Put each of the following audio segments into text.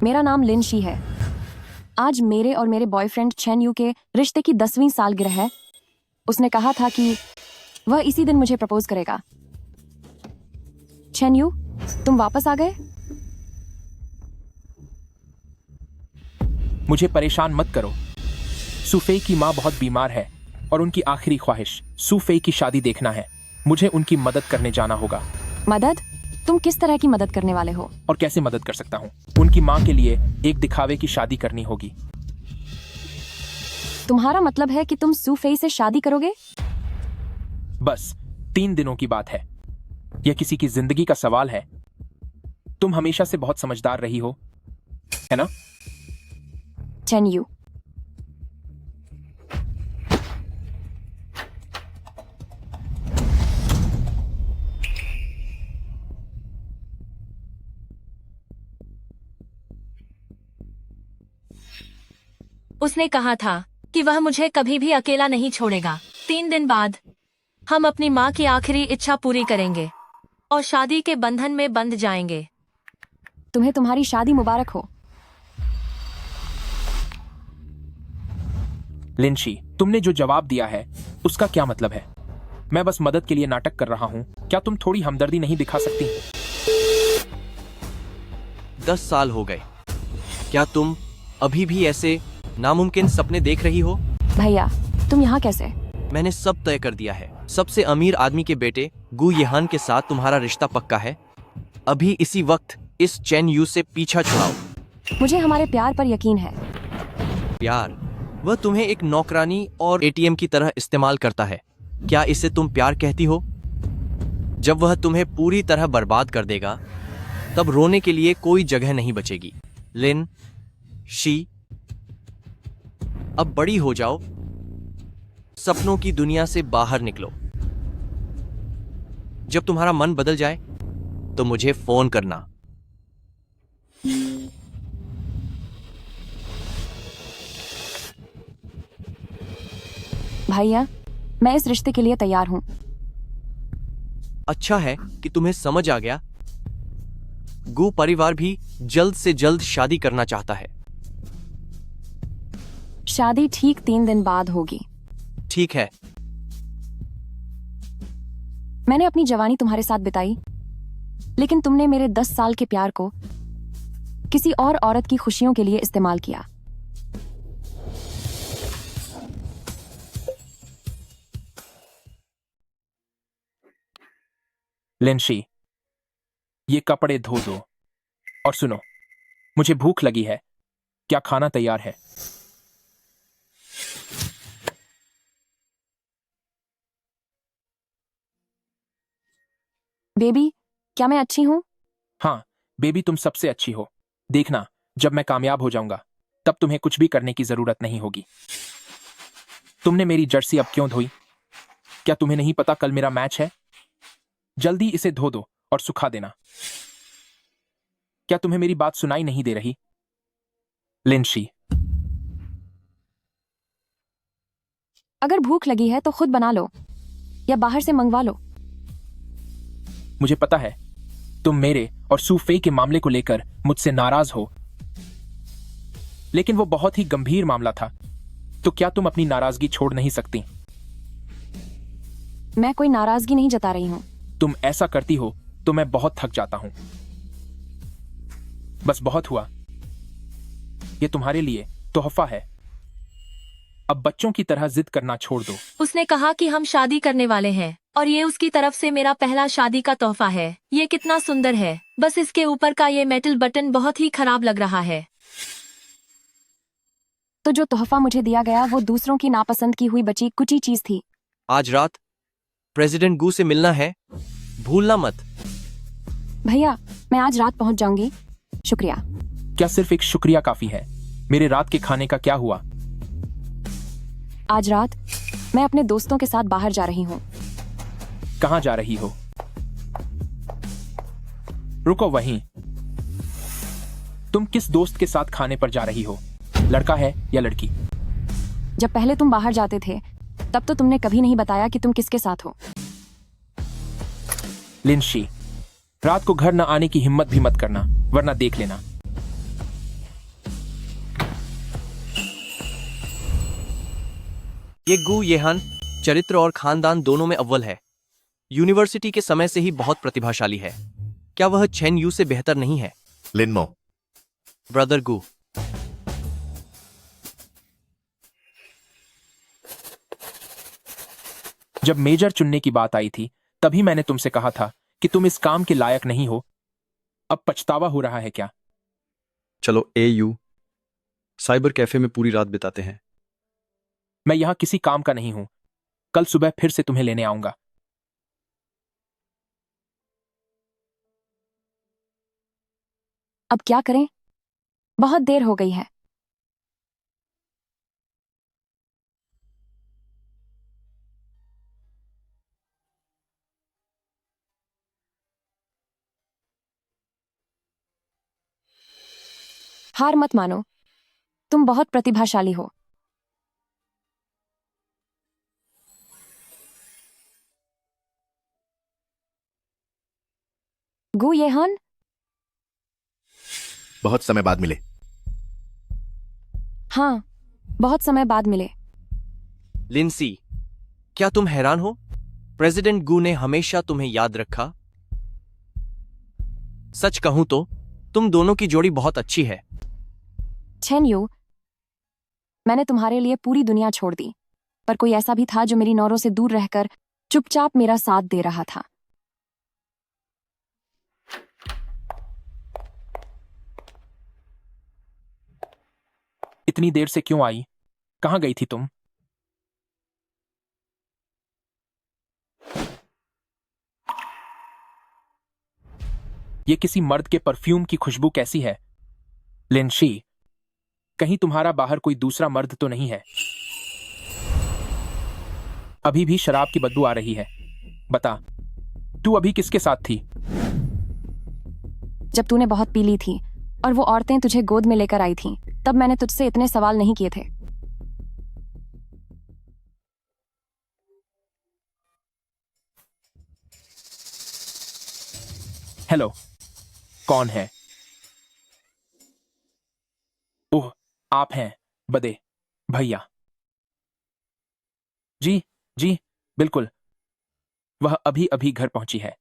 मेरा नाम लिन शी है। आज मेरे और मेरे बॉयफ्रेंड चेन यू के रिश्ते की 10वीं सालगिरह है। उसने कहा था कि वह इसी दिन मुझे प्रपोज करेगा। चेन यू, तुम वापस आ गए? मुझे परेशान मत करो। सुफेई की माँ बहुत बीमार है और उनकी आखिरी ख्वाहिश सुफेई की शादी देखना है। मुझे उनकी मदद करने जाना होगा। मदद? तुम किस तरह की मदद करने वाले हो? और कैसे मदद कर सकता हूँ? उनकी माँ के लिए एक दिखावे की शादी करनी होगी। तुम्हारा मतलब है कि तुम सुफेई से शादी करोगे? बस 3 दिनों की बात है। यह किसी की जिंदगी का सवाल है। तुम हमेशा से बहुत समझदार रही हो, है ना? चेन यू, उसने कहा था कि वह मुझे कभी भी अकेला नहीं छोड़ेगा। 3 दिन बाद हम अपनी माँ की आखिरी इच्छा पूरी करेंगे और शादी के बंधन में बंध जाएंगे। तुम्हें तुम्हारी शादी मुबारक हो। लिंशी, तुमने जो जवाब दिया है उसका क्या मतलब है? मैं बस मदद के लिए नाटक कर रहा हूँ। क्या तुम थोड़ी हमदर्दी नहीं दिखा सकती? 10 साल हो गए। क्या तुम अभी भी ऐसे नामुमकिन सपने देख रही हो? भैया, तुम यहाँ कैसे? मैंने सब तय कर दिया है। सबसे अमीर आदमी के बेटे गु येहान के साथ तुम्हारा रिश्ता पक्का है। अभी इसी वक्त इस चेन यू से पीछा छुड़ाओ। मुझे हमारे प्यार पर यकीन है। प्यार? वह तुम्हें एक नौकरानी और एटीएम की तरह इस्तेमाल करता है। क्या इसे तुम प्यार कहती हो? जब वह तुम्हें पूरी तरह बर्बाद कर देगा तब रोने के लिए कोई जगह नहीं बचेगी। लिन शी, अब बड़ी हो जाओ, सपनों की दुनिया से बाहर निकलो। जब तुम्हारा मन बदल जाए तो मुझे फोन करना। भैया, मैं इस रिश्ते के लिए तैयार हूँ। अच्छा है कि तुम्हें समझ आ गया। गु परिवार भी जल्द से जल्द शादी करना चाहता है। शादी ठीक 3 दिन बाद होगी। ठीक है। मैंने अपनी जवानी तुम्हारे साथ बिताई, लेकिन तुमने मेरे 10 साल के प्यार को किसी और औरत की खुशियों के लिए इस्तेमाल किया। लिंशी, ये कपड़े धो दो। और सुनो, मुझे भूख लगी है। क्या खाना तैयार है? बेबी, क्या मैं अच्छी हूँ? हाँ बेबी, तुम सबसे अच्छी हो। देखना, जब मैं कामयाब हो जाऊंगा तब तुम्हें कुछ भी करने की जरूरत नहीं होगी। तुमने मेरी जर्सी अब क्यों धोई? क्या तुम्हें नहीं पता कल मेरा मैच है? जल्दी इसे धो दो और सुखा देना। क्या तुम्हें मेरी बात सुनाई नहीं दे रही? लिंशी, अगर भूख लगी है तो खुद बना लो या बाहर से मंगवा लो। मुझे पता है तुम मेरे और सुफेई के मामले को लेकर मुझसे नाराज हो, लेकिन वो बहुत ही गंभीर मामला था। तो क्या तुम अपनी नाराजगी छोड़ नहीं सकती? मैं कोई नाराजगी नहीं जता रही हूँ। तुम ऐसा करती हो तो मैं बहुत थक जाता हूं। बस बहुत हुआ। ये तुम्हारे लिए तोहफा है। अब बच्चों की तरह जिद करना छोड़ दो। उसने कहा कि हम शादी करने वाले हैं और ये उसकी तरफ से मेरा पहला शादी का तोहफा है। ये कितना सुंदर है। बस इसके ऊपर का ये मेटल बटन बहुत ही खराब लग रहा है। तो जो तोहफा मुझे दिया गया वो दूसरों की नापसंद की हुई बची कुची चीज थी। आज रात प्रेसिडेंट गु से मिलना है, भूलना मत। भैया, मैं आज रात पहुंच जाऊंगी। शुक्रिया। क्या सिर्फ एक शुक्रिया काफी है? मेरे रात के खाने का क्या हुआ? आज रात मैं अपने दोस्तों के साथ बाहर जा रही हूँ। कहाँ जा रही हो? रुको वहीं। तुम किस दोस्त के साथ खाने पर जा रही हो? लड़का है या लड़की? जब पहले तुम बाहर जाते थे तब तो तुमने कभी नहीं बताया कि तुम किसके साथ हो। लिंशी, रात को घर न आने की हिम्मत भी मत करना, वरना देख लेना। ये गु येहान चरित्र और खानदान दोनों में अव्वल है। यूनिवर्सिटी के समय से ही बहुत प्रतिभाशाली है। क्या वह चेन यू से बेहतर नहीं है? लिनमो, ब्रदर गु, जब मेजर चुनने की बात आई थी तभी मैंने तुमसे कहा था कि तुम इस काम के लायक नहीं हो। अब पछतावा हो रहा है क्या? चलो AU साइबर कैफे में पूरी रात बिताते हैं। मैं यहां किसी काम का नहीं हूं। कल सुबह फिर से तुम्हें लेने आऊंगा। अब क्या करें? बहुत देर हो गई है। हार मत मानो, तुम बहुत प्रतिभाशाली हो। गु येहान, बहुत समय बाद मिले। हाँ, बहुत समय बाद मिले। लिंसी, क्या तुम हैरान हो? प्रेसिडेंट गु ने हमेशा तुम्हें याद रखा। सच कहूं तो तुम दोनों की जोड़ी बहुत अच्छी है। चेन यू, मैंने तुम्हारे लिए पूरी दुनिया छोड़ दी, पर कोई ऐसा भी था जो मेरी नौरों से दूर रहकर चुपचाप मेरा साथ दे रहा था। इतनी देर से क्यों आई? कहां गई थी तुम? ये किसी मर्द के परफ्यूम की खुशबू कैसी है? लिंशी, कहीं तुम्हारा बाहर कोई दूसरा मर्द तो नहीं है? अभी भी शराब की बदबू आ रही है। बता, तू अभी किसके साथ थी? जब तूने बहुत पी ली थी और वो औरतें तुझे गोद में लेकर आई थीं, तब मैंने तुझसे इतने सवाल नहीं किए थे। हेलो, कौन है? ओह, आप हैं बदे भैया। जी जी, बिल्कुल। वह अभी अभी घर पहुंची है।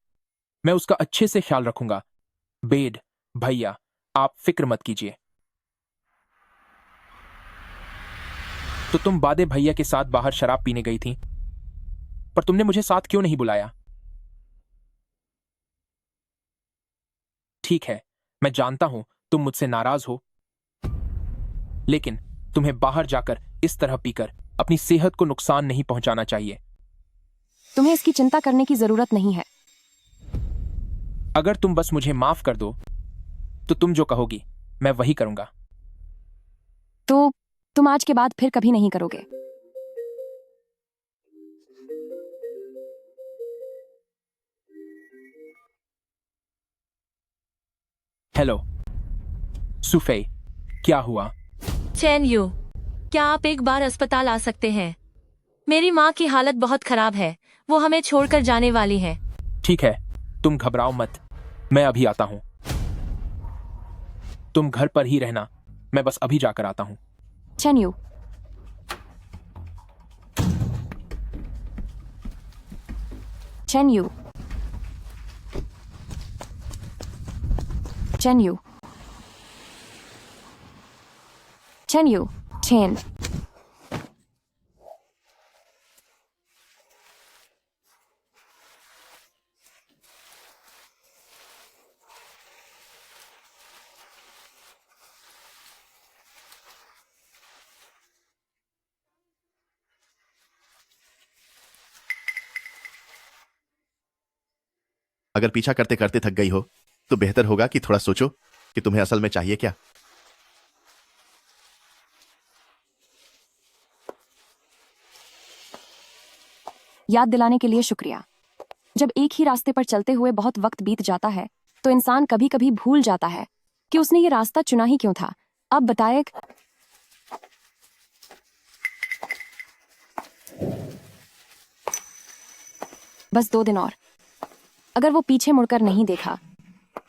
मैं उसका अच्छे से ख्याल रखूंगा। बेड भैया, आप फिक्र मत कीजिए। तो तुम बादे भैया के साथ बाहर शराब पीने गई थी, पर तुमने मुझे साथ क्यों नहीं बुलाया? ठीक है, मैं जानता हूं तुम मुझसे नाराज हो, लेकिन तुम्हें बाहर जाकर इस तरह पीकर अपनी सेहत को नुकसान नहीं पहुंचाना चाहिए। तुम्हें इसकी चिंता करने की जरूरत नहीं है। अगर तुम बस मुझे माफ कर दो, तो तुम जो कहोगी मैं वही करूंगा। तो तुम आज के बाद फिर कभी नहीं करोगे। हेलो सुफे, क्या हुआ? चेन यू, क्या आप एक बार अस्पताल आ सकते हैं? मेरी माँ की हालत बहुत खराब है। वो हमें छोड़कर जाने वाली है। ठीक है, तुम घबराओ मत, मैं अभी आता हूं। तुम घर पर ही रहना, मैं बस अभी जाकर आता हूं। Chain you, chain you, chain you, chain you, chain. अगर पीछा करते करते थक गई हो तो बेहतर होगा कि थोड़ा सोचो कि तुम्हें असल में चाहिए क्या। याद दिलाने के लिए शुक्रिया। जब एक ही रास्ते पर चलते हुए बहुत वक्त बीत जाता है तो इंसान कभी कभी भूल जाता है कि उसने ये रास्ता चुना ही क्यों था। अब बताए, बस 2 दिन और। अगर वो पीछे मुड़कर नहीं देखा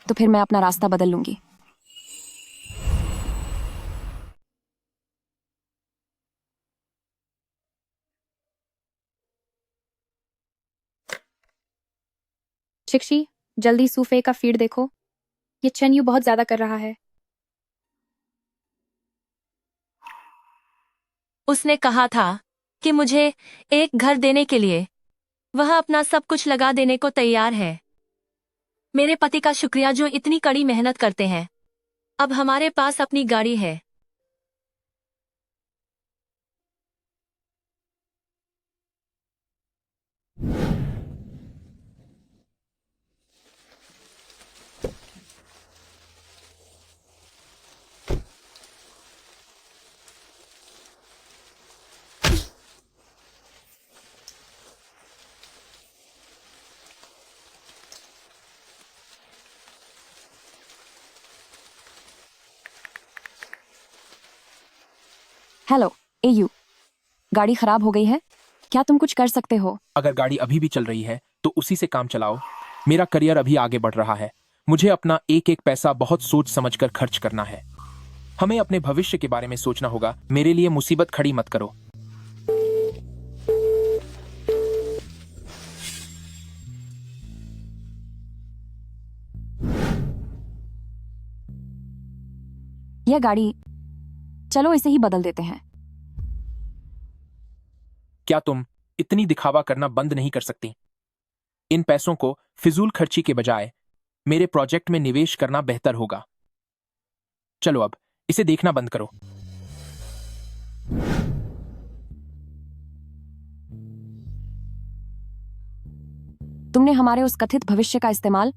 तो फिर मैं अपना रास्ता बदल लूंगी। शिक्षी, जल्दी सूफे का फीड देखो। ये चेन्यू बहुत ज्यादा कर रहा है। उसने कहा था कि मुझे एक घर देने के लिए वह अपना सब कुछ लगा देने को तैयार है। मेरे पति का शुक्रिया जो इतनी कड़ी मेहनत करते हैं। अब हमारे पास अपनी गाड़ी है। हेलो एयू, गाड़ी खराब हो गई है। क्या तुम कुछ कर सकते हो? अगर गाड़ी अभी भी चल रही है तो उसी से काम चलाओ। मेरा करियर अभी आगे बढ़ रहा है। मुझे अपना एक एक पैसा बहुत सोच समझकर खर्च करना है। हमें अपने भविष्य के बारे में सोचना होगा। मेरे लिए मुसीबत खड़ी मत करो। यह गाड़ी, चलो इसे ही बदल देते हैं। क्या तुम इतनी दिखावा करना बंद नहीं कर सकती? इन पैसों को फिजूल खर्ची के बजाय मेरे प्रोजेक्ट में निवेश करना बेहतर होगा। चलो अब इसे देखना बंद करो। तुमने हमारे उस कथित भविष्य का इस्तेमाल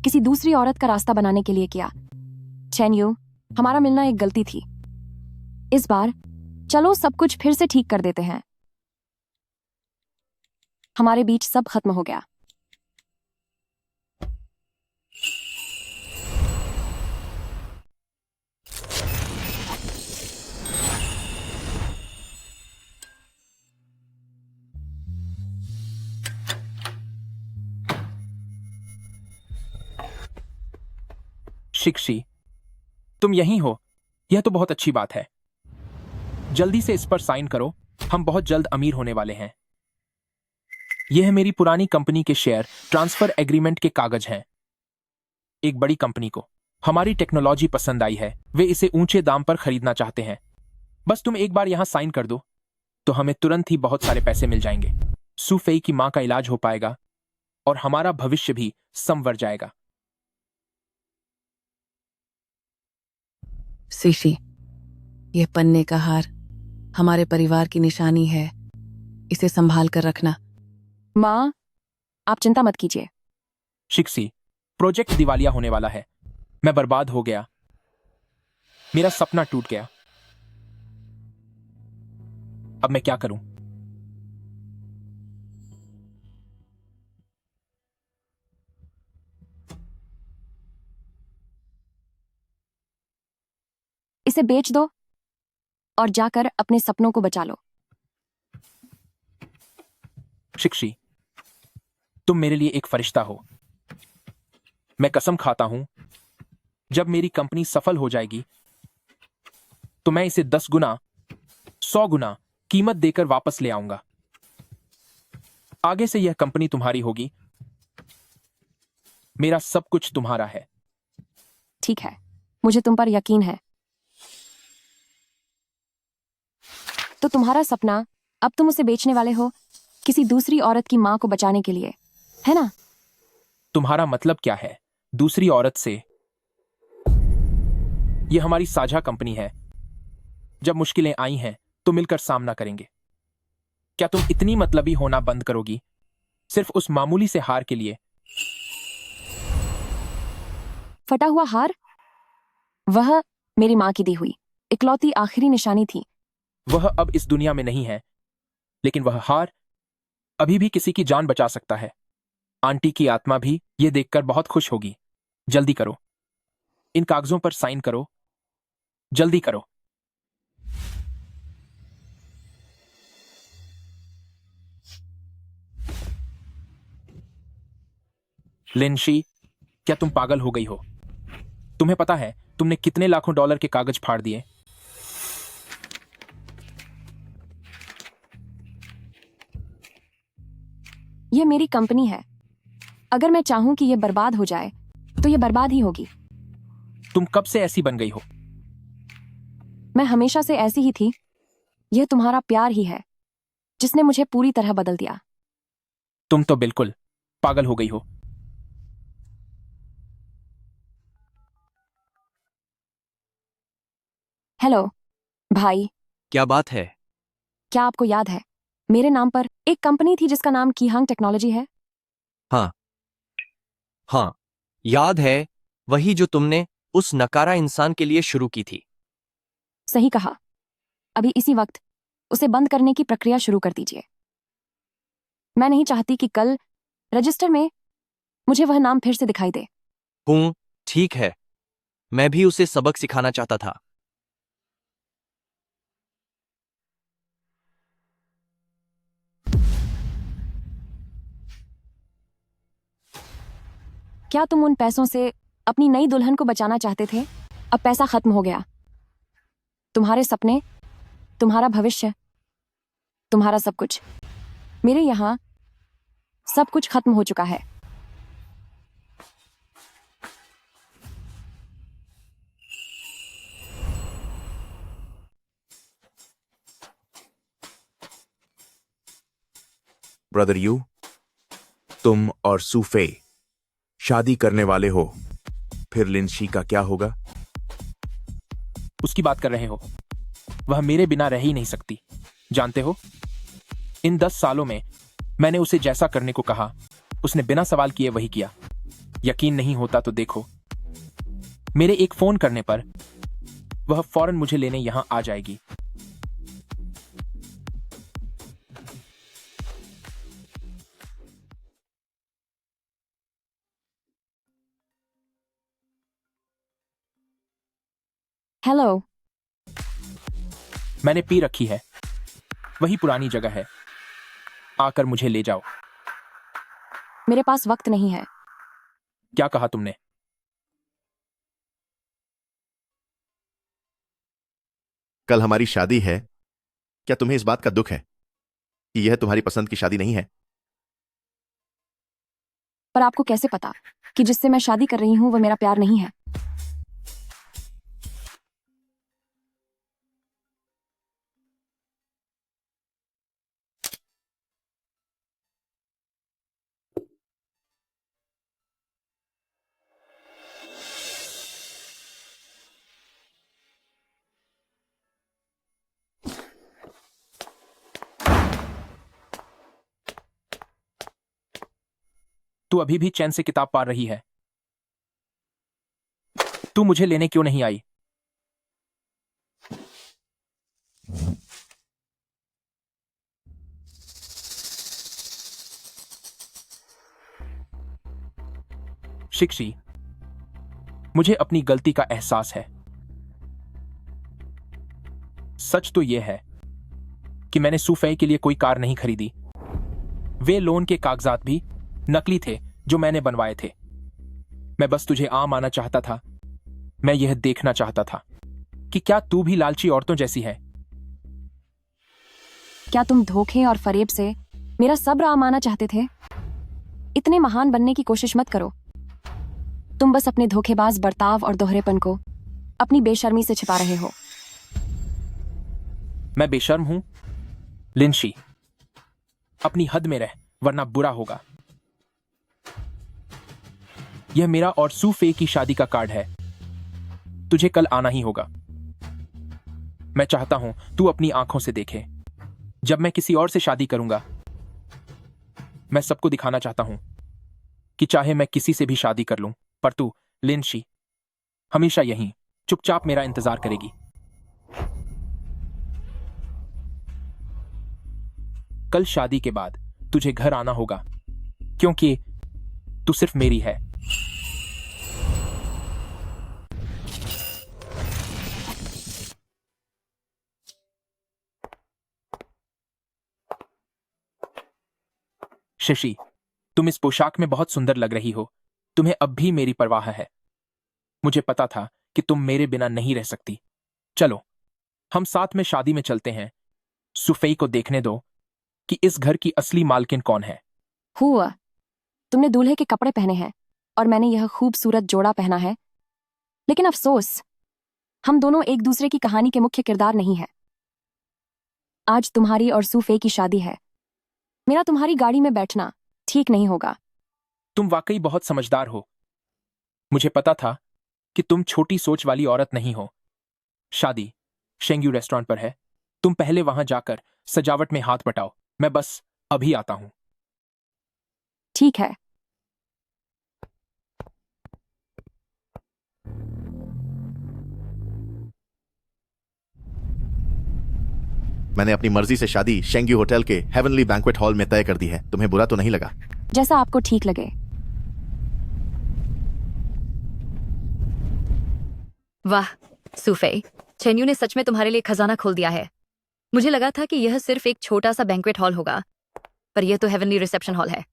किसी दूसरी औरत का रास्ता बनाने के लिए किया। चेन्यू, हमारा मिलना एक गलती थी। इस बार चलो सब कुछ फिर से ठीक कर देते हैं। हमारे बीच सब खत्म हो गया। शिक्षी, तुम यहीं हो। यह तो बहुत अच्छी बात है। जल्दी से इस पर साइन करो। हम बहुत जल्द अमीर होने वाले हैं। यह मेरी पुरानी कंपनी के शेयर ट्रांसफर एग्रीमेंट के कागज हैं। एक बड़ी कंपनी को हमारी टेक्नोलॉजी पसंद आई है। वे इसे ऊंचे दाम पर खरीदना चाहते हैं। बस तुम एक बार यहां साइन कर दो तो हमें तुरंत ही बहुत सारे पैसे मिल जाएंगे। सुफेई की मां का इलाज हो पाएगा और हमारा भविष्य भी संवर जाएगा। सीशी, यह पन्ने का हार हमारे परिवार की निशानी है। इसे संभाल कर रखना। माँ, आप चिंता मत कीजिए। शिक्षी, प्रोजेक्ट दिवालिया होने वाला है। मैं बर्बाद हो गया। मेरा सपना टूट गया। अब मैं क्या करूं? इसे बेच दो और जाकर अपने सपनों को बचा लो। शिक्षी, तुम मेरे लिए एक फरिश्ता हो। मैं कसम खाता हूं, जब मेरी कंपनी सफल हो जाएगी तो मैं इसे 10 गुना 100 गुना कीमत देकर वापस ले आऊंगा। आगे से यह कंपनी तुम्हारी होगी। मेरा सब कुछ तुम्हारा है। ठीक है, मुझे तुम पर यकीन है। तो तुम्हारा सपना, अब तुम उसे बेचने वाले हो किसी दूसरी औरत की मां को बचाने के लिए, है ना? तुम्हारा मतलब क्या है दूसरी औरत से? यह हमारी साझा कंपनी है। जब मुश्किलें आई हैं तो मिलकर सामना करेंगे। क्या तुम इतनी मतलबी होना बंद करोगी सिर्फ उस मामूली से हार के लिए? फटा हुआ हार? वह मेरी मां की दी हुई इकलौती आखिरी निशानी थी। वह अब इस दुनिया में नहीं है, लेकिन वह हार अभी भी किसी की जान बचा सकता है। आंटी की आत्मा भी यह देखकर बहुत खुश होगी। जल्दी करो, इन कागजों पर साइन करो। जल्दी करो। लिंशी, क्या तुम पागल हो गई हो? तुम्हें पता है तुमने कितने लाखों डॉलर के कागज फाड़ दिए? यह मेरी कंपनी है। अगर मैं चाहूं कि ये बर्बाद हो जाए तो ये बर्बाद ही होगी। तुम कब से ऐसी बन गई हो? मैं हमेशा से ऐसी ही थी। यह तुम्हारा प्यार ही है जिसने मुझे पूरी तरह बदल दिया। तुम तो बिल्कुल पागल हो गई हो। हेलो भाई, क्या बात है? क्या आपको याद है मेरे नाम पर एक कंपनी थी जिसका नाम कीहांग टेक्नोलॉजी है? हाँ, याद है। वही जो तुमने उस नकारा इंसान के लिए शुरू की थी। सही कहा। अभी इसी वक्त उसे बंद करने की प्रक्रिया शुरू कर दीजिए। मैं नहीं चाहती कि कल रजिस्टर में मुझे वह नाम फिर से दिखाई दे। ठीक है। मैं भी उसे सबक सिखाना चाहता था। क्या तुम उन पैसों से अपनी नई दुल्हन को बचाना चाहते थे? अब पैसा खत्म हो गया। तुम्हारे सपने, तुम्हारा भविष्य, तुम्हारा सब कुछ, मेरे यहां सब कुछ खत्म हो चुका है। ब्रदर यू, तुम और सूफे शादी करने वाले हो, फिर लिंशी का क्या होगा? उसकी बात कर रहे हो? वह मेरे बिना रह ही नहीं सकती। जानते हो, इन 10 सालों में मैंने उसे जैसा करने को कहा उसने बिना सवाल किए वही किया। यकीन नहीं होता तो देखो, मेरे एक फोन करने पर वह फौरन मुझे लेने यहां आ जाएगी। हेलो, मैंने पी रखी है। वही पुरानी जगह है। आकर मुझे ले जाओ। मेरे पास वक्त नहीं है। क्या कहा तुमने? कल हमारी शादी है। क्या तुम्हें इस बात का दुख है कि यह तुम्हारी पसंद की शादी नहीं है? पर आपको कैसे पता कि जिससे मैं शादी कर रही हूं वो मेरा प्यार नहीं है? तू अभी भी चैन से किताब पढ़ रही है। तू मुझे लेने क्यों नहीं आई? शिक्षी, मुझे अपनी गलती का एहसास है। सच तो यह है कि मैंने सूफे के लिए कोई कार नहीं खरीदी। वे लोन के कागजात भी नकली थे जो मैंने बनवाए थे। मैं बस तुझे आम आना चाहता था। मैं यह देखना चाहता था कि क्या तू भी लालची औरतों जैसी है। क्या तुम धोखे और फरेब से मेरा सब्र आमाना चाहते थे? इतने महान बनने की कोशिश मत करो। तुम बस अपने धोखेबाज बर्ताव और दोहरेपन को अपनी बेशर्मी से छिपा रहे हो। मैं बेशर्म हूं? लिंशी, अपनी हद में रह वरना बुरा होगा। यह मेरा और सूफे की शादी का कार्ड है। तुझे कल आना ही होगा। मैं चाहता हूं तू अपनी आंखों से देखे। जब मैं किसी और से शादी करूंगा, मैं सबको दिखाना चाहता हूं कि चाहे मैं किसी से भी शादी कर लूं, पर तू लिंशी हमेशा यहीं चुपचाप मेरा इंतजार करेगी। कल शादी के बाद तुझे घर आना होगा, क्योंकि तू सिर्फ मेरी है। शशि, तुम इस पोशाक में बहुत सुंदर लग रही हो। तुम्हें अब भी मेरी परवाह है। मुझे पता था कि तुम मेरे बिना नहीं रह सकती। चलो, हम साथ में शादी में चलते हैं। सुफई को देखने दो कि इस घर की असली मालकिन कौन है। हुआ तुमने दूल्हे के कपड़े पहने हैं और मैंने यह खूबसूरत जोड़ा पहना है, लेकिन अफसोस हम दोनों एक दूसरे की कहानी के मुख्य किरदार नहीं हैं। आज तुम्हारी और सूफे की शादी है। मेरा तुम्हारी गाड़ी में बैठना ठीक नहीं होगा। तुम वाकई बहुत समझदार हो। मुझे पता था कि तुम छोटी सोच वाली औरत नहीं हो। शादी शेंग्यू रेस्टोरेंट पर है। तुम पहले वहां जाकर सजावट में हाथ बटाओ। मैं बस अभी आता हूं। ठीक है। मैंने अपनी मर्जी से शादी शेंग्यू होटल के हेवनली बैंक्वेट हॉल में तय कर दी है। तुम्हें बुरा तो नहीं लगा? जैसा आपको ठीक लगे। वाह सूफे, चेन्यू ने सच में तुम्हारे लिए खजाना खोल दिया है। मुझे लगा था कि यह सिर्फ एक छोटा सा बैंक्वेट हॉल होगा, पर यह तो हेवनली रिसेप्शन हॉल है।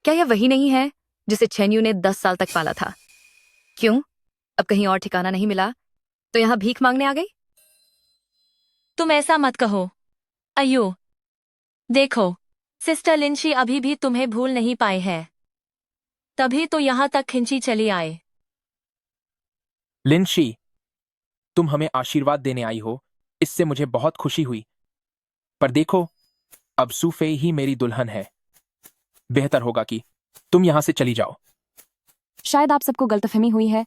क्या यह वही नहीं है जिसे चेन्यू ने 10 साल तक पाला था? क्यों, अब कहीं और ठिकाना नहीं मिला तो यहां भीख मांगने आ गई? तुम ऐसा मत कहो अय्यो। देखो, सिस्टर लिंशी अभी भी तुम्हें भूल नहीं पाए हैं, तभी तो यहां तक खिंची चली आए। लिंशी, तुम हमें आशीर्वाद देने आई हो, इससे मुझे बहुत खुशी हुई। पर देखो, अब सूफे ही मेरी दुल्हन है। बेहतर होगा कि तुम यहां से चली जाओ। शायद आप सबको गलतफहमी हुई है।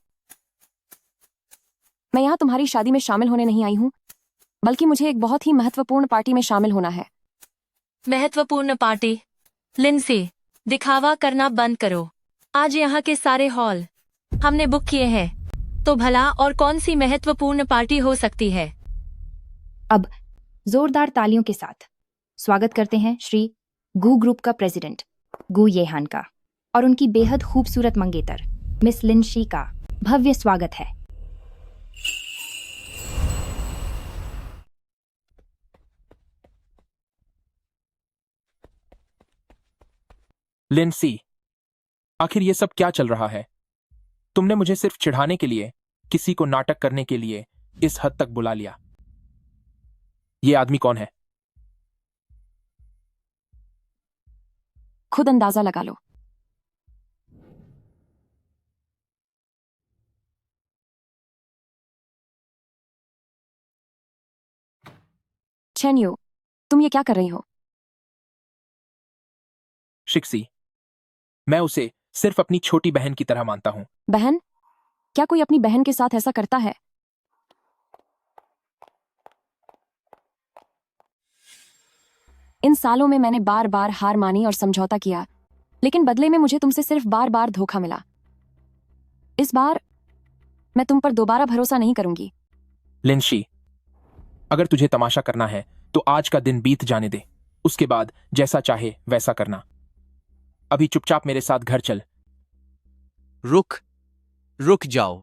मैं यहां तुम्हारी शादी में शामिल होने नहीं आई हूं, बल्कि मुझे एक बहुत ही महत्वपूर्ण पार्टी में शामिल होना है। महत्वपूर्ण पार्टी? लिंसी, दिखावा करना बंद करो। आज यहाँ के सारे हॉल हमने बुक किए हैं, तो भला और कौन सी महत्वपूर्ण पार्टी हो सकती है? अब जोरदार तालियों के साथ स्वागत करते हैं श्री गू ग्रुप का प्रेसिडेंट गू येहान का और उनकी बेहद खूबसूरत मंगेतर मिस लिंशी का भव्य स्वागत है। लिंसी, आखिर ये सब क्या चल रहा है? तुमने मुझे सिर्फ चिढ़ाने के लिए, किसी को नाटक करने के लिए इस हद तक बुला लिया। ये आदमी कौन है? खुद अंदाजा लगा लो। चेन्यू, तुम ये क्या कर रही हो? शिक्सी, मैं उसे सिर्फ अपनी छोटी बहन की तरह मानता हूं। बहन? क्या कोई अपनी बहन के साथ ऐसा करता है? इन सालों में मैंने बार बार हार मानी और समझौता किया, लेकिन बदले में मुझे तुमसे सिर्फ बार बार धोखा मिला। इस बार मैं तुम पर दोबारा भरोसा नहीं करूंगी। लिंशी, अगर तुझे तमाशा करना है तो आज का दिन बीत जाने दे, उसके बाद जैसा चाहे वैसा करना। अभी चुपचाप मेरे साथ घर चल। रुक जाओ।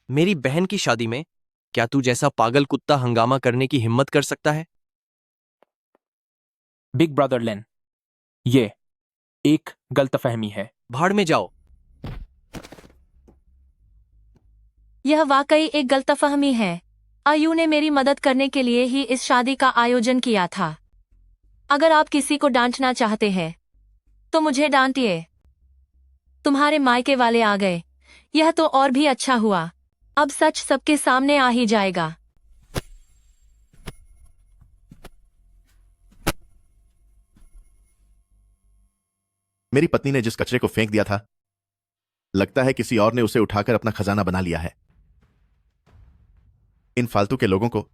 मेरी बहन की शादी में क्या तू जैसा पागल कुत्ता हंगामा करने की हिम्मत कर सकता है? बिग ब्रदर लेन, ये एक गलतफहमी है। भाड़ में जाओ। यह वाकई एक गलतफहमी है। आयु ने मेरी मदद करने के लिए ही इस शादी का आयोजन किया था। अगर आप किसी को डांटना चाहते हैं तो मुझे डांटिए। तुम्हारे मायके वाले आ गए, यह तो और भी अच्छा हुआ। अब सच सबके सामने आ ही जाएगा। मेरी पत्नी ने जिस कचरे को फेंक दिया था, लगता है किसी और ने उसे उठाकर अपना खजाना बना लिया है। इन फालतू के लोगों को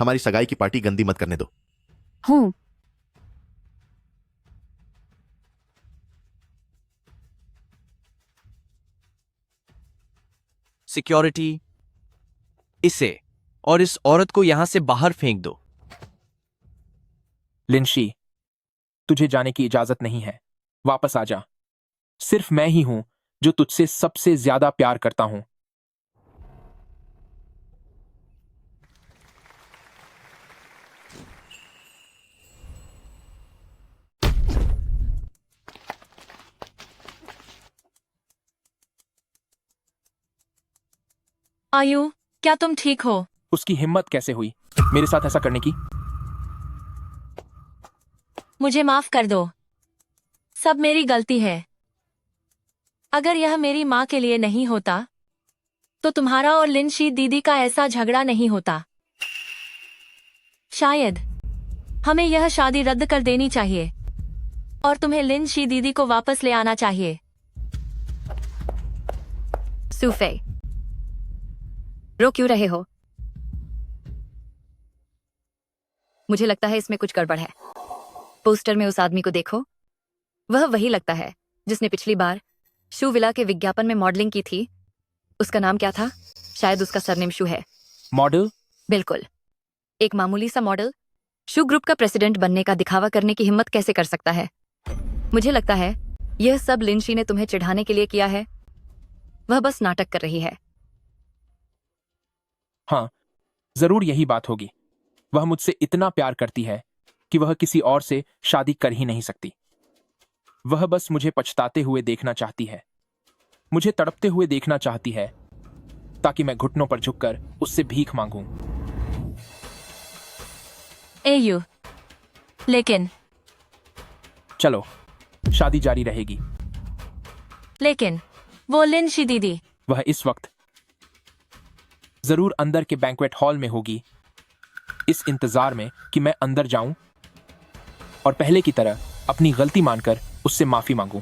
हमारी सगाई की पार्टी गंदी मत करने दो। हूं। सिक्योरिटी, इसे और इस औरत को यहां से बाहर फेंक दो। लिंशी, तुझे जाने की इजाजत नहीं है। वापस आ जा। सिर्फ मैं ही हूं जो तुझसे सबसे ज्यादा प्यार करता हूं। आयु, क्या तुम ठीक हो? उसकी हिम्मत कैसे हुई मेरे साथ ऐसा करने की? मुझे माफ कर दो। सब मेरी गलती है। अगर यह मेरी माँ के लिए नहीं होता तो तुम्हारा और लिनशी दीदी का ऐसा झगड़ा नहीं होता। शायद हमें यह शादी रद्द कर देनी चाहिए और तुम्हें लिनशी दीदी को वापस ले आना चाहिए। सूफे, रो क्यों रहे हो? मुझे लगता है इसमें कुछ गड़बड़ है। पोस्टर में उस आदमी को देखो, वह वही लगता है जिसने पिछली बार शू विला के विज्ञापन में मॉडलिंग की थी। उसका नाम क्या था? शायद उसका सरनेम शू है। मॉडल? बिल्कुल, एक मामूली सा मॉडल शू ग्रुप का प्रेसिडेंट बनने का दिखावा करने की हिम्मत कैसे कर सकता है? मुझे लगता है यह सब लिनशी ने तुम्हें चिढ़ाने के लिए किया है। वह बस नाटक कर रही है। हाँ, जरूर यही बात होगी। वह मुझसे इतना प्यार करती है कि वह किसी और से शादी कर ही नहीं सकती। वह बस मुझे पछताते हुए देखना चाहती है, मुझे तड़पते हुए देखना चाहती है, ताकि मैं घुटनों पर झुककर उससे भीख मांगूं। एयू, लेकिन चलो, शादी जारी रहेगी। लेकिन वो लिनशी दीदी। वह इस वक्त जरूर अंदर के बैंक्वेट हॉल में होगी, इस इंतजार में कि मैं अंदर जाऊं और पहले की तरह अपनी गलती मानकर उससे माफी मांगूं।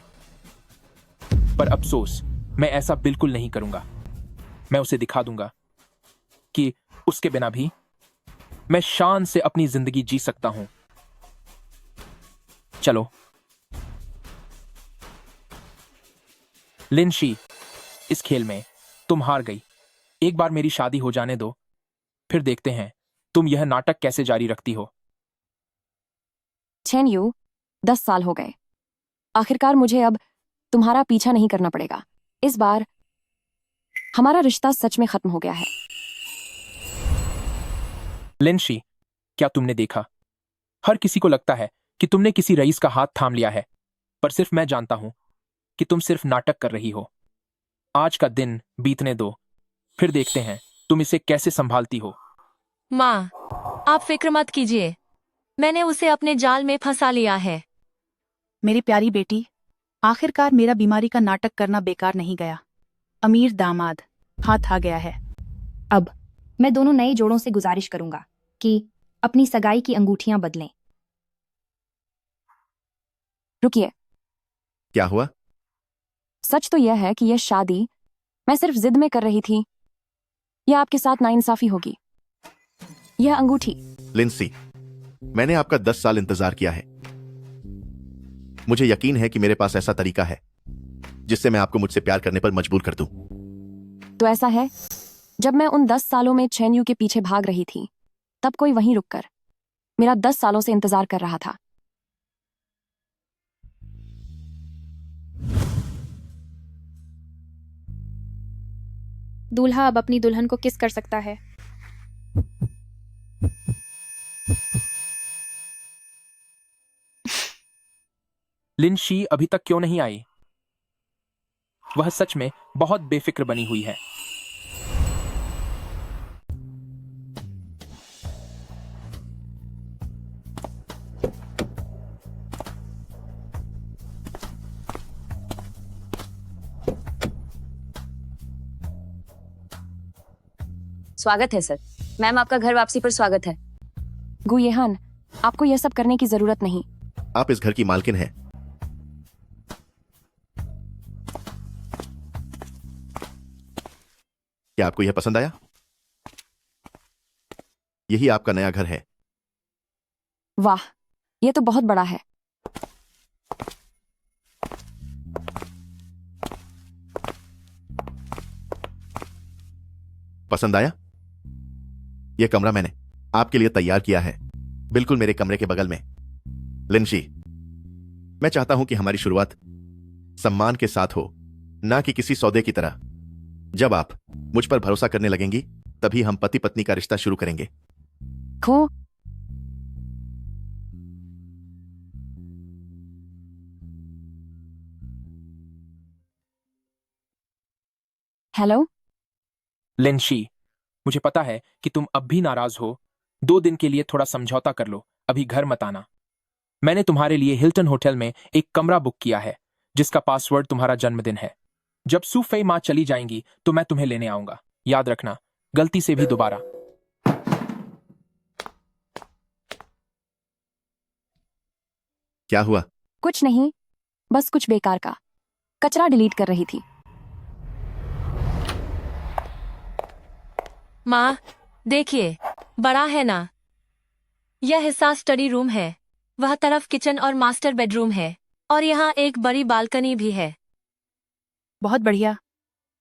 पर अफसोस, मैं ऐसा बिल्कुल नहीं करूंगा। मैं उसे दिखा दूंगा कि उसके बिना भी मैं शान से अपनी जिंदगी जी सकता हूं। चलो। लिनशी, इस खेल में तुम हार गई। एक बार मेरी शादी हो जाने दो, फिर देखते हैं तुम यह नाटक कैसे जारी रखती हो। चेन यू, 10 साल हो गए। आखिरकार मुझे अब तुम्हारा पीछा नहीं करना पड़ेगा। इस बार हमारा रिश्ता सच में खत्म हो गया है। लिनशी, क्या तुमने देखा? हर किसी को लगता है कि तुमने किसी रईस का हाथ थाम लिया है, पर सिर्फ मैं जानता हूं कि तुम सिर्फ नाटक कर रही हो। आज का दिन बीतने दो, फिर देखते हैं तुम इसे कैसे संभालती हो। माँ, आप फिक्र मत कीजिए। मैंने उसे अपने जाल में फंसा लिया है। मेरी प्यारी बेटी, आखिरकार मेरा बीमारी का नाटक करना बेकार नहीं गया। अमीर दामाद हाथ आ गया है। अब मैं दोनों नए जोड़ों से गुजारिश करूंगा कि अपनी सगाई की अंगूठियां बदलें। रुकिए, क्या हुआ? सच तो यह है कि यह शादी मैं सिर्फ जिद में कर रही थी। यह आपके साथ नाइंसाफी होगी। यह अंगूठी। लिंसी, मैंने आपका 10 साल इंतजार किया है। मुझे यकीन है कि मेरे पास ऐसा तरीका है जिससे मैं आपको मुझसे प्यार करने पर मजबूर कर दूं। तो ऐसा है, जब मैं उन 10 सालों में चेन यू के पीछे भाग रही थी, तब कोई वहीं रुककर मेरा 10 सालों से इंतजार कर रहा था। दूल्हा अब अपनी दुल्हन को किस कर सकता है। लिनशी अभी तक क्यों नहीं आई? वह सच में बहुत बेफिक्र बनी हुई है। स्वागत है सर। मैम, आपका घर वापसी पर स्वागत है। गु येहान, आपको यह सब करने की जरूरत नहीं। आप इस घर की मालकिन हैं। क्या आपको यह पसंद आया? यही आपका नया घर है। वाह, यह तो बहुत बड़ा है। पसंद आया? यह कमरा मैंने आपके लिए तैयार किया है, बिल्कुल मेरे कमरे के बगल में। लिनशी, मैं चाहता हूं कि हमारी शुरुआत सम्मान के साथ हो, ना कि किसी सौदे की तरह। जब आप मुझ पर भरोसा करने लगेंगी, तभी हम पति पत्नी का रिश्ता शुरू करेंगे। खो हेलो लिनशी, मुझे पता है कि तुम अब भी नाराज हो। 2 दिन के लिए थोड़ा समझौता कर लो, अभी घर मत आना। मैंने तुम्हारे लिए हिल्टन होटल में एक कमरा बुक किया है जिसका पासवर्ड तुम्हारा जन्मदिन है। जब सूफे माँ चली जाएंगी तो मैं तुम्हें लेने आऊंगा। याद रखना, गलती से भी दोबारा। क्या हुआ? कुछ नहीं, बस कुछ बेकार का कचरा डिलीट कर रही थी। माँ, देखिए, बड़ा है ना। यह हिस्सा स्टडी रूम है, वह तरफ किचन और मास्टर बेडरूम है, और यहाँ एक बड़ी बालकनी भी है। बहुत बढ़िया,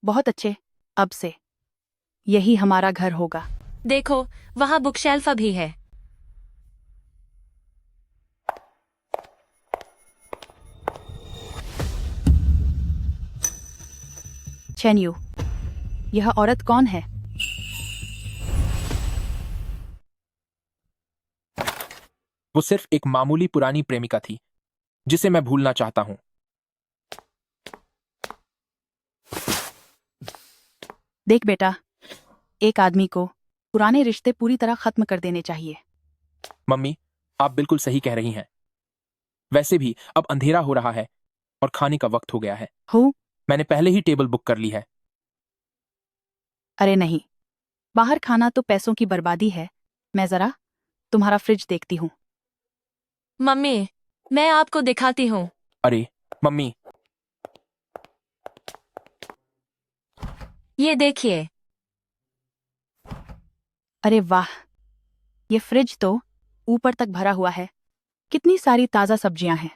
बहुत अच्छे। अब से यही हमारा घर होगा। देखो, वहाँ बुकशेल्फ भी है। चेन्यू, यह औरत कौन है? वो सिर्फ एक मामूली पुरानी प्रेमिका थी जिसे मैं भूलना चाहता हूं। देख बेटा, एक आदमी को पुराने रिश्ते पूरी तरह खत्म कर देने चाहिए। मम्मी, आप बिल्कुल सही कह रही हैं। वैसे भी अब अंधेरा हो रहा है और खाने का वक्त हो गया है। हूँ? मैंने पहले ही टेबल बुक कर ली है। अरे नहीं, बाहर खाना तो पैसों की बर्बादी है। मैं जरा तुम्हारा फ्रिज देखती हूँ। मम्मी, मैं आपको दिखाती हूँ। अरे मम्मी, ये देखिए। अरे वाह, ये फ्रिज तो ऊपर तक भरा हुआ है। कितनी सारी ताज़ा सब्जियां हैं।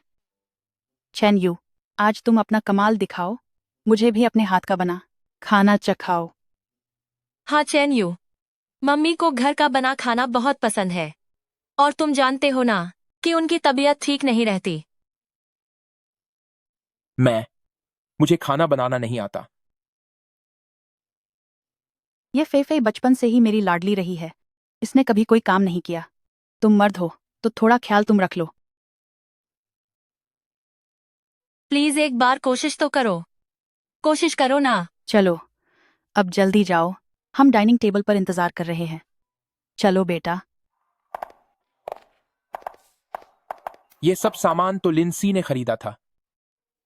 चेन्यू, आज तुम अपना कमाल दिखाओ। मुझे भी अपने हाथ का बना खाना चखाओ। हाँ चेन्यू, मम्मी को घर का बना खाना बहुत पसंद है, और तुम जानते हो ना कि उनकी तबीयत ठीक नहीं रहती। मुझे खाना बनाना नहीं आता। ये फेफे बचपन से ही मेरी लाडली रही है। इसने कभी कोई काम नहीं किया। तुम मर्द हो तो थोड़ा ख्याल तुम रख लो। प्लीज एक बार कोशिश तो करो। कोशिश करो ना। चलो, अब जल्दी जाओ, हम डाइनिंग टेबल पर इंतजार कर रहे हैं। चलो बेटा। ये सब सामान तो लिंसी ने खरीदा था।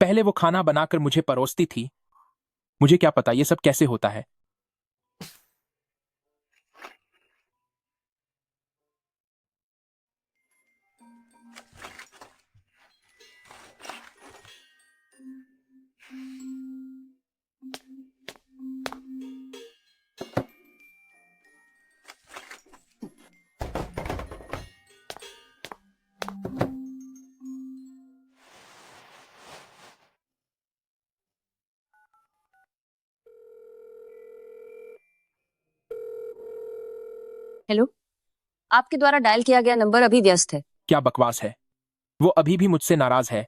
पहले वो खाना बनाकर मुझे परोसती थी। मुझे क्या पता ये सब कैसे होता है। हेलो, आपके द्वारा डायल किया गया नंबर अभी व्यस्त है। क्या बकवास है। वो अभी भी मुझसे नाराज है।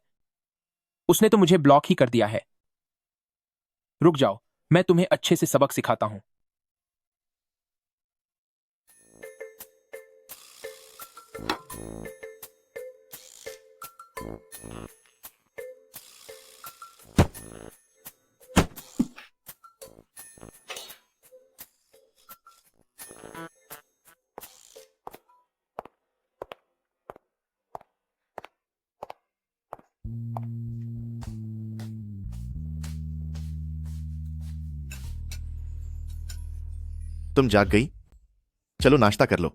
उसने तो मुझे ब्लॉक ही कर दिया है। रुक जाओ, मैं तुम्हें अच्छे से सबक सिखाता हूं। तुम जाग गई? चलो नाश्ता कर लो।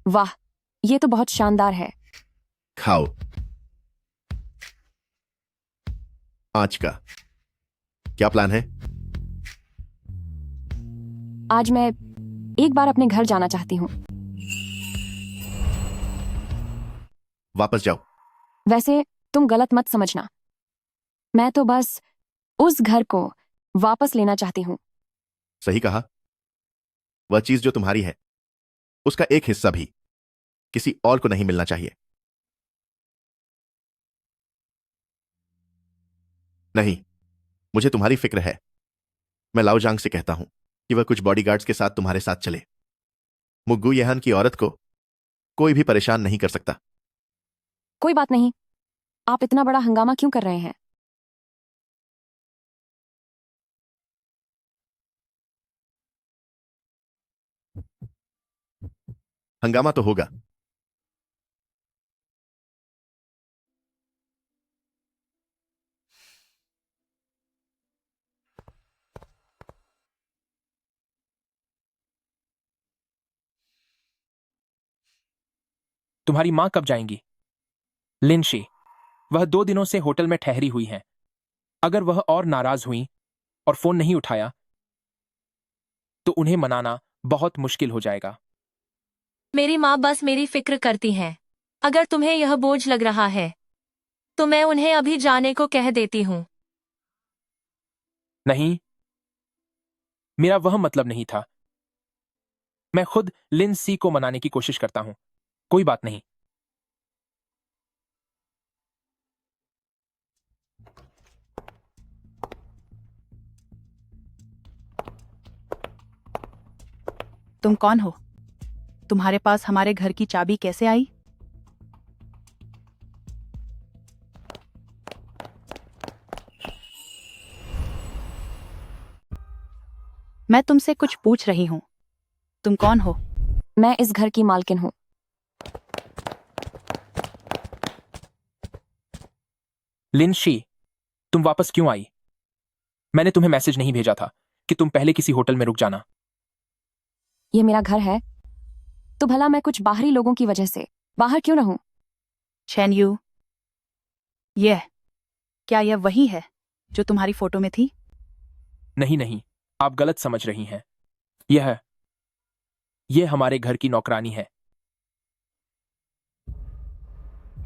वाह, ये तो बहुत शानदार है। खाओ। आज का क्या प्लान है? आज मैं एक बार अपने घर जाना चाहती हूँ। वापस जाओ। वैसे तुम गलत मत समझना, मैं तो बस उस घर को वापस लेना चाहती हूँ। सही कहा। वह चीज जो तुम्हारी है उसका एक हिस्सा भी किसी और को नहीं मिलना चाहिए। नहीं, मुझे तुम्हारी फिक्र है। मैं लाओजांग से कहता हूं कि वह कुछ बॉडीगार्ड्स के साथ तुम्हारे साथ चले। मुग्गू येहान की औरत को कोई भी परेशान नहीं कर सकता। कोई बात नहीं, आप इतना बड़ा हंगामा क्यों कर रहे हैं? हंगामा तो होगा। तुम्हारी मां कब जाएंगी? लिनशी, वह 2 दिनों से होटल में ठहरी हुई हैं। अगर वह और नाराज हुई और फोन नहीं उठाया तो उन्हें मनाना बहुत मुश्किल हो जाएगा। मेरी माँ बस मेरी फिक्र करती हैं। अगर तुम्हें यह बोझ लग रहा है तो मैं उन्हें अभी जाने को कह देती हूँ। नहीं, मेरा वह मतलब नहीं था। मैं खुद लिंसी को मनाने की कोशिश करता हूं। कोई बात नहीं। तुम कौन हो? तुम्हारे पास हमारे घर की चाबी कैसे आई? मैं तुमसे कुछ पूछ रही हूं। तुम कौन हो? मैं इस घर की मालकिन हूँ। लिनशी, तुम वापस क्यों आई? मैंने तुम्हें मैसेज नहीं भेजा था कि तुम पहले किसी होटल में रुक जाना। ये मेरा घर है, तो भला मैं कुछ बाहरी लोगों की वजह से बाहर क्यों रहूं? चैन यू, क्या यह वही है जो तुम्हारी फोटो में थी? नहीं नहीं, आप गलत समझ रही हैं। यह हमारे घर की नौकरानी है।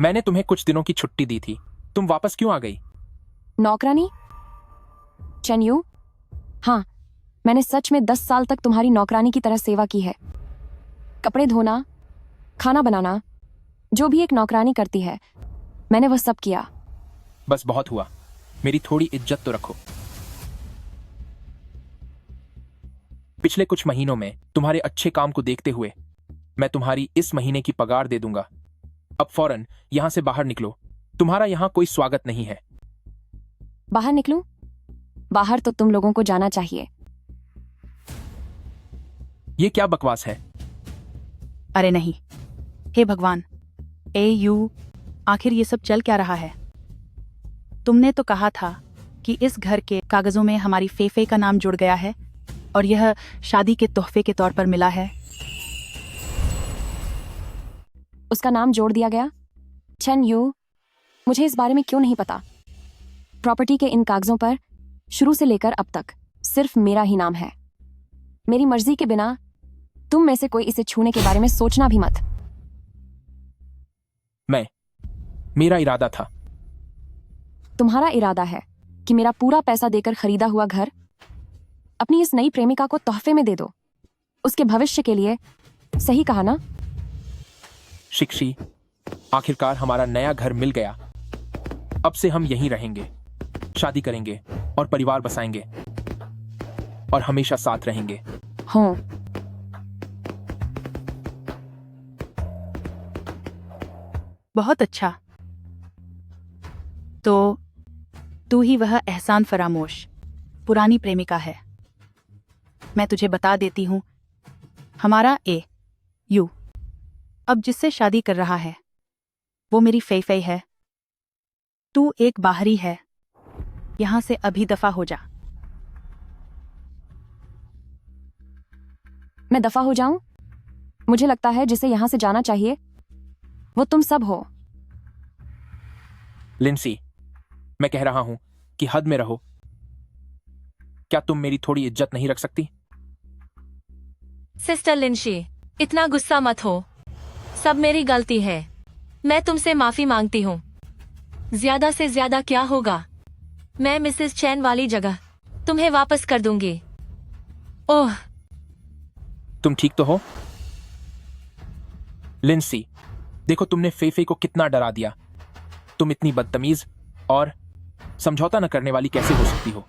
मैंने तुम्हें कुछ दिनों की छुट्टी दी थी। तुम वापस क्यों आ गई? नौकरानी? चेन्यू, हाँ, मैंने सच में 10 साल तक तुम्हारी नौकरानी की तरह सेवा की है। कपड़े धोना, खाना बनाना, जो भी एक नौकरानी करती है, मैंने वह सब किया। बस बहुत हुआ। मेरी थोड़ी इज्जत तो रखो। पिछले कुछ महीनों में तुम्हारे अच्छे काम को देखते हुए मैं तुम्हारी इस महीने की पगार दे दूंगा। अब फौरन यहां से बाहर निकलो। तुम्हारा यहां कोई स्वागत नहीं है। बाहर निकलूं? बाहर तो तुम लोगों को जाना चाहिए। ये क्या बकवास है? अरे नहीं, हे भगवान, आखिर ये सब चल क्या रहा है? तुमने तो कहा था कि इस घर के कागजों में हमारी फेफे का नाम जुड़ गया है और यह शादी के तोहफे के तौर पर मिला है। उसका नाम जोड़ दिया गया? चेन यू, मुझे इस बारे में क्यों नहीं पता? प्रॉपर्टी के इन कागजों पर शुरू से लेकर अब तक सिर्फ मेरा ही नाम है। मेरी मर्जी के बिना तुम में से कोई इसे छूने के बारे में सोचना भी मत। मेरा इरादा था। तुम्हारा इरादा है कि मेरा पूरा पैसा देकर खरीदा हुआ घर अपनी इस नई प्रेमिका को तोहफे में दे दो, उसके भविष्य के लिए। सही कहा ना? शिक्षी, आखिरकार हमारा नया घर मिल गया। अब से हम यहीं रहेंगे, शादी करेंगे और परिवार बसाएंगे और हमेशा साथ रहेंगे। हाँ, बहुत अच्छा। तो तू ही वह एहसान फरामोश पुरानी प्रेमिका है। मैं तुझे बता देती हूँ, हमारा यू अब जिससे शादी कर रहा है वो मेरी फेफे है। तू एक बाहरी है, यहां से अभी दफा हो जा। मैं दफा हो जाऊं? मुझे लगता है जिसे यहां से जाना चाहिए वो तुम सब हो। लिंसी, मैं कह रहा हूं कि हद में रहो। क्या तुम मेरी थोड़ी इज्जत नहीं रख सकती? सिस्टर लिंशी, इतना गुस्सा मत हो। सब मेरी गलती है। मैं तुमसे माफी मांगती हूँ। ज्यादा से ज्यादा क्या होगा, मैं मिसेस चैन वाली जगह तुम्हें वापस कर दूंगी। ओह, तुम ठीक तो हो? लिंसी, देखो तुमने फेफे को कितना डरा दिया। तुम इतनी बदतमीज और समझौता न करने वाली कैसे हो सकती हो?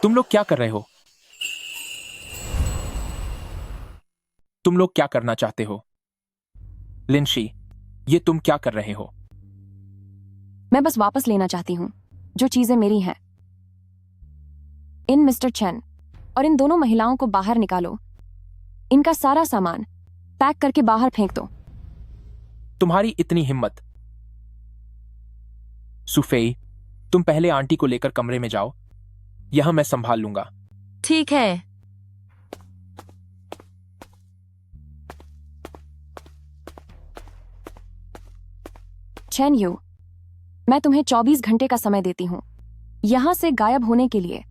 तुम लोग क्या कर रहे हो? तुम लोग क्या करना चाहते हो? लिंशी, ये तुम क्या कर रहे हो? मैं बस वापस लेना चाहती हूँ जो चीजें मेरी हैं। इन मिस्टर चैन और इन दोनों महिलाओं को बाहर निकालो। इनका सारा सामान पैक करके बाहर फेंक दो। तुम्हारी इतनी हिम्मत। सुफेई, तुम पहले आंटी को लेकर कमरे में जाओ, यह मैं संभाल लूंगा। ठीक है। चेन यू, मैं तुम्हें 24 घंटे का समय देती हूं यहां से गायब होने के लिए।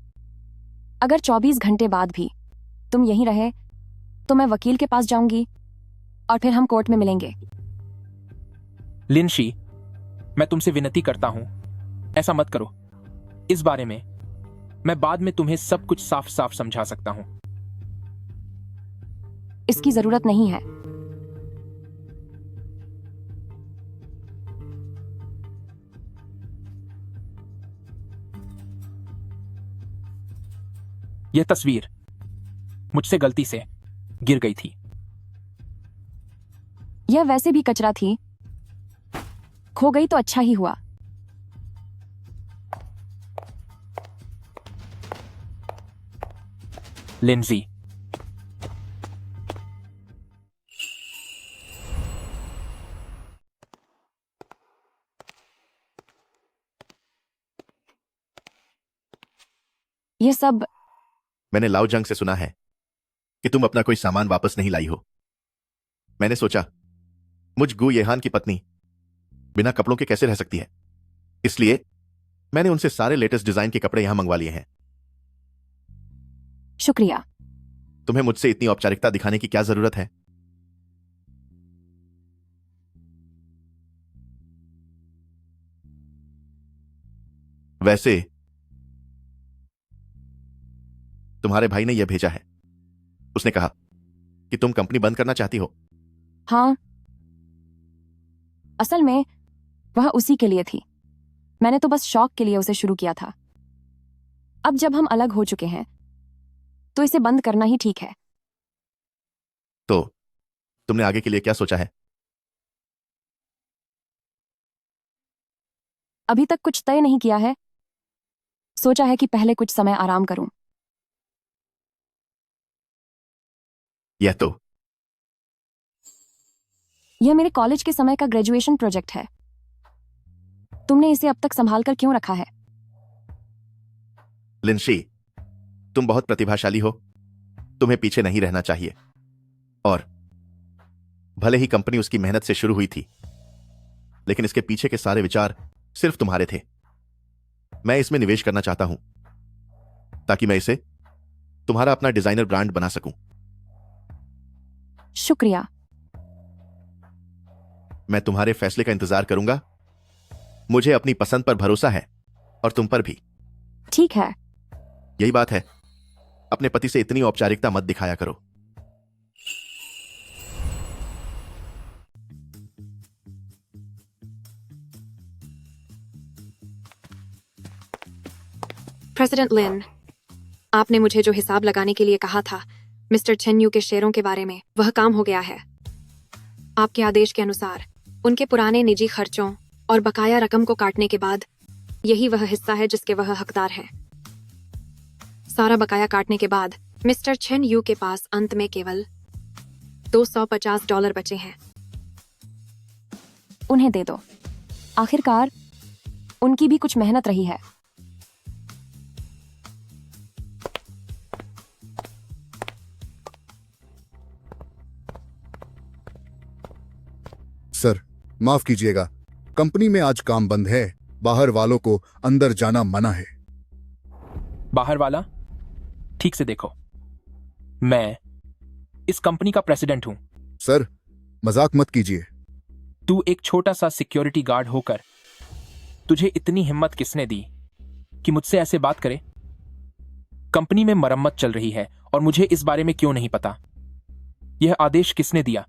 अगर 24 घंटे बाद भी तुम यहीं रहे तो मैं वकील के पास जाऊंगी और फिर हम कोर्ट में मिलेंगे। लिनशी, मैं तुमसे विनती करता हूं, ऐसा मत करो। इस बारे में मैं बाद में तुम्हें सब कुछ साफ साफ समझा सकता हूं। इसकी जरूरत नहीं है। यह तस्वीर मुझसे गलती से गिर गई थी। यह वैसे भी कचरा थी, खो गई तो अच्छा ही हुआ। लिंजी, यह सब मैंने लाओ जंग से सुना है कि तुम अपना कोई सामान वापस नहीं लाई हो। मैंने सोचा मुझ गु येहान की पत्नी बिना कपड़ों के कैसे रह सकती है, इसलिए मैंने उनसे सारे लेटेस्ट डिजाइन के कपड़े यहां मंगवा लिए हैं। शुक्रिया। तुम्हें मुझसे इतनी औपचारिकता दिखाने की क्या जरूरत है? वैसे तुम्हारे भाई ने यह भेजा है। उसने कहा कि तुम कंपनी बंद करना चाहती हो। हाँ, असल में वह उसी के लिए थी। मैंने तो बस शौक के लिए उसे शुरू किया था। अब जब हम अलग हो चुके हैं तो इसे बंद करना ही ठीक है। तो तुमने आगे के लिए क्या सोचा है? अभी तक कुछ तय नहीं किया है। सोचा है कि पहले कुछ समय आराम करूं। यह मेरे कॉलेज के समय का ग्रेजुएशन प्रोजेक्ट है। तुमने इसे अब तक संभाल कर क्यों रखा है? लिंशी, तुम बहुत प्रतिभाशाली हो, तुम्हें पीछे नहीं रहना चाहिए। और भले ही कंपनी उसकी मेहनत से शुरू हुई थी, लेकिन इसके पीछे के सारे विचार सिर्फ तुम्हारे थे। मैं इसमें निवेश करना चाहता हूं ताकि मैं इसे तुम्हारा अपना डिजाइनर ब्रांड बना सकूं। शुक्रिया। मैं तुम्हारे फैसले का इंतजार करूंगा। मुझे अपनी पसंद पर भरोसा है और तुम पर भी। ठीक है। यही बात है, अपने पति से इतनी औपचारिकता मत दिखाया करो। प्रेसिडेंट लिन, आपने मुझे जो हिसाब लगाने के लिए कहा था मिस्टर चेन यू के शेयरों के बारे में, वह काम हो गया है। आपके आदेश के अनुसार उनके पुराने निजी खर्चों और बकाया रकम को काटने के बाद यही वह हिस्सा है जिसके वह हकदार हैं। सारा बकाया काटने के बाद मिस्टर चेन यू के पास अंत में केवल $250 बचे हैं। उन्हें दे दो। आखिरकार उनकी भी कुछ मेहनत रही है। सर, माफ कीजिएगा, कंपनी में आज काम बंद है। बाहर वालों को अंदर जाना मना है। बाहर वाला? ठीक से देखो, मैं इस कंपनी का प्रेसिडेंट हूं। सर, मजाक मत कीजिए। तू एक छोटा सा सिक्योरिटी गार्ड होकर तुझे इतनी हिम्मत किसने दी कि मुझसे ऐसे बात करे? कंपनी में मरम्मत चल रही है और मुझे इस बारे में क्यों नहीं पता? यह आदेश किसने दिया?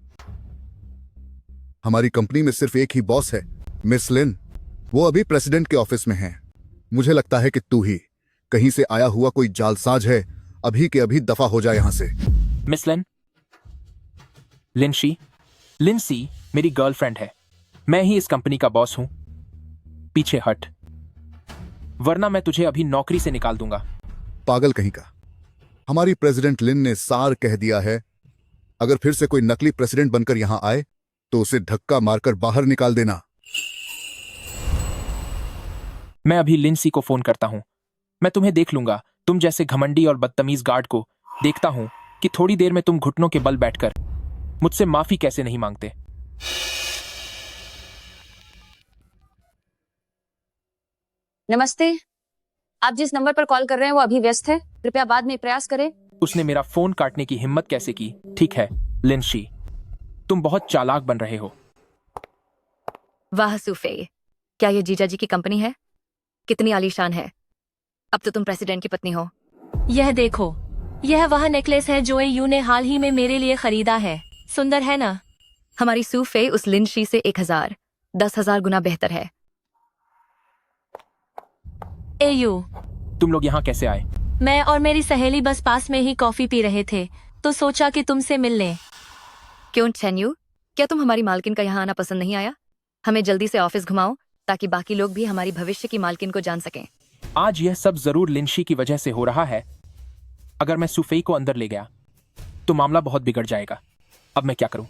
हमारी कंपनी में सिर्फ एक ही बॉस है, मिस लिन। वो अभी प्रेसिडेंट के ऑफिस में हैं। मुझे लगता है कि तू ही कहीं से आया हुआ कोई जालसाज है। अभी के अभी दफा हो जाए यहां से। मिस लिन? लिंसी मेरी गर्लफ्रेंड है। मैं ही इस कंपनी का बॉस हूं। पीछे हट, वरना मैं तुझे अभी नौकरी से निकाल दूंगा। पागल कहीं का। हमारी प्रेसिडेंट लिन ने सार कह दिया है अगर फिर से कोई नकली प्रेसिडेंट बनकर यहाँ आए तो उसे धक्का मारकर बाहर निकाल देना। मैं अभी लिंसी को फोन करता हूँ। मैं तुम्हें देख लूंगा। तुम जैसे घमंडी और बदतमीज गार्ड को देखता हूँ कि थोड़ी देर में तुम घुटनों के बल बैठकर मुझसे माफी कैसे नहीं मांगते। नमस्ते। आप जिस नंबर पर कॉल कर रहे हैं वो अभी व्यस्त है, कृपया बाद में प्रयास करें। उसने मेरा फोन काटने की हिम्मत कैसे की? ठीक है लिंशी, तुम बहुत चालाक बन रहे हो। वाह सूफे, क्या ये जीजा जी की कंपनी है? कितनी आलीशान है। अब तो तुम प्रेसिडेंट की पत्नी हो। यह देखो, यह वह नेकलेस है जो एयू ने हाल ही में मेरे लिए खरीदा है। सुंदर है ना? हमारी सूफे उस लिंशी से 1000, 10,000 गुना बेहतर है। एयू, तुम लोग यहाँ कैसे आए? मैं और मेरी सहेली बस पास में ही कॉफी पी रहे थे तो सोचा कि तुमसे मिल लें। क्यों चेन्यू, क्या तुम हमारी मालकिन का यहाँ आना पसंद नहीं आया? हमें जल्दी से ऑफिस घुमाओ ताकि बाकी लोग भी हमारी भविष्य की मालकिन को जान सकें। आज यह सब जरूर लिंशी की वजह से हो रहा है। अगर मैं सुफेई को अंदर ले गया तो मामला बहुत बिगड़ जाएगा। अब मैं क्या करूं?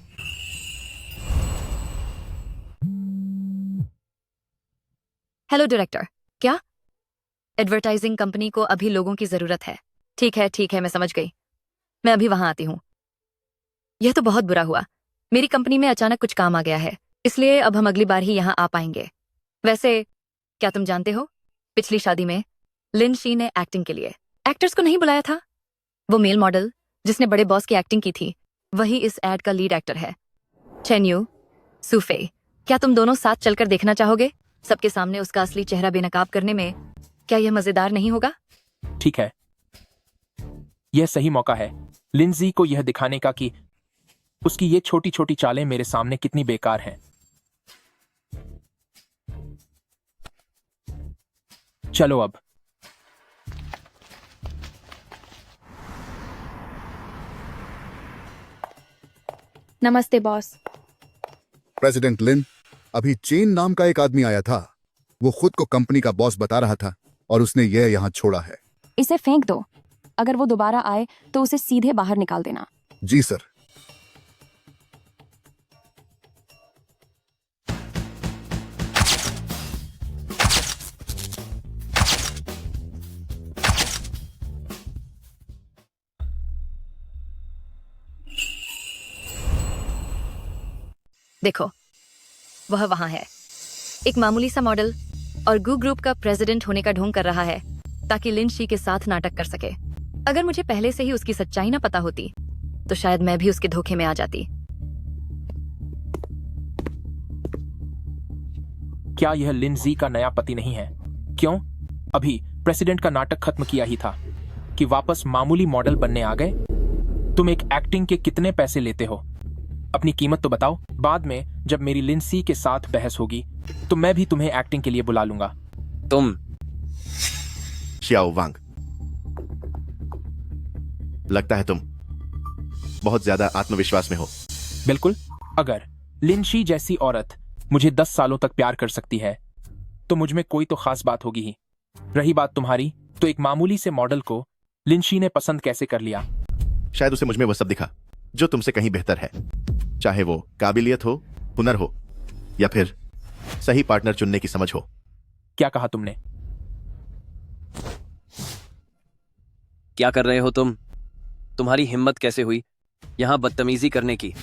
हेलो डायरेक्टर, क्या एडवर्टाइजिंग कंपनी को अभी लोगों की जरूरत है? ठीक है, मैं समझ गई। मैं अभी वहां आती हूँ। यह तो बहुत बुरा हुआ। मेरी कंपनी में अचानक कुछ काम आ गया है, इसलिए अब हम अगली बार ही यहाँ आ पाएंगे। वैसे क्या तुम जानते हो, पिछली शादी में लिन शी ने एक्टिंग के लिए एक्टर्स को नहीं बुलाया था। वो मेल मॉडल जिसने बड़े बॉस की एक्टिंग की थी, वही इस एड का लीड एक्टर है। चेन्यू, सूफे, क्या तुम दोनों साथ चलकर देखना चाहोगे? सबके सामने उसका असली चेहरा बेनकाब करने में क्या यह मजेदार नहीं होगा? ठीक है, यह सही मौका है लिंजी को यह दिखाने का कि उसकी ये छोटी छोटी चालें मेरे सामने कितनी बेकार हैं। चलो अब। नमस्ते बॉस। प्रेसिडेंट लिन, अभी चेन नाम का एक आदमी आया था। वो खुद को कंपनी का बॉस बता रहा था और उसने यह यहाँ छोड़ा है। इसे फेंक दो। अगर वो दोबारा आए तो उसे सीधे बाहर निकाल देना। जी सर। देखो, वह वहां है, एक मामूली सा मॉडल और गू ग्रुप का प्रेसिडेंट होने का ढोंग कर रहा है ताकि लिन शी के साथ नाटक कर सके। अगर मुझे पहले से ही उसकी सच्चाई ना पता होती तो शायद मैं भी उसके धोखे में आ जाती। क्या यह लिंजी का नया पति नहीं है? क्यों अभी प्रेसिडेंट का नाटक खत्म किया ही था कि वापस मामूली मॉडल बनने आ गए? तुम एक एक्टिंग के कितने पैसे लेते हो? अपनी कीमत तो बताओ। बाद में जब मेरी लिंसी के साथ बहस होगी तो मैं भी तुम्हें एक्टिंग के लिए बुला लूंगा। तुम शियाओ वांग, लगता है तुम बहुत ज्यादा आत्मविश्वास में हो। बिल्कुल। अगर लिंशी जैसी औरत मुझे 10 सालों तक प्यार कर सकती है तो मुझ में कोई तो खास बात होगी ही। रही बात तुम्हारी, तो एक मामूली से मॉडल को लिंशी ने पसंद कैसे कर लिया? शायद उसे मुझमें वो सब दिखा जो तुमसे कहीं बेहतर है, चाहे वो काबिलियत हो, हुनर हो या फिर सही पार्टनर चुनने की समझ हो। क्या कहा तुमने? क्या कर रहे हो तुम? तुम्हारी हिम्मत कैसे हुई यहाँ बदतमीजी करने की?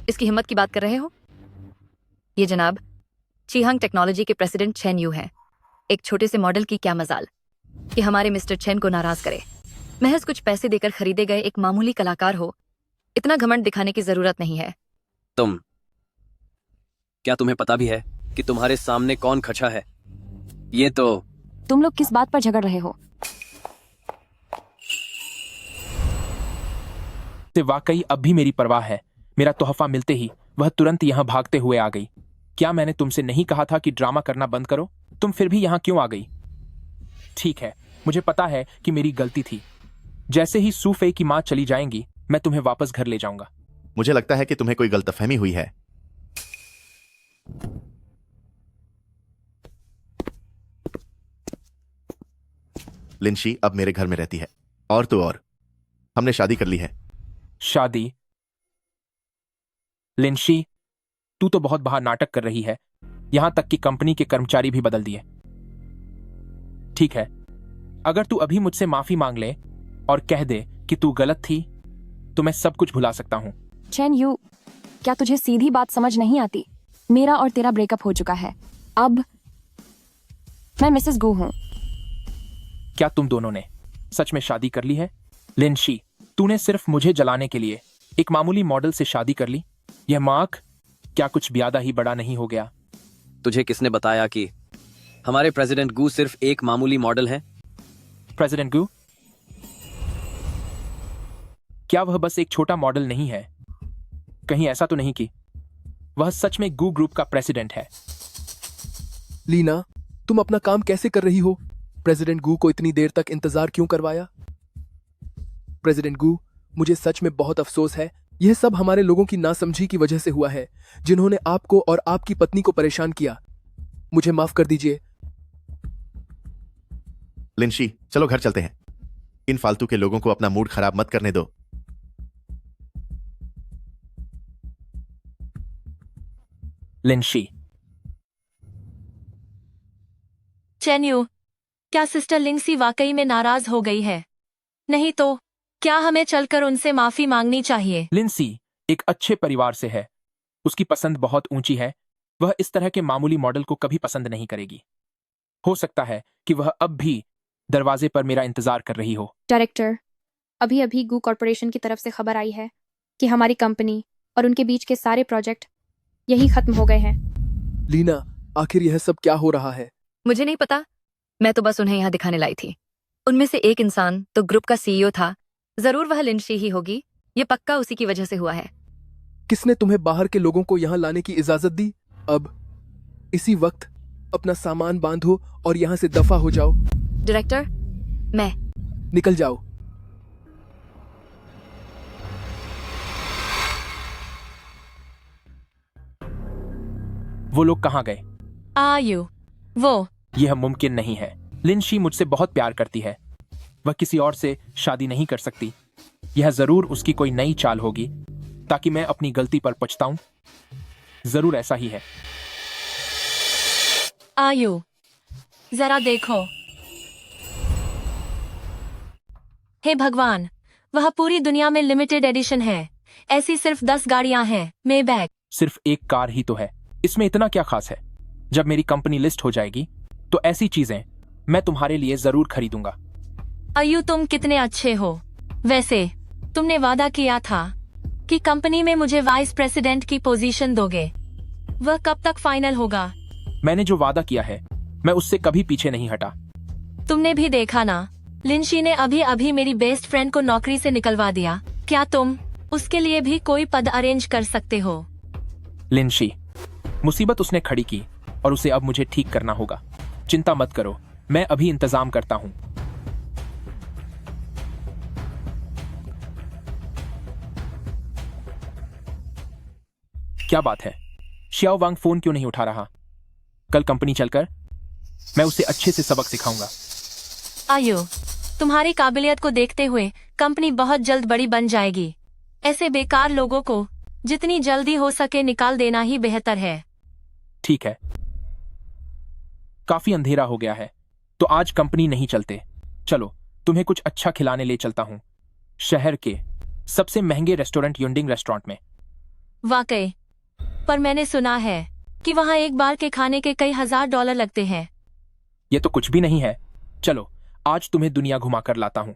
इसकी हिम्मत की बात कर रहे हो? ये जनाब चीहांग टेक्नोलॉजी के प्रेसिडेंट चेन यू हैं। एक छोटे से मॉडल की क्या मजाल कि हमारे मिस्टर चेन को नाराज करे। महज कुछ पैसे देकर खरीदे गए एक मामूली कलाकार हो, इतना घमंड दिखाने की जरूरत नहीं है। क्या तुम्हें पता भी है कि तुम्हारे सामने कौन खचा है? ये तो तुम लोग किस बात पर झगड़ रहे हो? से वाकई अब भी मेरी परवाह है। मेरा तोहफा मिलते ही वह तुरंत यहाँ भागते हुए आ गई। क्या मैंने तुमसे नहीं कहा था कि ड्रामा करना बंद करो? तुम फिर भी यहाँ क्यों आ गई? ठीक है, मुझे पता है कि मेरी गलती थी। जैसे ही सूफे की माँ चली जाएंगी मैं तुम्हें वापस घर ले जाऊंगा। मुझे लगता है कि तुम्हें कोई गलतफहमी हुई है। लिंशी अब मेरे घर में रहती है, और तो और हमने शादी कर ली है। शादी? लिंशी, तू तो बहुत बाहर नाटक कर रही है। यहां तक कि कंपनी के कर्मचारी भी बदल दिए। ठीक है, अगर तू अभी मुझसे माफी मांग ले और कह दे कि तू गलत थी तो मैं सब कुछ भुला सकता हूं। चैन यू, क्या तुझे सीधी बात समझ नहीं आती? मेरा और तेरा ब्रेकअप हो चुका है। अब मैं मिसेस गू हूं। क्या तुम दोनों ने सच में शादी कर ली है? लिंशी, तूने सिर्फ मुझे जलाने के लिए एक मामूली मॉडल से शादी कर ली? यह मार्क क्या कुछ ज्यादा ही बड़ा नहीं हो गया? तुझे किसने बताया कि हमारे प्रेसिडेंट गू सिर्फ एक मामूली मॉडल है? प्रेसिडेंट गू, क्या वह बस एक छोटा मॉडल नहीं है? कहीं ऐसा तो नहीं कि वह सच में गू ग्रुप का प्रेसिडेंट है? लीना, तुम अपना काम कैसे कर रही हो? प्रेसिडेंट गू को इतनी देर तक इंतजार क्यों करवाया? प्रेसिडेंट गू, मुझे सच में बहुत अफसोस है। यह सब हमारे लोगों की नासमझी की वजह से हुआ है, जिन्होंने आपको और आपकी पत्नी को परेशान किया। मुझे माफ कर दीजिए। लिंशी, चलो घर चलते हैं। इन फालतू के लोगों को अपना मूड खराब मत करने दो। लिंशी, चेन्यू, क्या सिस्टर लिंसी वाकई में नाराज हो गई है? नहीं तो क्या हमें चलकर उनसे माफी मांगनी चाहिए? लिंसी एक अच्छे परिवार से है। उसकी पसंद बहुत ऊंची है। वह इस तरह के मामूली मॉडल को कभी पसंद नहीं करेगी। हो सकता है कि वह अब भी दरवाजे पर मेरा इंतजार कर रही हो। डायरेक्टर, अभी अभी गू कॉरपोरेशन की तरफ से खबर आई है कि हमारी कंपनी और उनके बीच के सारे प्रोजेक्ट यही खत्म हो गए हैं। लीना, आखिर यह सब क्या हो रहा है? मुझे नहीं पता, मैं तो बस उन्हें यहाँ दिखाने लाई थी। उनमें से एक इंसान तो ग्रुप का सीईओ था। जरूर वह लिंशी ही होगी। ये पक्का उसी की वजह से हुआ है। किसने तुम्हें बाहर के लोगों को यहाँ लाने की इजाजत दी? अब इसी वक्त अपना सामान बांधो और यहाँ से दफा हो जाओ। डायरेक्टर, मैं निकल जाओ। वो लोग कहाँ गए? आयु, वो यह मुमकिन नहीं है। लिंशी मुझसे बहुत प्यार करती है। वह किसी और से शादी नहीं कर सकती। यह जरूर उसकी कोई नई चाल होगी ताकि मैं अपनी गलती पर पछताऊं। जरूर ऐसा ही है। आयु, जरा देखो। हे भगवान, वह पूरी दुनिया में लिमिटेड एडिशन है। ऐसी सिर्फ 10 गाड़ियां हैं। मेबैक सिर्फ एक कार ही तो है। इसमें इतना क्या खास है? जब मेरी कंपनी लिस्ट हो जाएगी तो ऐसी चीजें मैं तुम्हारे लिए जरूर खरीदूंगा। आयु, तुम कितने अच्छे हो। वैसे तुमने वादा किया था कि कंपनी में मुझे वाइस प्रेसिडेंट की पोजीशन दोगे। वह कब तक फाइनल होगा? मैंने जो वादा किया है मैं उससे कभी पीछे नहीं हटा। तुमने भी देखा ना, लिंशी ने अभी अभी मेरी बेस्ट फ्रेंड को नौकरी से निकलवा दिया। क्या तुम उसके लिए भी कोई पद अरेंज कर सकते हो? लिंशी, मुसीबत उसने खड़ी की और उसे अब मुझे ठीक करना होगा। चिंता मत करो, मैं अभी इंतजाम करता हूं। क्या बात है? शियाओ वांग फोन क्यों नहीं उठा रहा? कल कंपनी चलकर मैं उसे अच्छे से सबक सिखाऊंगा। आयु, तुम्हारी काबिलियत को देखते हुए कंपनी बहुत जल्द बड़ी बन जाएगी। ऐसे बेकार लोगों को जितनी जल्दी हो सके निकाल देना ही बेहतर है। ठीक है, काफी अंधेरा हो गया है तो आज कंपनी नहीं चलते। चलो तुम्हें कुछ अच्छा खिलाने ले चलता हूं। शहर के सबसे महंगे रेस्टोरेंट युंडिंग रेस्टोरेंट में। वाकई, पर मैंने सुना है कि वहाँ एक बार के खाने के कई $1000 लगते हैं। ये तो कुछ भी नहीं है। चलो आज तुम्हें दुनिया घुमा कर लाता हूं।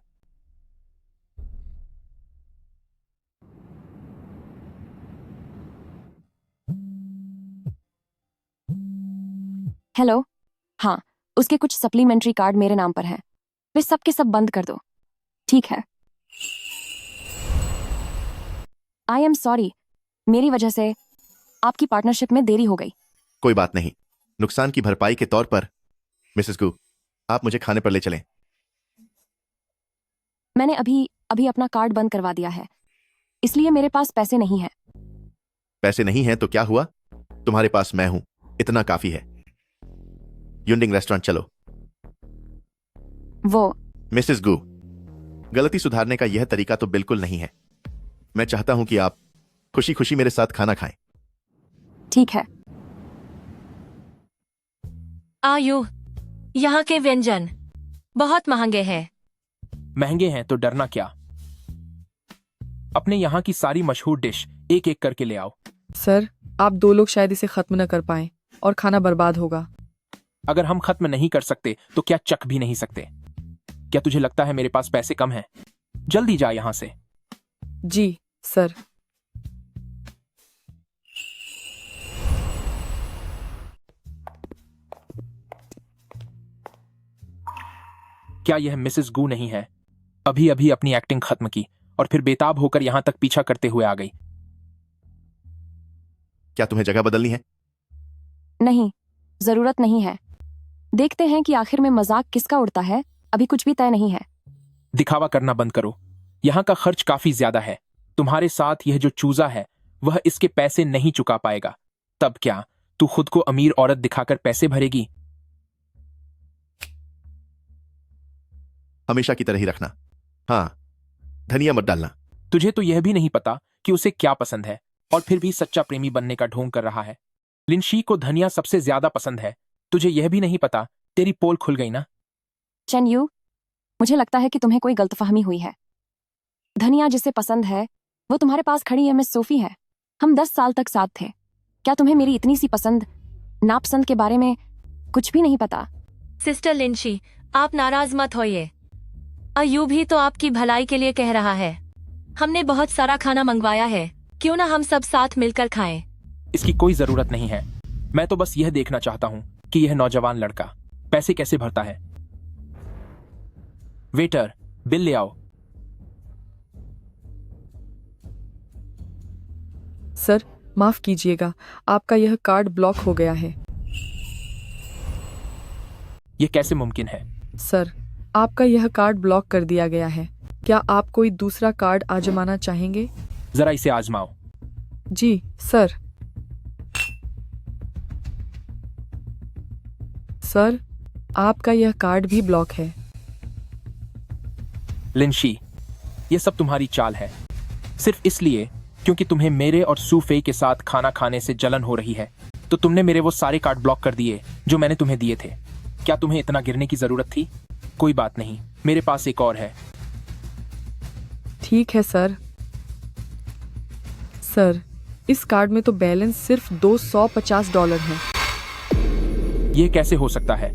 हेलो, हाँ, उसके कुछ सप्लीमेंट्री कार्ड मेरे नाम पर हैं। वे सब के सब बंद कर दो, ठीक है? आई एम सॉरी, मेरी वजह से आपकी पार्टनरशिप में देरी हो गई। कोई बात नहीं। नुकसान की भरपाई के तौर पर मिसेस गू, आप मुझे खाने पर ले चलें। मैंने अभी अभी अपना कार्ड बंद करवा दिया है, इसलिए मेरे पास पैसे नहीं हैं। पैसे नहीं हैं तो क्या हुआ? तुम्हारे पास मैं हूं, इतना काफी है। युंडिंग रेस्टोरेंट चलो। वो मिसेस गू, गलती सुधारने का यह तरीका तो बिल्कुल नहीं है। मैं चाहता हूं कि आप खुशी खुशी मेरे साथ खाना खाएं। ठीक है। आयु, यहाँ के व्यंजन बहुत महंगे हैं। महंगे हैं तो डरना क्या। अपने यहाँ की सारी मशहूर डिश एक एक करके ले आओ। सर, आप 2 लोग शायद इसे खत्म न कर पाएं और खाना बर्बाद होगा। अगर हम खत्म नहीं कर सकते तो क्या चख भी नहीं सकते? क्या तुझे लगता है मेरे पास पैसे कम हैं? जल्दी जा यहां से। जी सर। क्या यह मिसेस गू नहीं है? अभी अभी अपनी एक्टिंग खत्म की और फिर बेताब होकर यहां तक पीछा करते हुए आ गई। क्या तुम्हें जगह बदलनी है? नहीं, जरूरत नहीं है। देखते हैं कि आखिर में मजाक किसका उड़ता है। अभी कुछ भी तय नहीं है। दिखावा करना बंद करो। यहाँ का खर्च काफी ज्यादा है। तुम्हारे साथ यह जो चूजा है वह इसके पैसे नहीं चुका पाएगा। तब क्या तू खुद को अमीर औरत दिखाकर पैसे भरेगी? हमेशा की तरह ही रखना। हाँ, धनिया मत डालना। तुझे तो यह भी नहीं पता कि उसे क्या पसंद है और फिर भी सच्चा प्रेमी बनने का ढोंग कर रहा है। लिनशी को धनिया सबसे ज्यादा पसंद है। तुझे यह भी नहीं पता। तेरी पोल खुल गई ना। चेन यू, मुझे लगता है कि तुम्हें कोई गलतफहमी हुई है। धनिया जिसे पसंद है वो तुम्हारे पास खड़ी है, मिस सोफी है। हम 10 साल तक साथ थे। क्या तुम्हें मेरी इतनी सी पसंद नापसंद के बारे में कुछ भी नहीं पता? सिस्टर लिंशी, आप नाराज मत होइए। अयू भी तो आपकी भलाई के लिए कह रहा है। हमने बहुत सारा खाना मंगवाया है, क्यों ना हम सब साथ मिलकर खाएं? इसकी कोई जरूरत नहीं है। मैं तो बस यह देखना चाहता हूं कि यह नौजवान लड़का पैसे कैसे भरता है। वेटर, बिल ले आओ। सर, माफ कीजिएगा, आपका यह कार्ड ब्लॉक हो गया है। यह कैसे मुमकिन है? सर, आपका यह कार्ड ब्लॉक कर दिया गया है। क्या आप कोई दूसरा कार्ड आजमाना चाहेंगे? जरा इसे आजमाओ। जी सर। सर, आपका यह कार्ड भी ब्लॉक है। लिनशी, यह सब तुम्हारी चाल है। सिर्फ इसलिए क्योंकि तुम्हें मेरे और सूफे के साथ खाना खाने से जलन हो रही है तो तुमने मेरे वो सारे कार्ड ब्लॉक कर दिए जो मैंने तुम्हें दिए थे। क्या तुम्हें इतना गिरने की जरूरत थी? कोई बात नहीं, मेरे पास एक और है। ठीक है सर। सर, इस कार्ड में तो बैलेंस सिर्फ $250 है। यह कैसे हो सकता है?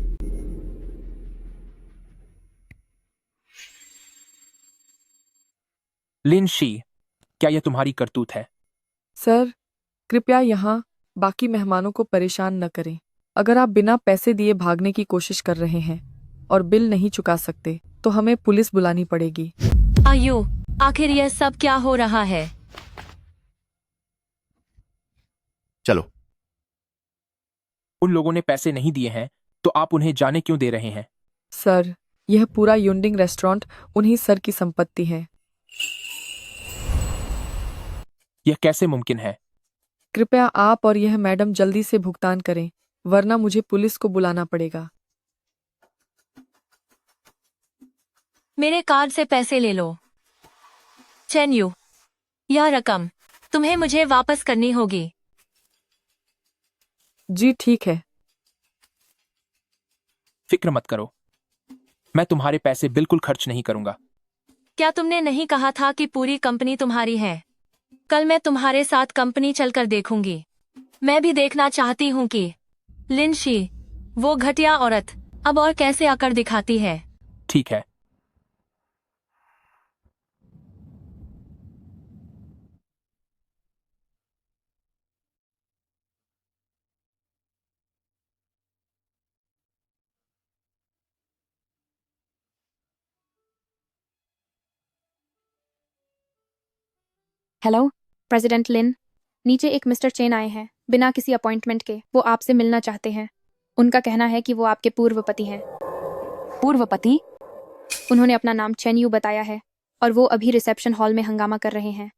लिनशी, क्या यह तुम्हारी करतूत है? सर, कृपया यहाँ बाकी मेहमानों को परेशान न करें। अगर आप बिना पैसे दिए भागने की कोशिश कर रहे हैं और बिल नहीं चुका सकते तो हमें पुलिस बुलानी पड़ेगी। आयु, आखिर यह सब क्या हो रहा है? चलो। उन लोगों ने पैसे नहीं दिए हैं तो आप उन्हें जाने क्यों दे रहे हैं? सर, यह पूरा युंडिंग रेस्टोरेंट उन्हीं सर की संपत्ति है। यह कैसे मुमकिन है? कृपया आप और यह मैडम जल्दी से भुगतान करें, वरना मुझे पुलिस को बुलाना पड़ेगा। मेरे कार्ड से पैसे ले लो। चेन यू, यह रकम तुम्हें मुझे वापस करनी होगी। जी ठीक है। फिक्र मत करो, मैं तुम्हारे पैसे बिल्कुल खर्च नहीं करूंगा। क्या तुमने नहीं कहा था कि पूरी कंपनी तुम्हारी है? कल मैं तुम्हारे साथ कंपनी चलकर देखूंगी। मैं भी देखना चाहती हूँ कि लिनशी, वो घटिया औरत, अब और कैसे अकड़ दिखाती है। ठीक है। हेलो प्रेसिडेंट लिन, नीचे एक मिस्टर चेन आए हैं बिना किसी अपॉइंटमेंट के। वो आपसे मिलना चाहते हैं। उनका कहना है कि वो आपके पूर्व पति हैं। पूर्व पति? उन्होंने अपना नाम चेन यू बताया है और वो अभी रिसेप्शन हॉल में हंगामा कर रहे हैं।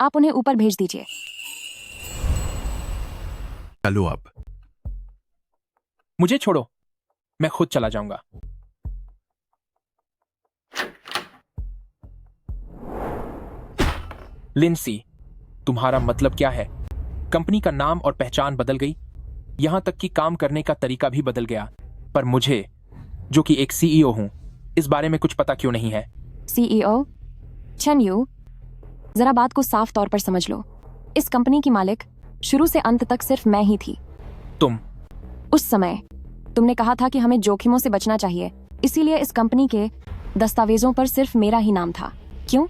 आप उन्हें ऊपर भेज दीजिए। चलो अब। मुझे छोड़ो, मैं खुद चला जाऊंगा। लिंसी, तुम्हारा मतलब क्या है? कंपनी का नाम और पहचान बदल गई, यहां तक कि काम करने का तरीका भी बदल गया, पर मुझे, जो कि एक सीईओ हूं, इस बारे में कुछ पता क्यों नहीं है? सीईओ चेन यू, जरा बात को साफ तौर पर समझ लो। इस कंपनी की मालिक शुरू से अंत तक सिर्फ मैं ही थी। तुम? उस समय तुमने कहा था कि हमें जोखिमों से बचना चाहिए, इसीलिए इस कंपनी के दस्तावेजों पर सिर्फ मेरा ही नाम था। क्यों?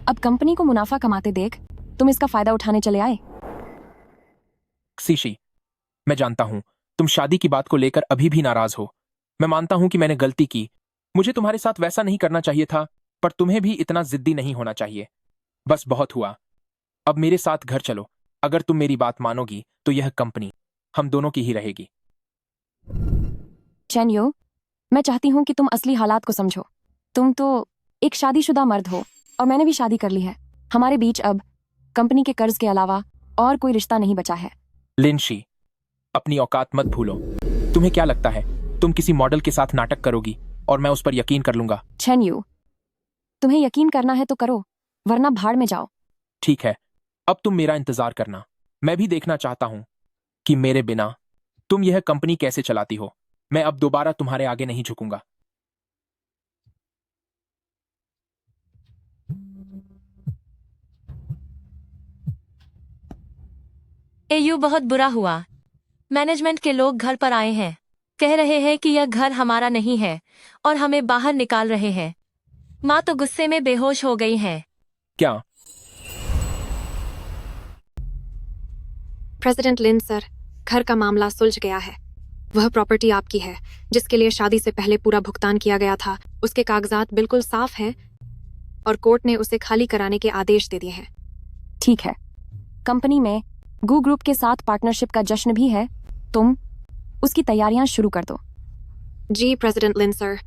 अब कंपनी को मुनाफा कमाते देख तुम इसका फायदा उठाने चले आए। सीशी, मैं जानता हूं तुम शादी की बात को लेकर अभी भी नाराज हो। मैं मानता हूं कि मैंने गलती की, मुझे तुम्हारे साथ वैसा नहीं करना चाहिए था, पर तुम्हें भी इतना जिद्दी नहीं होना चाहिए। बस बहुत हुआ, अब मेरे साथ घर चलो। अगर तुम मेरी बात मानोगी तो यह कंपनी हम दोनों की ही रहेगी। चेन यू, मैं चाहती हूं कि तुम असली हालात को समझो। तुम तो एक शादीशुदा मर्द हो और मैंने भी शादी कर ली है। हमारे बीच अब कंपनी के कर्ज के अलावा और कोई रिश्ता नहीं बचा है। लिंशी, अपनी औकात मत भूलो। तुम्हें क्या लगता है तुम किसी मॉडल के साथ नाटक करोगी और मैं उस पर यकीन कर लूंगा? चेन यू, तुम्हें यकीन करना है तो करो, वरना भाड़ में जाओ। ठीक है, अब तुम मेरा इंतजार करना। मैं भी देखना चाहता हूं कि मेरे बिना तुम यह कंपनी कैसे चलाती हो। मैं अब दोबारा तुम्हारे आगे नहीं झुकूंगा। एयू, बहुत बुरा हुआ। मैनेजमेंट के लोग घर पर आए हैं, कह रहे हैं कि यह घर हमारा नहीं है और हमें बाहर निकाल रहे हैं। माँ तो गुस्से में बेहोश हो गई है। क्या? प्रेसिडेंट लिन सर, घर का मामला सुलझ गया है। वह प्रॉपर्टी आपकी है जिसके लिए शादी से पहले पूरा भुगतान किया गया था। उसके कागजात बिल्कुल साफ हैं और कोर्ट ने उसे खाली कराने के आदेश दे दिए हैं। ठीक है, कंपनी में गू ग्रुप के साथ पार्टनरशिप का जश्न भी है, तुम उसकी तैयारियां शुरू कर दो। जी प्रेसिडेंट लिन सर।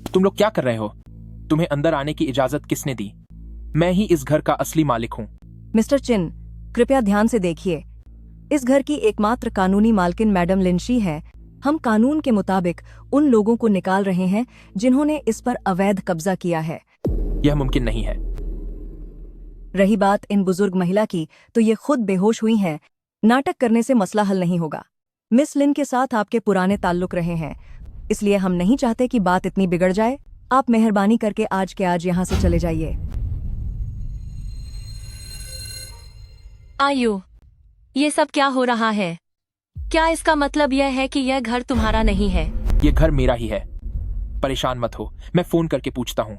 तुम लोग क्या कर रहे हो? तुम्हें अंदर आने की इजाजत किसने दी? मैं ही इस घर का असली मालिक हूँ। मिस्टर चिन, कृपया ध्यान से देखिए। इस घर की एकमात्र कानूनी मालकिन मैडम लिंशी है। हम कानून के मुताबिक उन लोगों को निकाल रहे हैं जिन्होंने इस पर अवैध कब्जा किया है। यह मुमकिन नहीं है। रही बात इन बुजुर्ग महिला की, तो ये खुद बेहोश हुई हैं। नाटक करने से मसला हल नहीं होगा। मिस लिन के साथ आपके पुराने ताल्लुक रहे हैं, इसलिए हम नहीं चाहते कि बात इतनी बिगड़ जाए। आप मेहरबानी करके आज के आज यहाँ से चले जाइए। आयु, ये सब क्या हो रहा है? क्या इसका मतलब यह है कि यह घर तुम्हारा नहीं है? यह घर मेरा ही है। परेशान मत हो, मैं फोन करके पूछता हूँ।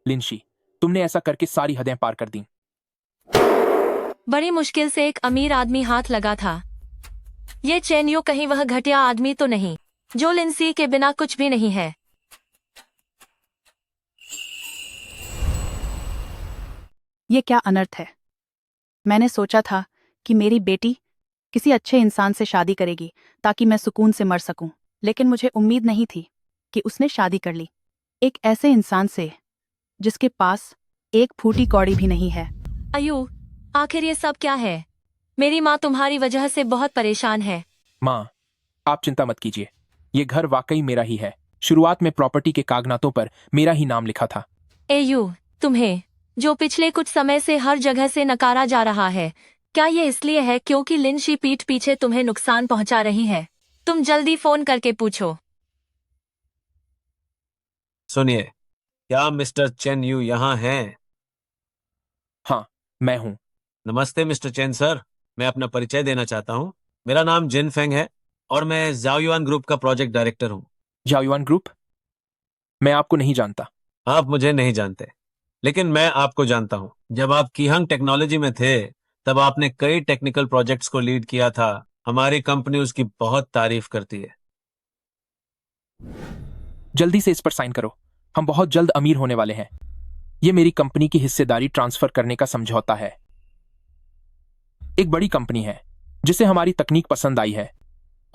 लिंशी, तुमने ऐसा करके सारी हदें पार कर दी। बड़ी मुश्किल से एक अमीर आदमी हाथ लगा था। ये चेन्यू कहीं वह घटिया आदमी तो नहीं जो लिंसी के बिना कुछ भी नहीं है? ये क्या अनर्थ है। मैंने सोचा था कि मेरी बेटी किसी अच्छे इंसान से शादी करेगी ताकि मैं सुकून से मर सकूं, लेकिन मुझे उम्मीद नहीं थी कि उसने शादी कर ली एक ऐसे इंसान से जिसके पास एक फूटी कौड़ी भी नहीं है। आयु, आखिर ये सब क्या है? मेरी माँ तुम्हारी वजह से बहुत परेशान है। माँ, आप चिंता मत कीजिए, ये घर वाकई मेरा ही है। शुरुआत में प्रॉपर्टी के कागजातों पर मेरा ही नाम लिखा था। एयू, तुम्हें जो पिछले कुछ समय से हर जगह से नकारा जा रहा है, क्या ये इसलिए है क्योंकि लिंशी पीठ पीछे तुम्हें नुकसान पहुंचा रही है? तुम जल्दी फोन करके पूछो। सुनिए, क्या मिस्टर चेन यू यहाँ हैं? हाँ, मैं हूँ। नमस्ते मिस्टर चेन सर, मैं अपना परिचय देना चाहता हूँ। मेरा नाम जिन फेंग है और मैं ज़ाओयुआन ग्रुप का प्रोजेक्ट डायरेक्टर हूँ। ज़ाओयुआन ग्रुप? मैं आपको नहीं जानता। आप मुझे नहीं जानते, लेकिन मैं आपको जानता हूँ। जब आप कीहंग टेक्नोलॉजी में थे तब आपने कई टेक्निकल प्रोजेक्ट्स को लीड किया था। हमारी कंपनी उसकी बहुत तारीफ करती है। जल्दी से इस पर साइन करो, हम बहुत जल्द अमीर होने वाले हैं। ये मेरी कंपनी की हिस्सेदारी ट्रांसफर करने का समझौता है। एक बड़ी कंपनी है जिसे हमारी तकनीक पसंद आई है।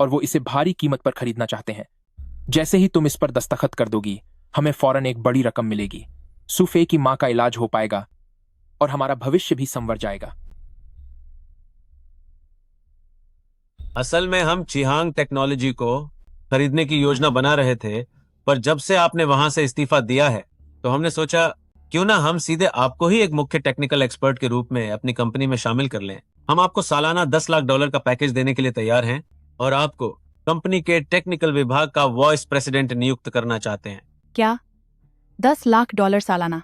और वो इसे भारी कीमत पर खरीदना चाहते हैं। जैसे ही तुम इस पर दस्तखत कर दोगी, हमें फौरन एक बड़ी रकम मिलेगी। सुफे की मां का इलाज हो पाएगा और हमारा भविष्य भी संवर जाएगा। असल में हम चिहांग टेक्नोलॉजी को खरीदने की योजना बना रहे थे, पर जब से आपने वहां से इस्तीफा दिया है तो हमने सोचा क्यों ना हम सीधे आपको ही एक मुख्य टेक्निकल एक्सपर्ट के रूप में अपनी कंपनी में शामिल कर लें। हम आपको सालाना $10 लाख का पैकेज देने के लिए तैयार हैं और आपको कंपनी के टेक्निकल विभाग का वाइस प्रेसिडेंट नियुक्त करना चाहते हैं। क्या $10 लाख सालाना?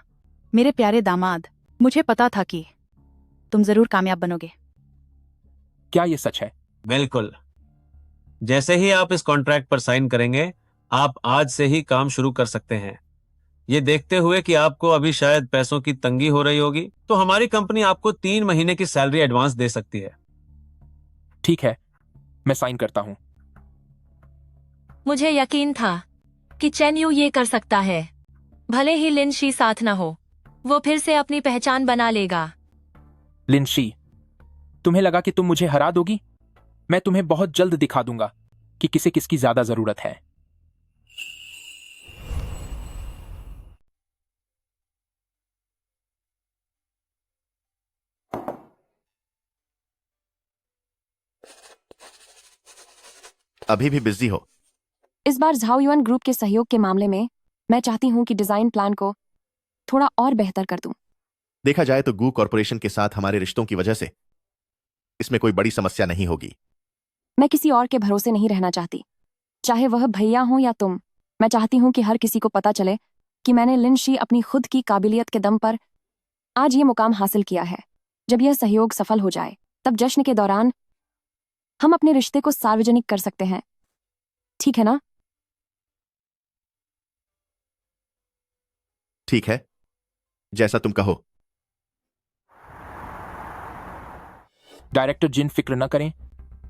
मेरे प्यारे दामाद, मुझे पता था कि तुम जरूर कामयाब बनोगे। क्या ये सच है? बिल्कुल। जैसे ही आप इस कॉन्ट्रैक्ट पर साइन करेंगे, आप आज से ही काम शुरू कर सकते हैं। ये देखते हुए कि आपको अभी शायद पैसों की तंगी हो रही होगी, तो हमारी कंपनी आपको 3 महीने की सैलरी एडवांस दे सकती है। ठीक है, मैं साइन करता हूं। मुझे यकीन था कि चेन यू ये कर सकता है। भले ही लिन शी साथ न हो, वो फिर से अपनी पहचान बना लेगा। लिन शी, तुम्हें लगा कि तुम मुझे हरा दोगी? मैं तुम्हें बहुत जल्द दिखा दूंगा कि किसे किसकी ज्यादा जरूरत है। अभी भी बिजी हो? इस बार झाओ युआन ग्रुप के सहयोग के मामले में मैं चाहती हूं कि डिजाइन प्लान को थोड़ा और बेहतर कर दूं। देखा जाए तो गू कॉरपोरेशन के साथ हमारे रिश्तों की वजह से इसमें कोई बड़ी समस्या नहीं होगी। मैं किसी और के भरोसे नहीं रहना चाहती, चाहे वह भैया हो या तुम। मैं चाहती हूं कि हर किसी को पता चले कि मैंने लिन शी अपनी खुद की काबिलियत के दम पर आज ये मुकाम हासिल किया है। जब यह सहयोग सफल हो जाए, तब जश्न के दौरान हम अपने रिश्ते को सार्वजनिक कर सकते हैं। ठीक है ना? ठीक है, जैसा तुम कहो। डायरेक्टर जिन, फिक्र न करें।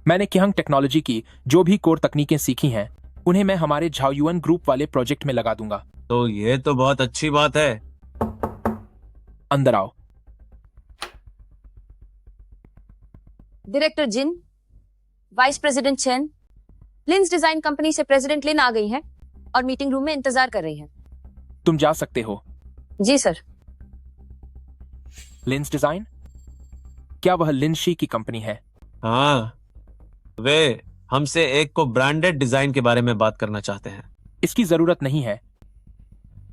मैंने किहंग टेक्नोलॉजी की जो भी कोर तकनीकें सीखी हैं, उन्हें मैं हमारे झाओ युआन ग्रुप वाले प्रोजेक्ट में लगा दूंगा। तो ये तो बहुत अच्छी बात है। अंदर आओ। Director Jin, vice president Chen, Lin's design company से प्रेसिडेंट लिन आ गई हैं और मीटिंग रूम में इंतजार कर रही हैं। तुम जा सकते हो। जी सर। लिंस डिजाइन? क्या वह लिन शी की कंपनी है? हाँ, वे हमसे एक को ब्रांडेड डिजाइन के बारे में बात करना चाहते हैं। इसकी जरूरत नहीं है।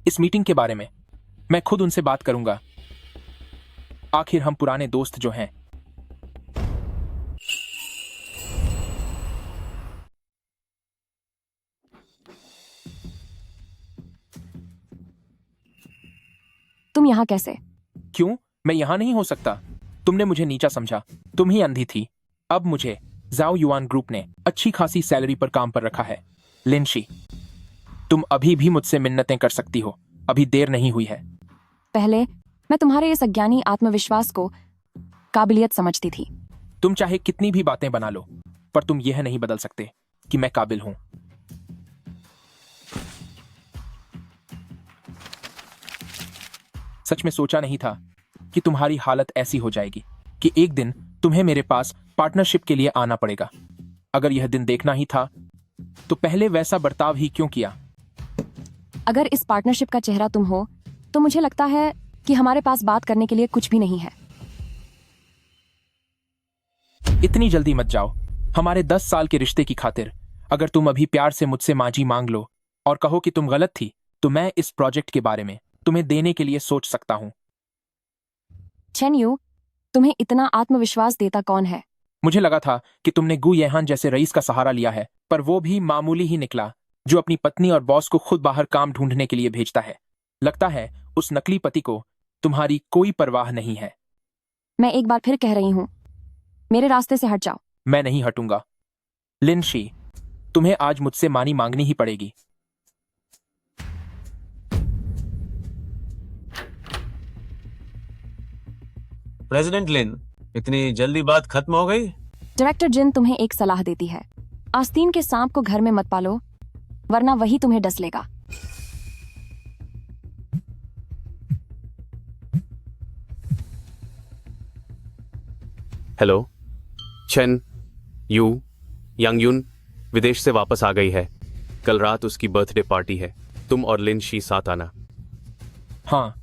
इस मीटिंग के बारे में मैं खुद उनसे बात करूंगा। आखिर हम पुराने दोस्त जो हैं। तुम यहां कैसे? क्यों? मैं यहां नहीं हो सकता। तुमने मुझे नीचा समझा, तुम ही अंधी थी। अब मुझे झाओ युआन ग्रुप ने अच्छी खासी सैलरी पर काम पर रखा है। लिन शी, तुम अभी भी मुझसे मिन्नतें कर सकती हो, अभी देर नहीं हुई है। पहले मैं तुम्हारे इस अज्ञानी आत्मविश्वास को काबिलियत समझती थी। तुम चाहे कितनी भी बातें बना लो, पर तुम यह नहीं बदल सकते कि मैं काबिल हूं। सच में सोचा नहीं था कि तुम्हारी हालत ऐसी हो जाएगी कि एक दिन तुम्हें मेरे पास पार्टनरशिप के लिए आना पड़ेगा। अगर यह दिन देखना ही था तो पहले वैसा बर्ताव ही क्यों किया? अगर इस पार्टनरशिप का चेहरा तुम हो, तो मुझे लगता है कि हमारे पास बात करने के लिए कुछ भी नहीं है। इतनी जल्दी मत जाओ। हमारे 10 साल के रिश्ते की खातिर अगर तुम अभी प्यार से मुझसे माजी मांग लो और कहो कि तुम गलत थी, तो मैं इस प्रोजेक्ट के बारे में तुम्हें देने के लिए सोच सकता हूं। चेन यू, तुम्हें इतना आत्मविश्वास देता कौन है? मुझे लगा था कि तुमने गू येहान जैसे रईस का सहारा लिया है, पर वो भी मामूली ही निकला, जो अपनी पत्नी और बॉस को खुद बाहर काम ढूंढने के लिए भेजता है। लगता है उस नकली पति को तुम्हारी कोई परवाह नहीं है। मैं एक बार फिर कह रही हूं, मेरे रास्ते से हट जाओ। मैं नहीं हटूंगा। लिन शी, तुम्हें आज मुझसे मानी मांगनी ही पड़ेगी। प्रेसिडेंट लिन, इतनी जल्दी बात खत्म हो गई? डायरेक्टर जिन तुम्हें एक सलाह देती है, आस्तीन के सांप को घर में मत पालो, वरना वही तुम्हें डस लेगा। हेलो चेन, यू, यांग यून, विदेश से वापस आ गई है। कल रात उसकी बर्थडे पार्टी है। तुम और लिन शी साथ आना। हाँ,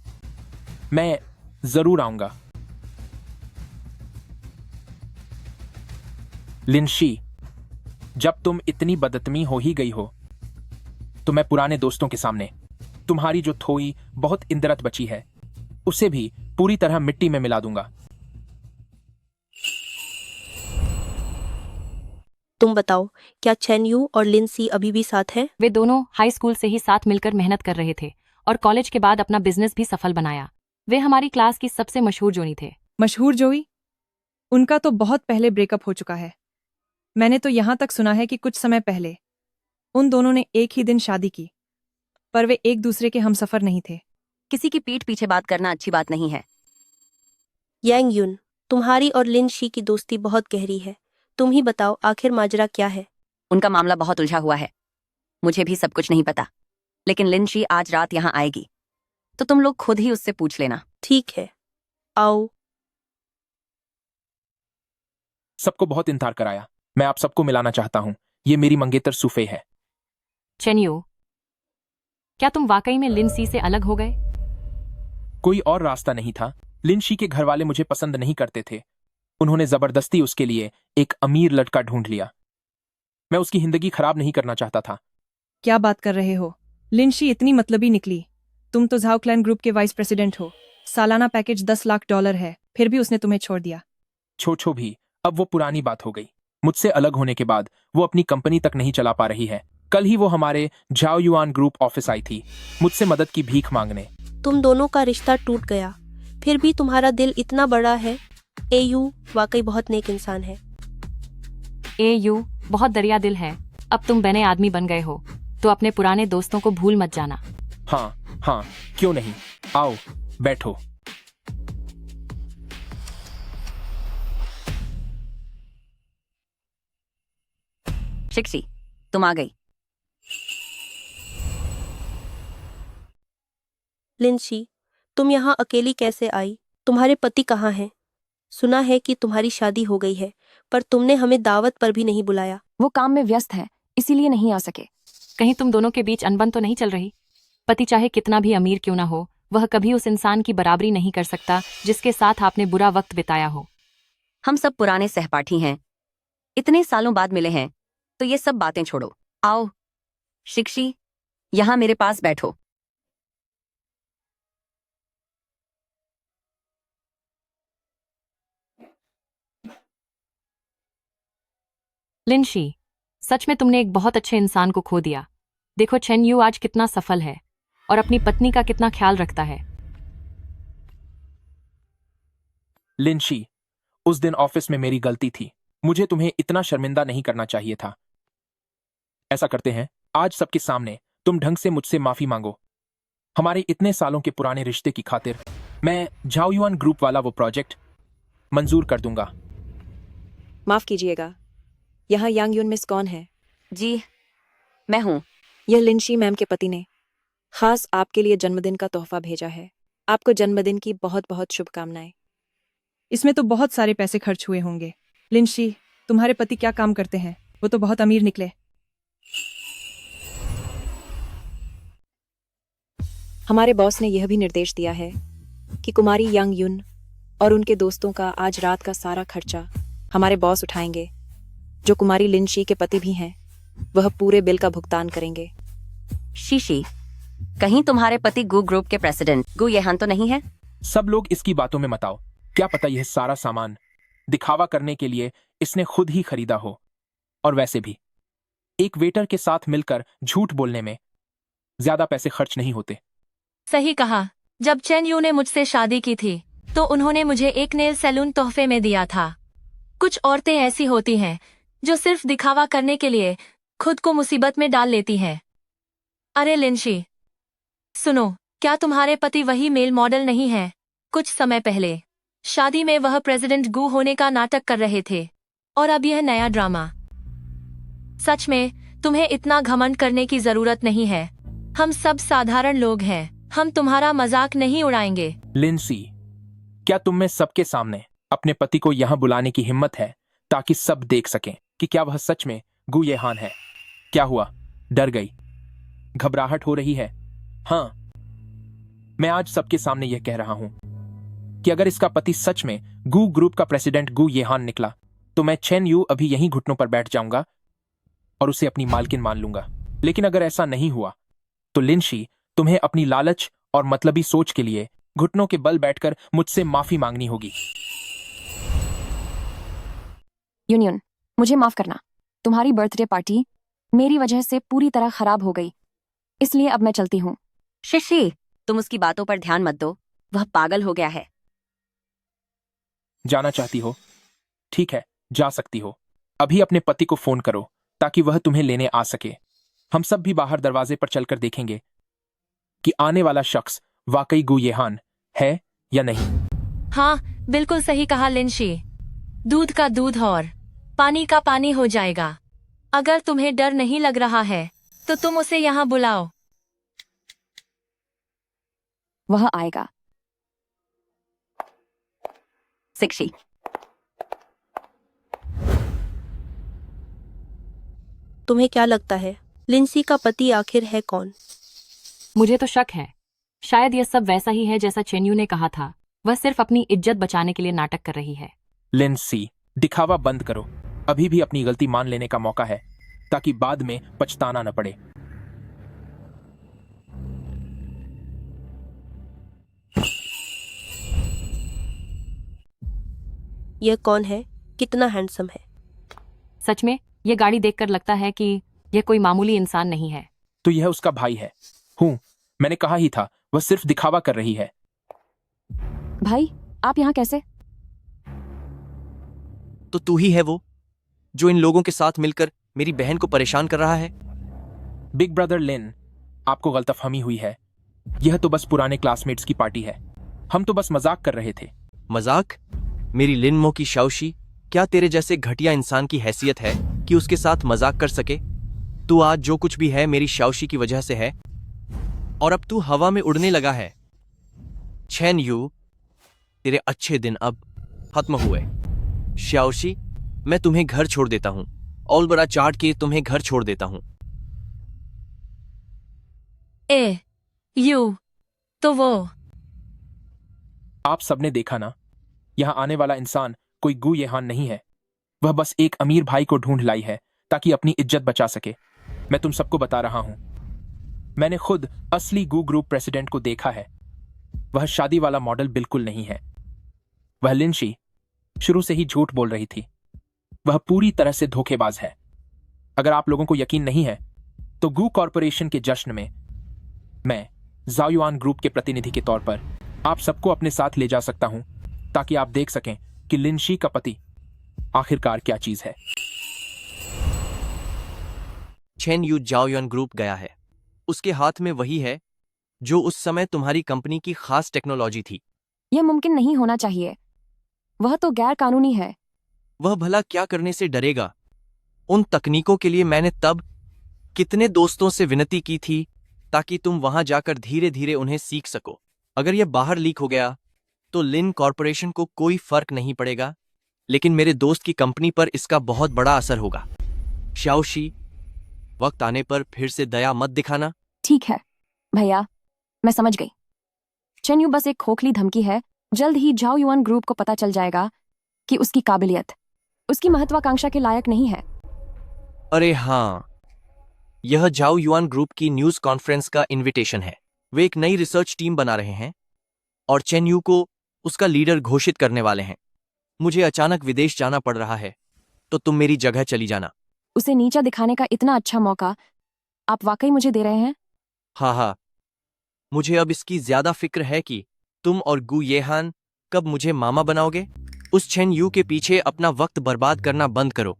मैं जरूर आऊंगा। लिनशी, जब तुम इतनी बदतमी हो ही गई हो तो मैं पुराने दोस्तों के सामने तुम्हारी जो थोई बहुत इंदरत बची है उसे भी पूरी तरह मिट्टी में मिला दूंगा। तुम बताओ, क्या चेन यू और लिन सी अभी भी साथ हैं? वे दोनों हाई स्कूल से ही साथ मिलकर मेहनत कर रहे थे और कॉलेज के बाद अपना बिजनेस भी सफल बनाया। वे हमारी क्लास की सबसे मशहूर जोड़ी थे। मशहूर जोई? उनका तो बहुत पहले ब्रेकअप हो चुका है। मैंने तो यहाँ तक सुना है कि कुछ समय पहले उन दोनों ने एक ही दिन शादी की, पर वे एक दूसरे के हमसफर नहीं थे। किसी की पीठ पीछे बात करना अच्छी बात नहीं है। यांग युन, तुम्हारी और लिन शी की दोस्ती बहुत गहरी है। तुम ही बताओ, आखिर माजरा क्या है? उनका मामला बहुत उलझा हुआ है। मुझे भी सब कुछ नहीं पता, लेकिन लिन शी आज रात यहाँ आएगी तो तुम लोग खुद ही उससे पूछ लेना। ठीक है, आओ। सबको बहुत इंतजार कराया। मैं आप सबको मिलाना चाहता हूं, ये मेरी मंगेतर सूफे है। चेन्यू, क्या तुम वाकई में लिन सी से अलग हो गए? कोई और रास्ता नहीं था। लिन शी के घर वाले मुझे पसंद नहीं करते थे। उन्होंने जबरदस्ती उसके लिए एक अमीर लड़का ढूंढ लिया। मैं उसकी जिंदगी खराब नहीं करना चाहता था। क्या बात कर रहे हो? लिन शी इतनी मतलबी निकली। तुम तो झाओ क्लैन ग्रुप के वाइस प्रेसिडेंट हो। सालाना पैकेज $10 लाख है, फिर भी उसने तुम्हें छोड़ दिया। छो भी, अब वो पुरानी बात हो गई। मुझसे अलग होने के बाद वो अपनी कंपनी तक नहीं चला पा रही है। कल ही वो हमारे झाओ युआन ग्रुप ऑफिस आई थी मुझसे मदद की भीख मांगने। तुम दोनों का रिश्ता टूट गया, फिर भी तुम्हारा दिल इतना बड़ा है। एयू वाकई बहुत नेक इंसान है। एयू बहुत दरिया दिल है। अब तुम बने आदमी बन गए हो तो अपने पुराने दोस्तों को भूल मत जाना। हाँ, क्यों नहीं। आओ बैठो। शिक्षी, तुम आ गई। लिन शी, तुम यहाँ अकेली कैसे आई? तुम्हारे पति कहाँ हैं? सुना है कि तुम्हारी शादी हो गई है, पर तुमने हमें दावत पर भी नहीं बुलाया। वो काम में व्यस्त है, इसीलिए नहीं आ सके। कहीं तुम दोनों के बीच अनबन तो नहीं चल रही? पति चाहे कितना भी अमीर क्यों ना हो, वह कभी उस इंसान की बराबरी नहीं कर सकता जिसके साथ आपने बुरा वक्त बिताया हो। हम सब पुराने सहपाठी हैं, इतने सालों बाद मिले हैं, तो ये सब बातें छोड़ो। आओ शिक्षी, यहाँ मेरे पास बैठो। लिनशी, सच में तुमने एक बहुत अच्छे इंसान को खो दिया। देखो चेन यू आज कितना सफल है और अपनी पत्नी का कितना ख्याल रखता है। लिनशी, उस दिन ऑफिस में मेरी गलती थी। मुझे तुम्हें इतना शर्मिंदा नहीं करना चाहिए था। ऐसा करते हैं, आज सबके सामने तुम ढंग से मुझसे माफी मांगो। हमारे इतने सालों के पुराने रिश्ते की खातिर मैं झाओ युआन ग्रुप वाला वो प्रोजेक्ट मंजूर कर दूंगा। माफ कीजिएगा, यहाँ यांग युन मिस कौन है? जी, मैं हूँ। यह लिनशी मैम के पति ने खास आपके लिए जन्मदिन का तोहफा भेजा है। आपको जन्मदिन की बहुत बहुत शुभकामनाएं। इसमें तो बहुत सारे पैसे खर्च हुए होंगे। लिनशी, तुम्हारे पति क्या काम करते हैं? वो तो बहुत अमीर निकले। हमारे बॉस ने यह भी निर्देश दिया है कि कुमारी यांग युन और उनके दोस्तों का आज रात का सारा खर्चा हमारे बॉस उठाएंगे। जो कुमारी लिनशी के पति भी हैं, वह पूरे बिल का भुगतान करेंगे। शीशी, कहीं तुम्हारे पति गू ग्रुप के प्रेसिडेंट गू येहान तो नहीं है? सब लोग इसकी बातों में मत आओ। क्या पता यह सारा सामान दिखावा करने के लिए इसने खुद ही खरीदा हो। और वैसे भी एक वेटर के साथ मिलकर झूठ बोलने में ज्यादा पैसे खर्च नहीं होते। सही कहा। जब चेन यू ने मुझसे शादी की थी तो उन्होंने मुझे एक नेल सैलून तोहफे में दिया था। कुछ औरतें ऐसी होती हैं जो सिर्फ दिखावा करने के लिए खुद को मुसीबत में डाल लेती हैं। अरे लिनशी, सुनो, क्या तुम्हारे पति वही मेल मॉडल नहीं है? कुछ समय पहले शादी में वह प्रेसिडेंट गू होने का नाटक कर रहे थे और अब यह नया ड्रामा। सच में तुम्हें इतना घमंड करने की जरूरत नहीं है। हम सब साधारण लोग हैं, हम तुम्हारा मजाक नहीं उड़ाएंगे। लिंसी, क्या तुम में सबके सामने अपने पति को यहाँ बुलाने की हिम्मत है ताकि सब देख सकें कि क्या वह सच में गु येहान है। क्या हुआ? डर गई? घबराहट हो रही है? हाँ, मैं आज सबके सामने यह कह रहा हूं कि अगर इसका पति सच में गु ग्रुप का प्रेसिडेंट गु येहान निकला तो मैं चेन यू अभी यहीं घुटनों पर बैठ जाऊंगा और उसे अपनी मालकिन मान लूंगा। लेकिन अगर ऐसा नहीं हुआ तो लिनशी तुम्हें अपनी लालच और मतलबी सोच के लिए घुटनों के बल बैठकर मुझसे माफी मांगनी होगी। यूनियन, मुझे माफ करना। तुम्हारी बर्थडे पार्टी मेरी वजह से पूरी तरह खराब हो गई, इसलिए अब मैं चलती हूँ। शिशी, तुम उसकी बातों पर ध्यान मत दो, वह पागल हो गया है। जाना चाहती हो? ठीक है, जा सकती हो। अभी अपने पति को फोन करो ताकि वह तुम्हें लेने आ सके। हम सब भी बाहर दरवाजे पर चलकर देखेंगे कि आने वाला शख्स वाकई गु येहान है या नहीं। हाँ, बिल्कुल सही कहा लिनशी। दूध का दूध और पानी का पानी हो जाएगा। अगर तुम्हें डर नहीं लग रहा है तो तुम उसे यहाँ बुलाओ। वह आएगा। शिक्षी, तुम्हें क्या लगता है लिंसी का पति आखिर है कौन? मुझे तो शक है। शायद यह सब वैसा ही है जैसा चेन्यू ने कहा था। वह सिर्फ अपनी इज्जत बचाने के लिए नाटक कर रही है। लिंसी, दिखावा बंद करो। अभी भी अपनी गलती मान लेने का मौका है ताकि बाद में पछताना न पड़े। यह कौन है? कितना हैंडसम है। सच में यह गाड़ी देखकर लगता है कि यह कोई मामूली इंसान नहीं है। तो यह उसका भाई है। मैंने कहा ही था, वह सिर्फ दिखावा कर रही है। भाई, आप यहाँ कैसे? तो तू ही है वो जो इन लोगों के साथ मिलकर मेरी बहन को परेशान कर रहा है? बिग ब्रदर लिन, आपको गलतफहमी हुई है। यह तो बस पुराने क्लासमेट्स की पार्टी है। हम तो बस मजाक कर रहे थे। मजाक? मेरी लिनमो की शाओशी, क्या तेरे जैसे घटिया इंसान की हैसियत है कि उसके साथ मजाक कर सके? तू आज जो कुछ भी है मेरी शाओशी की वजह से है, और अब तू हवा में उड़ने लगा है। चेन यू, तेरे अच्छे दिन अब खत्म हुए। शाओशी, मैं तुम्हें घर छोड़ देता हूं। और बड़ा चाट के तुम्हें घर छोड़ देता हूं। तो वो आप सबने देखा ना, यहां आने वाला इंसान कोई गु येहान नहीं है। वह बस एक अमीर भाई को ढूंढ लाई है ताकि अपनी इज्जत बचा सके। मैं तुम सबको बता रहा हूं, मैंने खुद असली गु ग्रुप प्रेसिडेंट को देखा है। वह शादी वाला मॉडल बिल्कुल नहीं है। वह लिनशी शुरू से ही झूठ बोल रही थी। वह पूरी तरह से धोखेबाज है। अगर आप लोगों को यकीन नहीं है तो गु कॉरपोरेशन के जश्न में मैं जाओयुआन ग्रुप के प्रतिनिधि के तौर पर आप सबको अपने साथ ले जा सकता हूं ताकि आप देख सकें कि लिनशी का पति आखिरकार क्या चीज है। चेन यू जाओयुआन ग्रुप गया है। उसके हाथ में वही है जो उस समय तुम्हारी कंपनी की खास टेक्नोलॉजी थी। यह मुमकिन नहीं होना चाहिए। वह तो गैर कानूनी है। वह भला क्या करने से डरेगा? उन तकनीकों के लिए मैंने तब कितने दोस्तों से विनती की थी ताकि तुम वहां जाकर धीरे धीरे उन्हें सीख सको। अगर यह बाहर लीक हो गया तो लिन कॉरपोरेशन को कोई फर्क नहीं पड़ेगा, लेकिन मेरे दोस्त की कंपनी पर इसका बहुत बड़ा असर होगा। शाओशी, वक्त आने पर फिर से दया मत दिखाना। ठीक है भैया, मैं समझ गई। चेन्यू बस एक खोखली धमकी है। जल्द ही जाओयुआन ग्रुप को पता चल जाएगा कि उसकी काबिलियत उसकी महत्वाकांक्षा के लायक नहीं है। अरे हाँ, यह जाओयुआन ग्रुप की न्यूज कॉन्फ्रेंस का इनविटेशन है। वे एक नई रिसर्च टीम बना रहे हैं और चेन यू को उसका लीडर घोषित करने वाले हैं। मुझे अचानक विदेश जाना पड़ रहा है, तो तुम मेरी जगह चली जाना। उसे नीचा दिखाने का इतना अच्छा मौका आप वाकई मुझे दे रहे हैं? हाँ, मुझे अब इसकी ज्यादा फिक्र है कि तुम और गु येहान कब मुझे मामा बनाओगे। उस चेन यू के पीछे अपना वक्त बर्बाद करना बंद करो।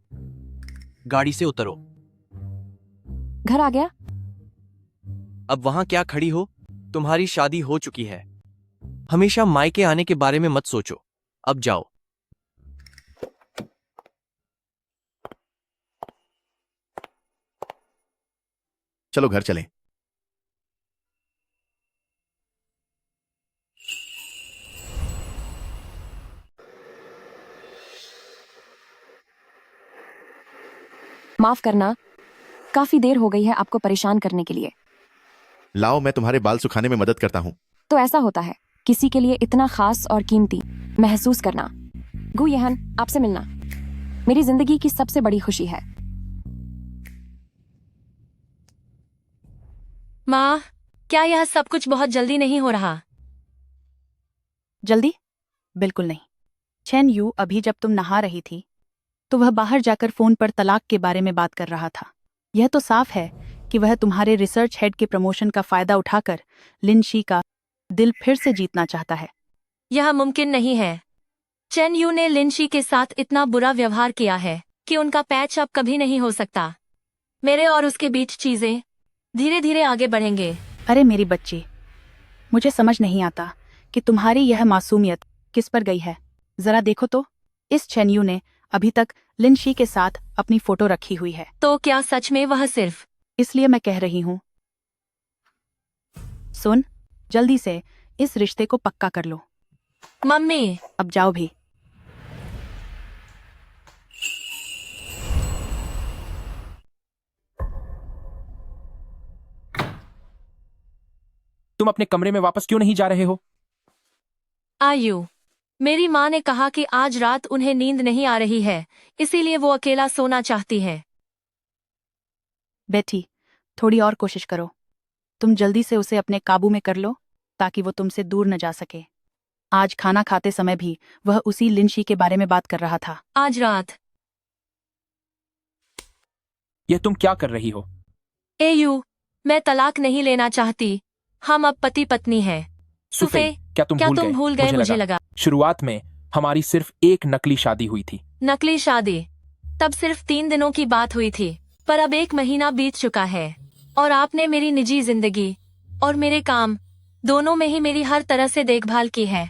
गाड़ी से उतरो। घर आ गया? अब वहां क्या खड़ी हो? तुम्हारी शादी हो चुकी है। हमेशा मायके आने के बारे में मत सोचो। अब जाओ। चलो घर चलें। माफ करना, काफी देर हो गई है आपको परेशान करने के लिए। लाओ, मैं तुम्हारे बाल सुखाने में मदद करता हूँ। तो ऐसा होता है किसी के लिए इतना खास और कीमती महसूस करना। गु येहन, आपसे मिलना मेरी जिंदगी की सबसे बड़ी खुशी है। माँ, क्या यह सब कुछ बहुत जल्दी नहीं हो रहा? जल्दी? बिल्कुल नहीं। चेन यू, अभी जब तुम नहा रही थी तो वह बाहर जाकर फोन पर तलाक के बारे में बात कर रहा था। यह तो साफ है कि वह तुम्हारे रिसर्च हेड के प्रमोशन का फायदा उठाकर लिन शी का दिल फिर से जीतना चाहता है। यह मुमकिन नहीं है। चेन यू ने लिन शी के साथ इतना बुरा व्यवहार किया है कि उनका पैच अब कभी नहीं हो सकता। मेरे और उसके बीच चीजें धीरे धीरे आगे बढ़ेंगे। अरे मेरी बच्ची, मुझे समझ नहीं आता कि तुम्हारी यह मासूमियत किस पर गई है। जरा देखो तो, इस चेन यू ने अभी तक लिन शी के साथ अपनी फोटो रखी हुई है। तो क्या सच में वह सिर्फ इसलिए मैं कह रही हूँ, सुन, जल्दी से इस रिश्ते को पक्का कर लो। मम्मी, अब जाओ भी। तुम अपने कमरे में वापस क्यों नहीं जा रहे हो? आयु, मेरी माँ ने कहा कि आज रात उन्हें नींद नहीं आ रही है, इसीलिए वो अकेला सोना चाहती है। बेटी, थोड़ी और कोशिश करो। तुम जल्दी से उसे अपने काबू में कर लो ताकि वो तुमसे दूर न जा सके। आज खाना खाते समय भी वह उसी लिन शी के बारे में बात कर रहा था। आज रात? यह तुम क्या कर रही हो? एयू, मैं तलाक नहीं लेना चाहती। हम अब पति पत्नी हैं। सुफे, क्या तुम भूल गए? मुझे लगा शुरुआत में हमारी सिर्फ एक नकली शादी हुई थी। नकली शादी? तब सिर्फ 3 दिनों की बात हुई थी, पर अब 1 महीना बीत चुका है और आपने मेरी निजी जिंदगी और मेरे काम दोनों में ही मेरी हर तरह से देखभाल की है।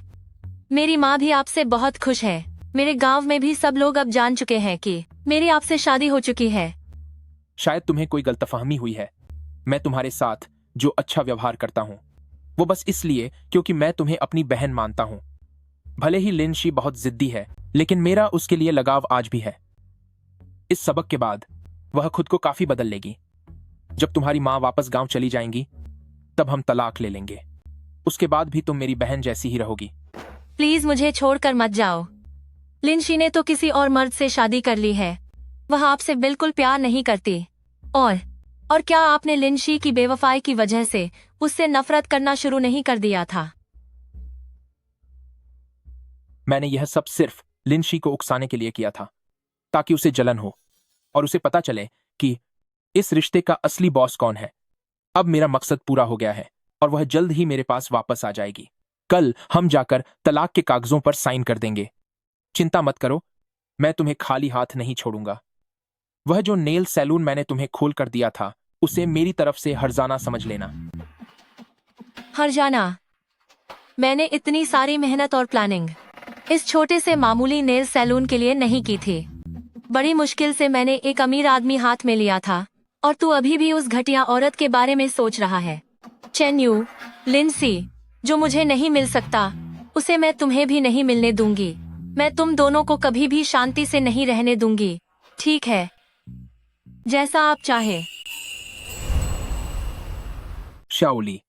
मेरी माँ भी आपसे बहुत खुश है। मेरे गांव में भी सब लोग अब जान चुके हैं कि मेरी आपसे शादी हो चुकी है। शायद तुम्हें कोई गलतफहमी हुई है। मैं तुम्हारे साथ जो अच्छा व्यवहार करता हूँ वो बस इसलिए क्योंकि मैं तुम्हें अपनी बहन मानता हूँ। भले ही लिन शी बहुत जिद्दी है, लेकिन मेरा उसके लिए लगाव आज भी है। इस सबक के बाद वह खुद को काफी बदल लेगी। जब तुम्हारी माँ वापस गांव चली जाएंगी तब हम तलाक ले लेंगे। उसके बाद भी तुम मेरी बहन जैसी ही रहोगी। प्लीज मुझे छोड़कर मत जाओ। लिन शी ने तो किसी और मर्द से शादी कर ली है। वह आपसे बिल्कुल प्यार नहीं करती। और क्या आपने लिन शी की बेवफाई की वजह से उससे नफरत करना शुरू नहीं कर दिया था? मैंने यह सब सिर्फ लिन शी को उकसाने के लिए किया था, ताकि उसे जलन हो और उसे पता चले कि इस रिश्ते का असली बॉस कौन है। अब मेरा मकसद पूरा हो गया है और वह जल्द ही मेरे पास वापस आ जाएगी। कल हम जाकर तलाक के कागजों पर साइन कर देंगे। चिंता मत करो, मैं तुम्हें खाली हाथ नहीं छोड़ूंगा। वह जो नेल सैलून मैंने तुम्हें खोल कर दिया था उसे मेरी तरफ से हर्जाना समझ लेना। हर्जाना? मैंने इतनी सारी मेहनत और प्लानिंग इस छोटे से मामूली नेल सैलून के लिए नहीं की थी। बड़ी मुश्किल से मैंने एक अमीर आदमी हाथ में लिया था और तू अभी भी उस घटिया औरत के बारे में सोच रहा है। चेन यू, लिंसी, जो मुझे नहीं मिल सकता उसे मैं तुम्हें भी नहीं मिलने दूंगी। मैं तुम दोनों को कभी भी शांति से नहीं रहने दूंगी। ठीक है, जैसा आप चाहे। शाओली,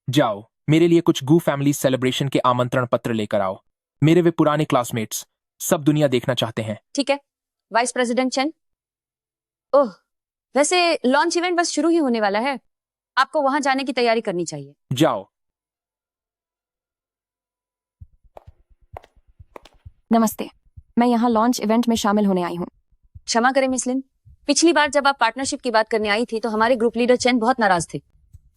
जाओ मेरे लिए कुछ गू फैमिली सेलिब्रेशन के आमंत्रण पत्र लेकर आओ। मेरे वे पुराने क्लासमेट्स सब दुनिया देखना चाहते हैं। ठीक है, वाइस प्रेसिडेंट चेन। ओह, वैसे लॉन्च इवेंट बस शुरू ही होने वाला है। आपको वहां जाने की तैयारी करनी चाहिए। जाओ। नमस्ते, मैं यहाँ लॉन्च इवेंट में शामिल होने आई हूँ। क्षमा करें मिस लिन, पिछली बार जब आप पार्टनरशिप की बात करने आई थी तो हमारे ग्रुप लीडर चेन बहुत नाराज थे।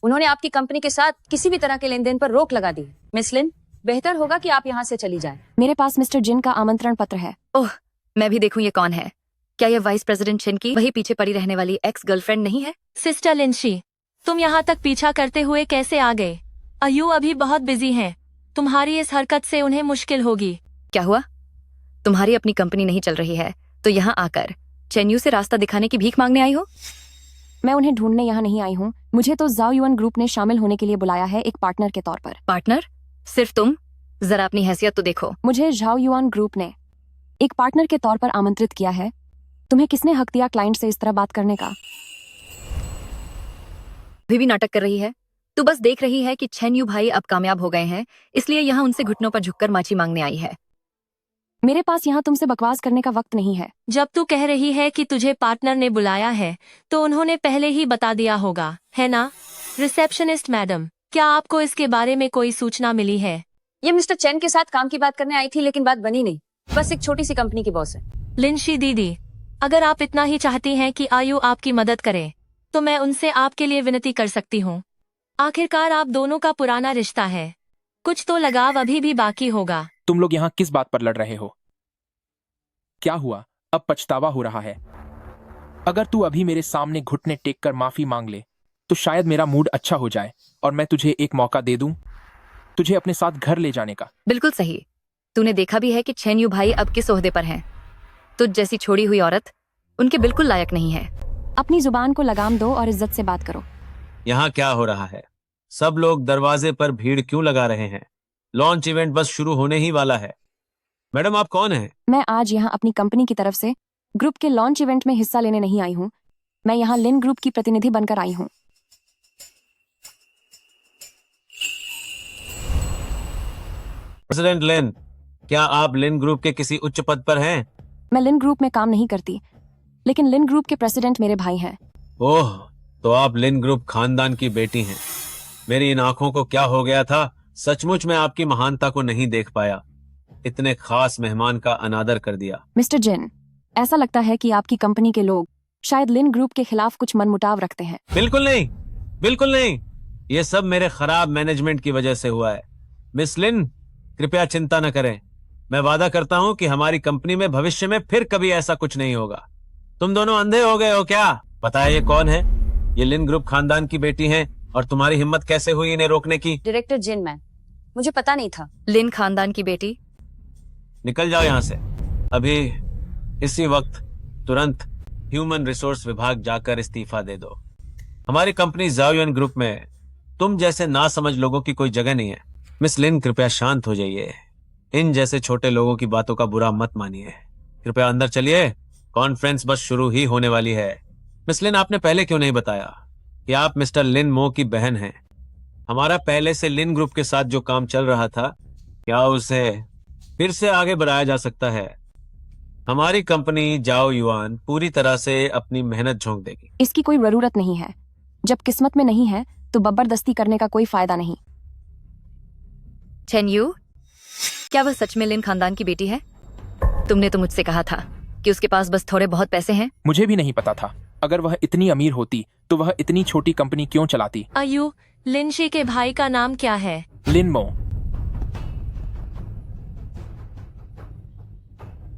उन्होंने आपकी कंपनी के साथ किसी भी तरह के लेन देन पर रोक लगा दी। मिस लिन, बेहतर होगा कि आप यहाँ से चली जाएं। मेरे पास मिस्टर जिन का आमंत्रण पत्र है। ओह, मैं भी देखूं ये कौन है। क्या ये वाइस प्रेसिडेंट चेन की वही पीछे पड़ी रहने वाली एक्स गर्लफ्रेंड नहीं है? सिस्टर लिंशी, तुम यहाँ तक पीछा करते हुए कैसे आ गए? अयू अभी बहुत बिजी हैं। तुम्हारी इस हरकत से उन्हें मुश्किल होगी। क्या हुआ? तुम्हारी अपनी कंपनी नहीं चल रही है तो यहाँ आकर चेन्यू से रास्ता दिखाने की भीख मांगने आई हो? मैं उन्हें ढूंढने यहाँ नहीं आई हूँ। मुझे तो जाओ युअन ग्रुप ने शामिल होने के लिए बुलाया है, एक पार्टनर के तौर पर। पार्टनर? सिर्फ तुम? जरा अपनी हैसियत तो देखो। मुझे झाओ युआन ग्रुप ने एक पार्टनर के तौर पर आमंत्रित किया है तुम्हें किसने हक दिया क्लाइंट से इस तरह बात करने का? अभी भी नाटक कर रही है। तू बस देख रही है कि छेन यू भाई अब कामयाब हो गए हैं, इसलिए यहाँ उनसे घुटनों पर झुककर माफी मांगने आई है। मेरे पास यहाँ तुमसे बकवास करने का वक्त नहीं है। जब तू कह रही है कि तुझे पार्टनर ने बुलाया है तो उन्होंने पहले ही बता दिया होगा, है ना? रिसेप्शनिस्ट मैडम, क्या आपको इसके बारे में कोई सूचना मिली है? ये मिस्टर चैन के साथ काम की बात करने आई थी, लेकिन बात बनी नहीं। बस एक छोटी सी कंपनी की बॉस है। लिंशी दीदी, अगर आप इतना ही चाहती हैं कि आयु आपकी मदद करे तो मैं उनसे आपके लिए विनती कर सकती हूँ। आखिरकार आप दोनों का पुराना रिश्ता है, कुछ तो लगाव अभी भी बाकी होगा। तुम लोग यहाँ किस बात पर लड़ रहे हो? क्या हुआ? अब पछतावा हो रहा है? अगर तू अभी मेरे सामने घुटने टेक कर माफी मांग ले तो शायद मेरा मूड अच्छा हो जाए और मैं तुझे एक मौका दे दूं तुझे अपने साथ घर ले जाने का। बिल्कुल सही। तूने देखा भी है कि छेन यू भाई अब किस ओहदे पर हैं। तुझ जैसी छोड़ी हुई औरत उनके बिल्कुल लायक नहीं है। अपनी जुबान को लगाम दो और इज्जत से बात करो। यहाँ क्या हो रहा है? सब लोग दरवाजे पर भीड़ क्यों लगा रहे हैं? लॉन्च इवेंट बस शुरू होने ही वाला है। मैडम, आप कौन हैं? मैं आज यहाँ अपनी कंपनी की तरफ से ग्रुप के लॉन्च इवेंट में हिस्सा लेने नहीं आई हूँ। मैं यहाँ लिन ग्रुप की प्रतिनिधि बनकर आई हूँ। प्रेसिडेंट लिन, क्या आप लिन ग्रुप के किसी उच्च पद पर हैं? मैं लिन ग्रुप में काम नहीं करती, लेकिन लिन ग्रुप के प्रेसिडेंट मेरे भाई हैं। ओह, तो आप लिन ग्रुप खानदान की बेटी हैं। मेरी इन आंखों को क्या हो गया था? सचमुच मैं आपकी महानता को नहीं देख पाया। इतने खास मेहमान का अनादर कर दिया। मिस्टर जिन, ऐसा लगता है कि आपकी कंपनी के लोग शायद लिन ग्रुप के खिलाफ कुछ मनमुटाव रखते हैं। बिल्कुल नहीं, बिल्कुल नहीं। ये सब मेरे खराब मैनेजमेंट की वजह से हुआ है। मिस लिन, कृपया चिंता न करें। मैं वादा करता हूँ कि हमारी कंपनी में भविष्य में फिर कभी ऐसा कुछ नहीं होगा। तुम दोनों अंधे हो गए हो क्या? पता है ये कौन है? ये लिन ग्रुप खानदान की बेटी हैं और तुम्हारी हिम्मत कैसे हुई इन्हें रोकने की? डायरेक्टर जिन मैन, मुझे पता नहीं था। लिन खानदान की बेटी? निकल जाओ यहाँ से अभी, इसी वक्त। तुरंत ह्यूमन रिसोर्स विभाग जाकर इस्तीफा दे दो। हमारी कंपनी जाओयुन ग्रुप में तुम जैसे नासमझ लोगों की कोई जगह नहीं है। मिस लिन, कृपया शांत हो जाइए। इन जैसे छोटे लोगों की बातों का बुरा मत मानिए। कृपया अंदर चलिए, कॉन्फ्रेंस बस शुरू ही होने वाली है। मिस लिन, आपने पहले क्यों नहीं बताया कि आप मिस्टर लिन मो की बहन हैं? हमारा पहले से लिन ग्रुप के साथ जो काम चल रहा था, क्या उसे फिर से आगे बढ़ाया जा सकता है? हमारी कंपनी जाओ युआन पूरी तरह से अपनी मेहनत झोंक देगी। इसकी कोई जरूरत नहीं है। जब किस्मत में नहीं है तो जबरदस्ती करने का कोई फायदा नहीं। छेन यू, क्या वह सच में लिन खानदान की बेटी है? तुमने तो मुझसे कहा था कि उसके पास बस थोड़े बहुत पैसे हैं। मुझे भी नहीं पता था। अगर वह इतनी अमीर होती तो वह इतनी छोटी कंपनी क्यों चलाती? आयु, लिनशी के भाई का नाम क्या है? लिनमो।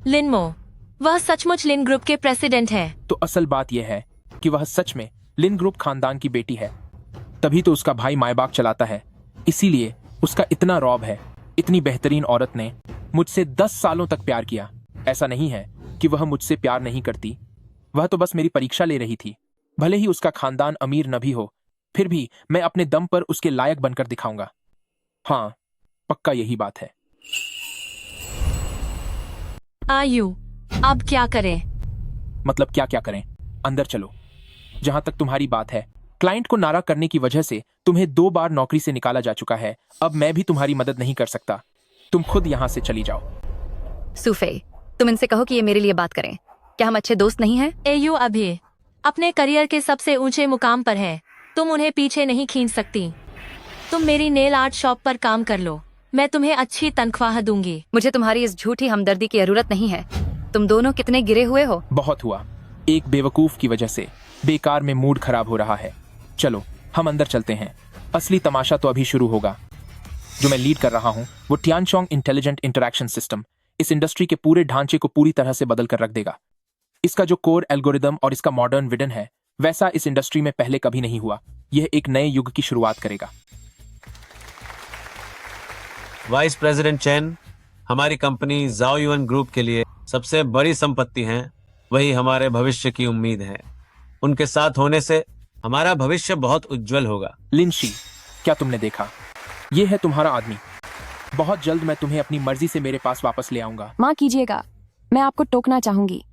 लिनमो, वह सचमुच लिन ग्रुप के प्रेसिडेंट हैं। तो असल बात यह है कि वह सच में लिन ग्रुप खानदान की बेटी है। तभी तो उसका भाई मायबाग चलाता है, इसीलिए उसका इतना रौब है। इतनी बेहतरीन औरत ने मुझसे 10 सालों तक प्यार किया। ऐसा नहीं है कि वह मुझसे प्यार नहीं करती, वह तो बस मेरी परीक्षा ले रही थी। भले ही उसका खानदान अमीर न भी हो, फिर भी मैं अपने दम पर उसके लायक बनकर दिखाऊंगा। हाँ, पक्का यही बात है। आयु, अब क्या करें? मतलब क्या करें? अंदर चलो। जहां तक तुम्हारी बात है, क्लाइंट को नाराज करने की वजह से तुम्हें 2 बार नौकरी से निकाला जा चुका है। अब मैं भी तुम्हारी मदद नहीं कर सकता। तुम खुद यहाँ से चली जाओ। सुफे, तुम इनसे कहो कि ये मेरे लिए बात करें। क्या हम अच्छे दोस्त नहीं हैं? एयू अभी अपने करियर के सबसे ऊंचे मुकाम पर है। तुम उन्हें पीछे नहीं खींच सकती। तुम मेरी नेल आर्ट शॉप पर काम कर लो, मैं तुम्हें अच्छी तनख्वाह दूंगी। मुझे तुम्हारी इस झूठी हमदर्दी की जरूरत नहीं है। तुम दोनों कितने गिरे हुए हो। बहुत हुआ। एक बेवकूफ की वजह से बेकार में मूड खराब हो रहा है। चलो हम अंदर चलते हैं। असली तमाशा तो अभी शुरू होगा। जो मैं लीड कर रहा हूँ वो टियानचोंग इंटेलिजेंट इंटरैक्शन सिस्टम इस इंडस्ट्री के पूरे ढांचे को पूरी तरह से बदल कर रख देगा। इसका जो कोर एल्गोरिदम और इसका मॉडर्न विजन है, वैसा इस इंडस्ट्री में पहले कभी नहीं हुआ। यह एक नए युग की शुरुआत करेगा। वाइस प्रेसिडेंट चैन, हमारी कंपनी जाओयुन ग्रुप के लिए सबसे बड़ी संपत्ति है। वही हमारे भविष्य की उम्मीद है। उनके साथ होने से हमारा भविष्य बहुत उज्जवल होगा। लिनशी, क्या तुमने देखा? ये है तुम्हारा आदमी। बहुत जल्द मैं तुम्हें अपनी मर्जी से मेरे पास वापस ले आऊंगा। माँ कीजिएगा, मैं आपको टोकना चाहूंगी।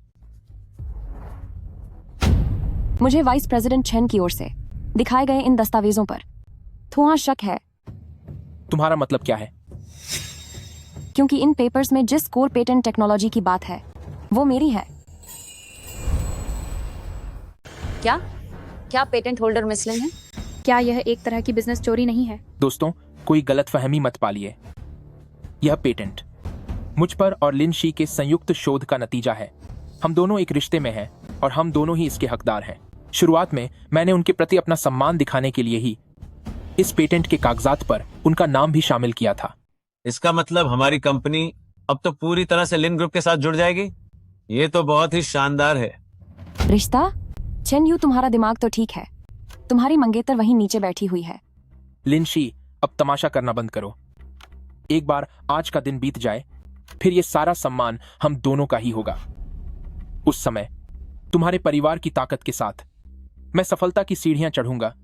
मुझे वाइस प्रेसिडेंट चेन की ओर से दिखाए गए इन दस्तावेजों पर थोड़ा शक है, तुम्हारा मतलब क्या है? क्योंकि इन पेपर्स में जिस कोर पेटेंट टेक्नोलॉजी की बात है वो मेरी है। क्या क्या पेटेंट होल्डर मिस लिन है? क्या यह एक तरह की बिजनेस चोरी नहीं है? दोस्तों, कोई गलतफहमी मत पालिए। यह पेटेंट मुझ पर और लिन शी के संयुक्त शोध का नतीजा है। हम दोनों एक रिश्ते में हैं और हम दोनों ही इसके हकदार हैं। शुरुआत में मैंने उनके प्रति अपना सम्मान दिखाने के लिए ही इस पेटेंट के कागजात पर उनका नाम भी शामिल किया था। इसका मतलब हमारी कंपनी अब तो पूरी तरह से लिन ग्रुप के साथ जुड़ जाएगी। ये तो बहुत ही शानदार है। रिश्ता? चेन यू, तुम्हारा दिमाग तो ठीक है, तुम्हारी मंगेतर वहीं नीचे बैठी हुई है। लिन शी, अब तमाशा करना बंद करो। एक बार आज का दिन बीत जाए, फिर ये सारा सम्मान हम दोनों का ही होगा। उस समय तुम्हारे परिवार की ताकत के साथ मैं सफलता की सीढ़ियां चढ़ूंगा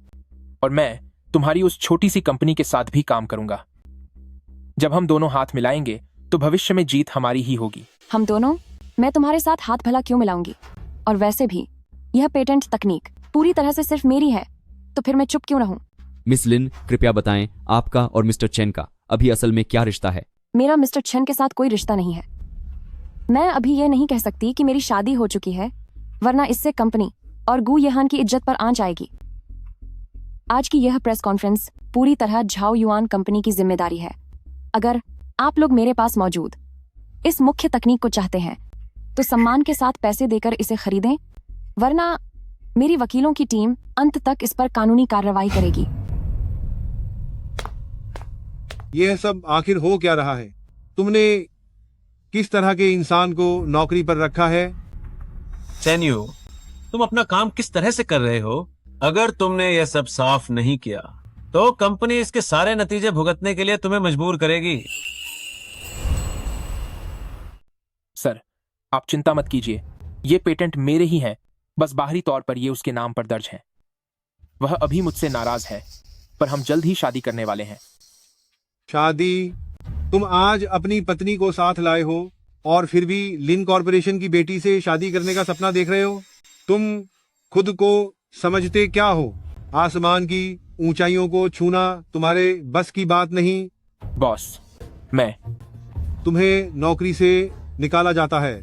और मैं तुम्हारी उस छोटी सी कंपनी के साथ भी काम करूंगा। जब हम दोनों हाथ मिलाएंगे तो भविष्य में जीत हमारी ही होगी। हम दोनों? मैं तुम्हारे साथ हाथ भला क्यों मिलाऊंगी? और वैसे भी यह पेटेंट तकनीक पूरी तरह से सिर्फ मेरी है, तो फिर मैं चुप क्यों रहूं? मिस लिन, कृपया बताएं आपका और मिस्टर चेन का अभी असल में क्या रिश्ता है? मेरा मिस्टर चेन के साथ कोई रिश्ता नहीं है। मैं अभी यह नहीं कह सकती कि मेरी शादी हो चुकी है, वरना इससे कंपनी और गू येहान की इज्जत पर आंच आएगी। आज की यह प्रेस कॉन्फ्रेंस पूरी तरह झाओ युआन कंपनी की जिम्मेदारी है। अगर आप लोग मेरे पास मौजूद इस मुख्य तकनीक को चाहते हैं तो सम्मान के साथ पैसे देकर इसे खरीदें, वरना मेरी वकीलों की टीम अंत तक इस पर कानूनी कार्रवाई करेगी। यह सब आखिर हो क्या रहा है? तुमने किस तरह के इंसान को नौकरी पर रखा है? चेन यू, तुम अपना काम किस तरह से कर रहे हो? अगर तुमने यह सब साफ नहीं किया तो कंपनी इसके सारे नतीजे भुगतने के लिए तुम्हें मजबूर करेगी। सर, आप चिंता मत कीजिए, ये पेटेंट मेरे ही हैं, बस बाहरी तौर पर ये उसके नाम पर दर्ज है। वह अभी मुझसे नाराज है, पर हम जल्द ही शादी करने वाले हैं। शादी? तुम आज अपनी पत्नी को साथ लाए हो और फिर भी लिन कॉर्पोरेशन की बेटी से शादी करने का सपना देख रहे हो? तुम खुद को समझते क्या हो? आसमान की ऊंचाइयों को छूना तुम्हारे बस की बात नहीं। बॉस, मैं तुम्हें नौकरी से निकाला जाता है।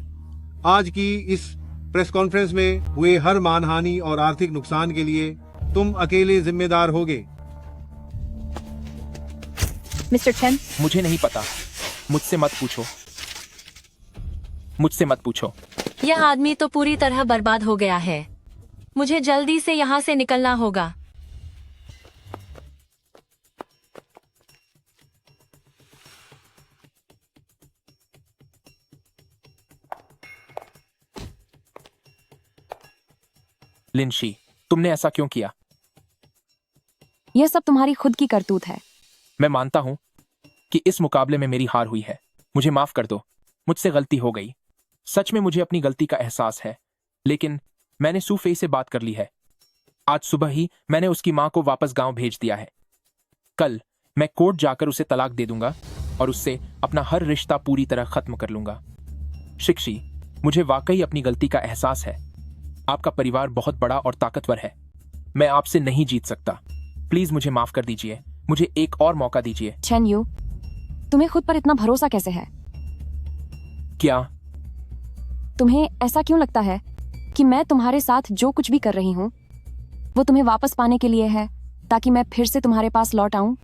आज की इस प्रेस कॉन्फ्रेंस में हुए हर मानहानि और आर्थिक नुकसान के लिए तुम अकेले जिम्मेदार होगे। मिस्टर चेन, मुझे नहीं पता, मुझसे मत पूछो, मुझसे मत पूछो। यह आदमी तो पूरी तरह बर्बाद हो गया है। मुझे जल्दी से यहाँ से निकलना होगा। लिन शी, तुमने ऐसा क्यों किया? यह सब तुम्हारी खुद की करतूत है। मैं मानता हूं कि इस मुकाबले में मेरी हार हुई है। मुझे माफ कर दो, मुझसे गलती हो गई। सच में मुझे अपनी गलती का एहसास है, लेकिन मैंने सू फेई से बात कर ली है। आज सुबह ही मैंने उसकी मां को वापस गांव भेज दिया है। कल मैं कोर्ट जाकर उसे तलाक दे दूंगा और उससे अपना हर रिश्ता पूरी तरह खत्म कर लूंगा। शिक्षी, मुझे वाकई अपनी गलती का एहसास है। आपका परिवार बहुत बड़ा और ताकतवर है। मैं आपसे नहीं जीत सकता। प्लीज मुझे माफ कर दीजिए। मुझे एक और मौका दीजिए। चेन यू, तुम्हें खुद पर इतना भरोसा कैसे है? क्या तुम्हें ऐसा क्यों लगता है कि मैं तुम्हारे साथ जो कुछ भी कर रही हूँ वो तुम्हें वापस पाने के लिए है, ताकि मैं फिर से तुम्हारे पास लौट आऊं?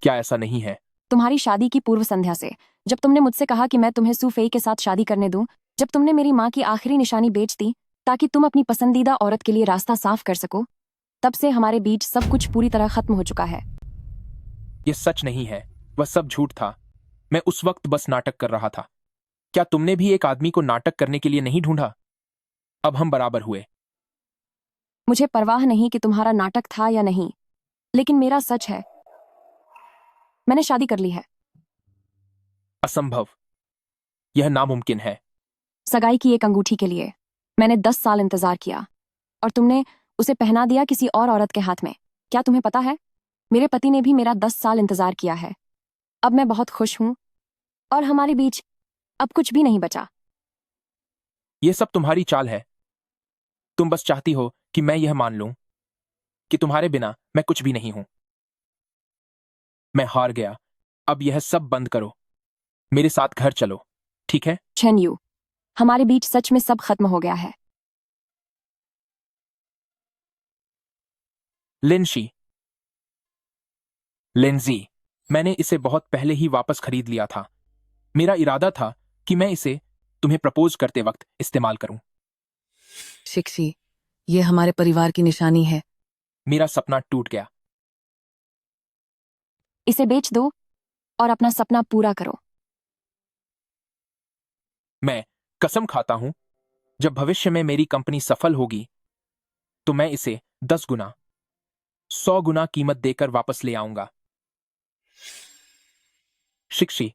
क्या ऐसा नहीं है? तुम्हारी शादी की पूर्व संध्या से, जब तुमने मुझसे कहा कि मैं तुम्हें सू फेई के साथ शादी करने दूं, जब तुमने मेरी माँ की आखिरी निशानी बेच दी ताकि तुम अपनी पसंदीदा औरत के लिए रास्ता साफ कर सको, तब से हमारे बीच सब कुछ पूरी तरह खत्म हो चुका है। यह सच नहीं है, वह सब झूठ था। मैं उस वक्त बस नाटक कर रहा था। क्या तुमने भी एक आदमी को नाटक करने के लिए नहीं ढूंढा? अब हम बराबर हुए। मुझे परवाह नहीं कि तुम्हारा नाटक था या नहीं, लेकिन मेरा सच है, मैंने शादी कर ली है। असंभव, यह नामुमकिन है। सगाई की एक अंगूठी के लिए मैंने 10 साल इंतजार किया और तुमने उसे पहना दिया किसी और औरत के हाथ में। क्या तुम्हें पता है, मेरे पति ने भी मेरा 10 साल इंतजार किया है। अब मैं बहुत खुश हूं और हमारे बीच अब कुछ भी नहीं बचा। यह सब तुम्हारी चाल है। तुम बस चाहती हो कि मैं यह मान लूं कि तुम्हारे बिना मैं कुछ भी नहीं हूं। मैं हार गया। अब यह सब बंद करो। मेरे साथ घर चलो, ठीक है? चेन यू, हमारे बीच सच में सब खत्म हो गया है। लिंशी, लिंजी, मैंने इसे बहुत पहले ही वापस खरीद लिया था। मेरा इरादा था कि मैं इसे तुम्हें प्रपोज करते वक्त इस्तेमाल करूं। शिक्षी, ये हमारे परिवार की निशानी है। मेरा सपना टूट गया। इसे बेच दो और अपना सपना पूरा करो। मैं कसम खाता हूं, जब भविष्य में मेरी कंपनी सफल होगी तो मैं इसे 10 गुना, 100 गुना कीमत देकर वापस ले आऊंगा। शिक्षी,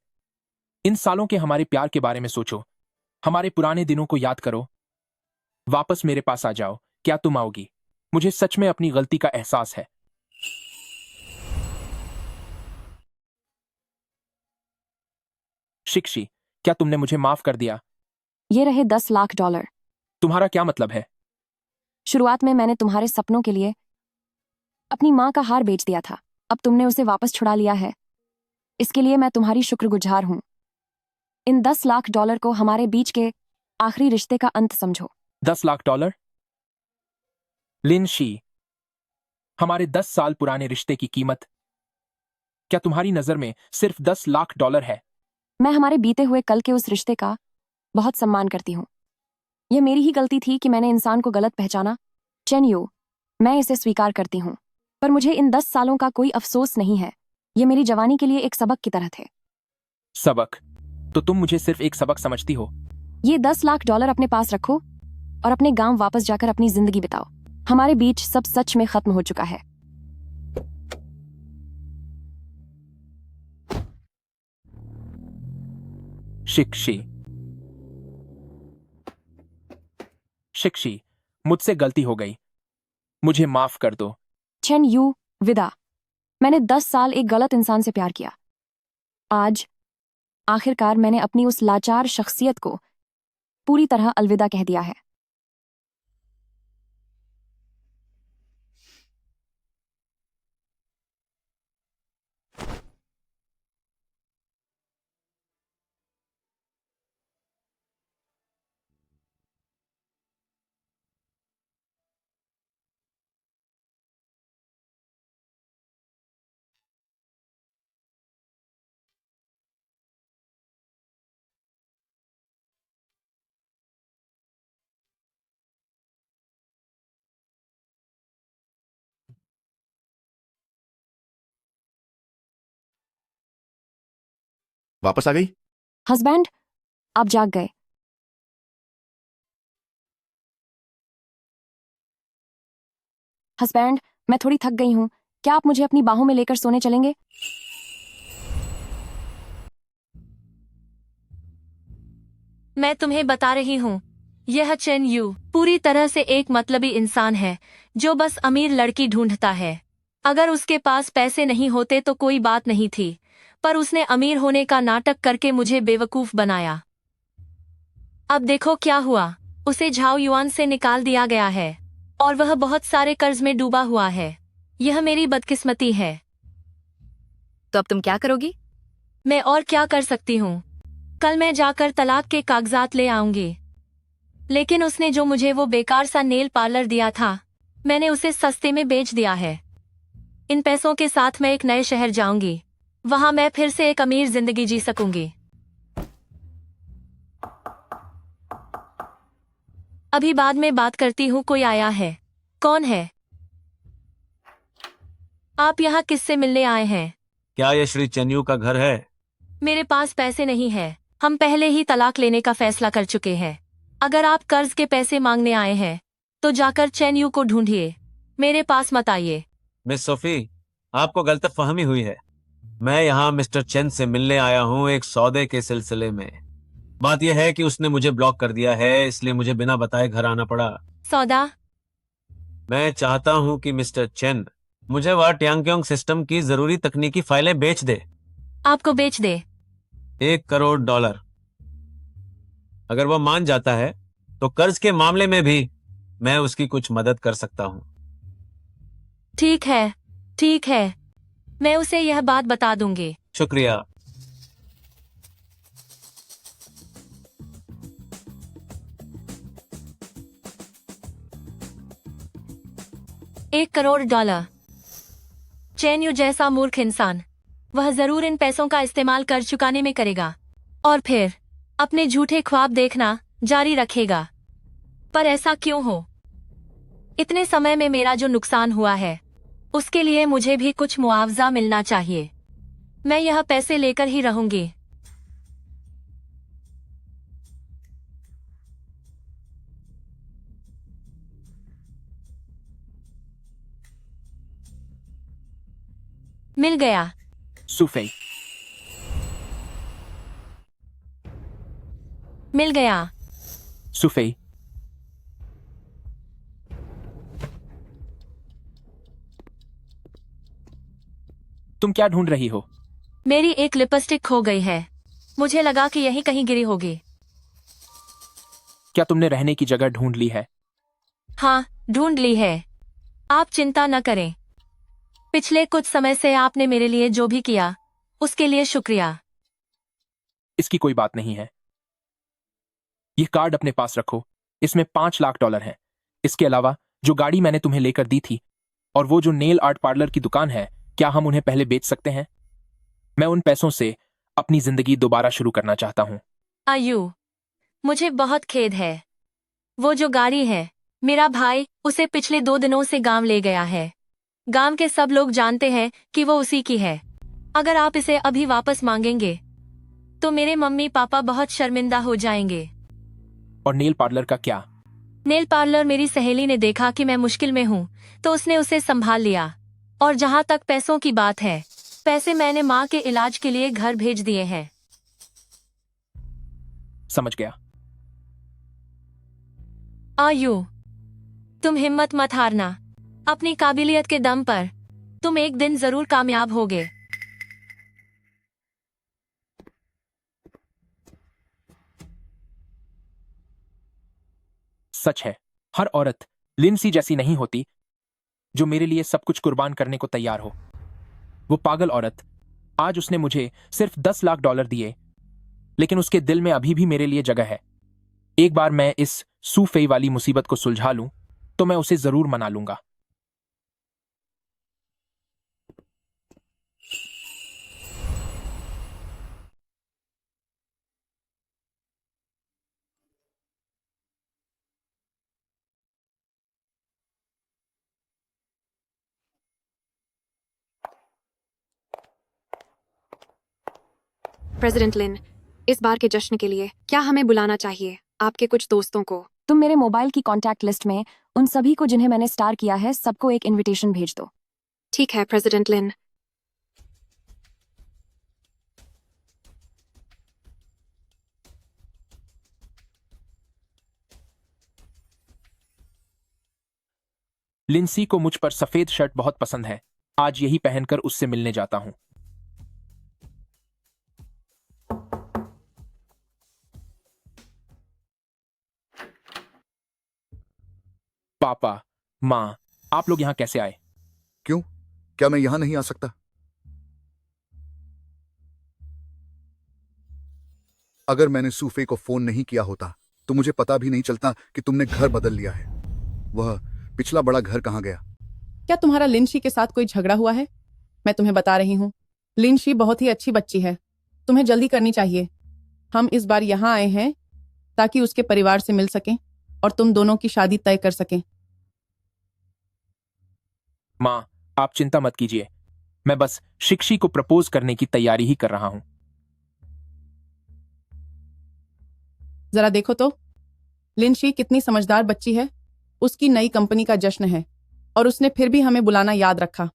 इन सालों के हमारे प्यार के बारे में सोचो। हमारे पुराने दिनों को याद करो। वापस मेरे पास आ जाओ। क्या तुम आओगी? मुझे सच में अपनी गलती का एहसास है। शिक्षी, क्या तुमने मुझे माफ कर दिया? ये रहे $10 लाख। तुम्हारा क्या मतलब है? शुरुआत में मैंने तुम्हारे सपनों के लिए अपनी माँ का हार बेच दिया था। अब तुमने उसे वापस छुड़ा लिया है। इसके लिए मैं तुम्हारी शुक्रगुजार हूं। इन $10 लाख को हमारे बीच के आखिरी रिश्ते का अंत समझो। $10 लाख? लिंशी, हमारे 10 साल पुराने रिश्ते की कीमत क्या तुम्हारी नजर में सिर्फ $10 लाख है? मैं हमारे बीते हुए कल के उस रिश्ते का बहुत सम्मान करती हूँ। यह मेरी ही गलती थी कि मैंने इंसान को गलत पहचाना। चेन यू, मैं इसे स्वीकार करती हूँ, पर मुझे इन 10 सालों का कोई अफसोस नहीं है। ये मेरी जवानी के लिए एक सबक की तरह थे। सबक? तो तुम मुझे सिर्फ एक सबक समझती हो। ये $10 लाख अपने पास रखो और अपने गांव वापस जाकर अपनी जिंदगी बिताओ। हमारे बीच सब सच में खत्म हो चुका है। शिक्षी, शिक्षी, मुझसे गलती हो गई। मुझे माफ कर दो। चेन यू, विदा। मैंने 10 साल एक गलत इंसान से प्यार किया। आज आखिरकार मैंने अपनी उस लाचार शख्सियत को पूरी तरह अलविदा कह दिया है। वापस आ गई? हस्बैंड, आप जाग गए। हस्बैंड, मैं थोड़ी थक गई हूँ। क्या आप मुझे अपनी बाहों में लेकर सोने चलेंगे? मैं तुम्हें बता रही हूँ, यह चेन यू पूरी तरह से एक मतलबी इंसान है जो बस अमीर लड़की ढूंढता है। अगर उसके पास पैसे नहीं होते तो कोई बात नहीं थी, पर उसने अमीर होने का नाटक करके मुझे बेवकूफ बनाया। अब देखो क्या हुआ, उसे झाओ युआन से निकाल दिया गया है और वह बहुत सारे कर्ज में डूबा हुआ है। यह मेरी बदकिस्मती है। तो अब तुम क्या करोगी? मैं और क्या कर सकती हूँ? कल मैं जाकर तलाक के कागजात ले आऊंगी। लेकिन उसने जो मुझे वो बेकार सा नेल पार्लर दिया था, मैंने उसे सस्ते में बेच दिया है। इन पैसों के साथ मैं एक नए शहर जाऊंगी। वहां मैं फिर से एक अमीर जिंदगी जी सकूंगी। अभी बाद में बात करती हूँ। कोई आया है? कौन है? आप यहाँ किससे मिलने आए हैं? क्या ये श्री चेन्यू का घर है? मेरे पास पैसे नहीं है। हम पहले ही तलाक लेने का फैसला कर चुके हैं। अगर आप कर्ज के पैसे मांगने आए हैं तो जाकर चेन्यू को ढूंढिए, मेरे पास मत आइए। मिस सोफी, आपको गलतफहमी हुई है। मैं यहाँ मिस्टर चेन से मिलने आया हूँ एक सौदे के सिलसिले में। बात यह है कि उसने मुझे ब्लॉक कर दिया है, इसलिए मुझे बिना बताए घर आना पड़ा। सौदा? मैं चाहता हूँ कि मिस्टर चेन मुझे वह ट्यांगक्योंग सिस्टम की जरूरी तकनीकी फाइलें बेच दे। आपको बेच दे? $1 करोड़। अगर वह मान जाता है तो कर्ज के मामले में भी मैं उसकी कुछ मदद कर सकता हूँ। ठीक है, मैं उसे यह बात बता दूंगी। शुक्रिया। $1 करोड़। चैन यू जैसा मूर्ख इंसान वह जरूर इन पैसों का इस्तेमाल कर चुकाने में करेगा और फिर अपने झूठे ख्वाब देखना जारी रखेगा। पर ऐसा क्यों हो? इतने समय में मेरा जो नुकसान हुआ है उसके लिए मुझे भी कुछ मुआवजा मिलना चाहिए। मैं यह पैसे लेकर ही रहूंगी। मिल गया। सुफे, मिल गया। सुफे, तुम क्या ढूंढ रही हो? मेरी एक लिपस्टिक खो गई है। मुझे लगा कि यहीं कहीं गिरी होगी। क्या तुमने रहने की जगह ढूंढ ली है? हाँ, ढूंढ ली है। आप चिंता न करें। पिछले कुछ समय से आपने मेरे लिए जो भी किया उसके लिए शुक्रिया। इसकी कोई बात नहीं है। ये कार्ड अपने पास रखो। इसमें $5 लाख हैं। इसके अलावा जो गाड़ी मैंने तुम्हें लेकर दी थी और वो जो नेल आर्ट पार्लर की दुकान है, क्या हम उन्हें पहले बेच सकते हैं? मैं उन पैसों से अपनी जिंदगी दोबारा शुरू करना चाहता हूं। आयु, मुझे बहुत खेद है। वो जो गाड़ी है, मेरा भाई उसे पिछले 2 दिनों से गांव ले गया है। गांव के सब लोग जानते हैं कि वो उसी की है। अगर आप इसे अभी वापस मांगेंगे तो मेरे मम्मी पापा बहुत शर्मिंदा हो जाएंगे। और नेल पार्लर का क्या? नेल पार्लर मेरी सहेली ने देखा कि मैं मुश्किल में हूँ तो उसने उसे संभाल लिया। और जहाँ तक पैसों की बात है, पैसे मैंने माँ के इलाज के लिए घर भेज दिए हैं। समझ गया। आयु, तुम हिम्मत मत हारना। अपनी काबिलियत के दम पर तुम एक दिन जरूर कामयाब होगे। सच है, हर औरत लिंसी जैसी नहीं होती जो मेरे लिए सब कुछ कुर्बान करने को तैयार हो। वो पागल औरत, आज उसने मुझे सिर्फ $10 लाख दिए, लेकिन उसके दिल में अभी भी मेरे लिए जगह है। एक बार मैं इस सूफेई वाली मुसीबत को सुलझा लूं तो मैं उसे जरूर मना लूंगा। प्रेसिडेंट लिन, इस बार के जश्न के लिए क्या हमें बुलाना चाहिए? आपके कुछ दोस्तों को? तुम मेरे मोबाइल की कॉन्टैक्ट लिस्ट में उन सभी को जिन्हें मैंने स्टार किया है, सबको एक इनविटेशन भेज दो। ठीक है प्रेसिडेंट लिन। लिंसी को मुझ पर सफेद शर्ट बहुत पसंद है। आज यही पहनकर उससे मिलने जाता हूं। पापा, माँ, आप लोग यहां कैसे आए? क्यों? क्या मैं यहां नहीं आ सकता? अगर मैंने सूफे को फोन नहीं किया होता तो मुझे पता भी नहीं चलता कि तुमने घर बदल लिया है। वह पिछला बड़ा घर कहां गया? क्या तुम्हारा लिंशी के साथ कोई झगड़ा हुआ है? मैं तुम्हें बता रही हूँ, लिंशी बहुत ही अच्छी बच्ची है। तुम्हें जल्दी करनी चाहिए। हम इस बार यहाँ आए हैं ताकि उसके परिवार से मिल सकें और तुम दोनों की शादी तय कर सकें। माँ, आप चिंता मत कीजिए। मैं बस शिक्षी को प्रपोज करने की तैयारी ही कर रहा हूं। जरा देखो तो, लिंशी कितनी समझदार बच्ची है। उसकी नई कंपनी का जश्न है और उसने फिर भी हमें बुलाना याद रखा।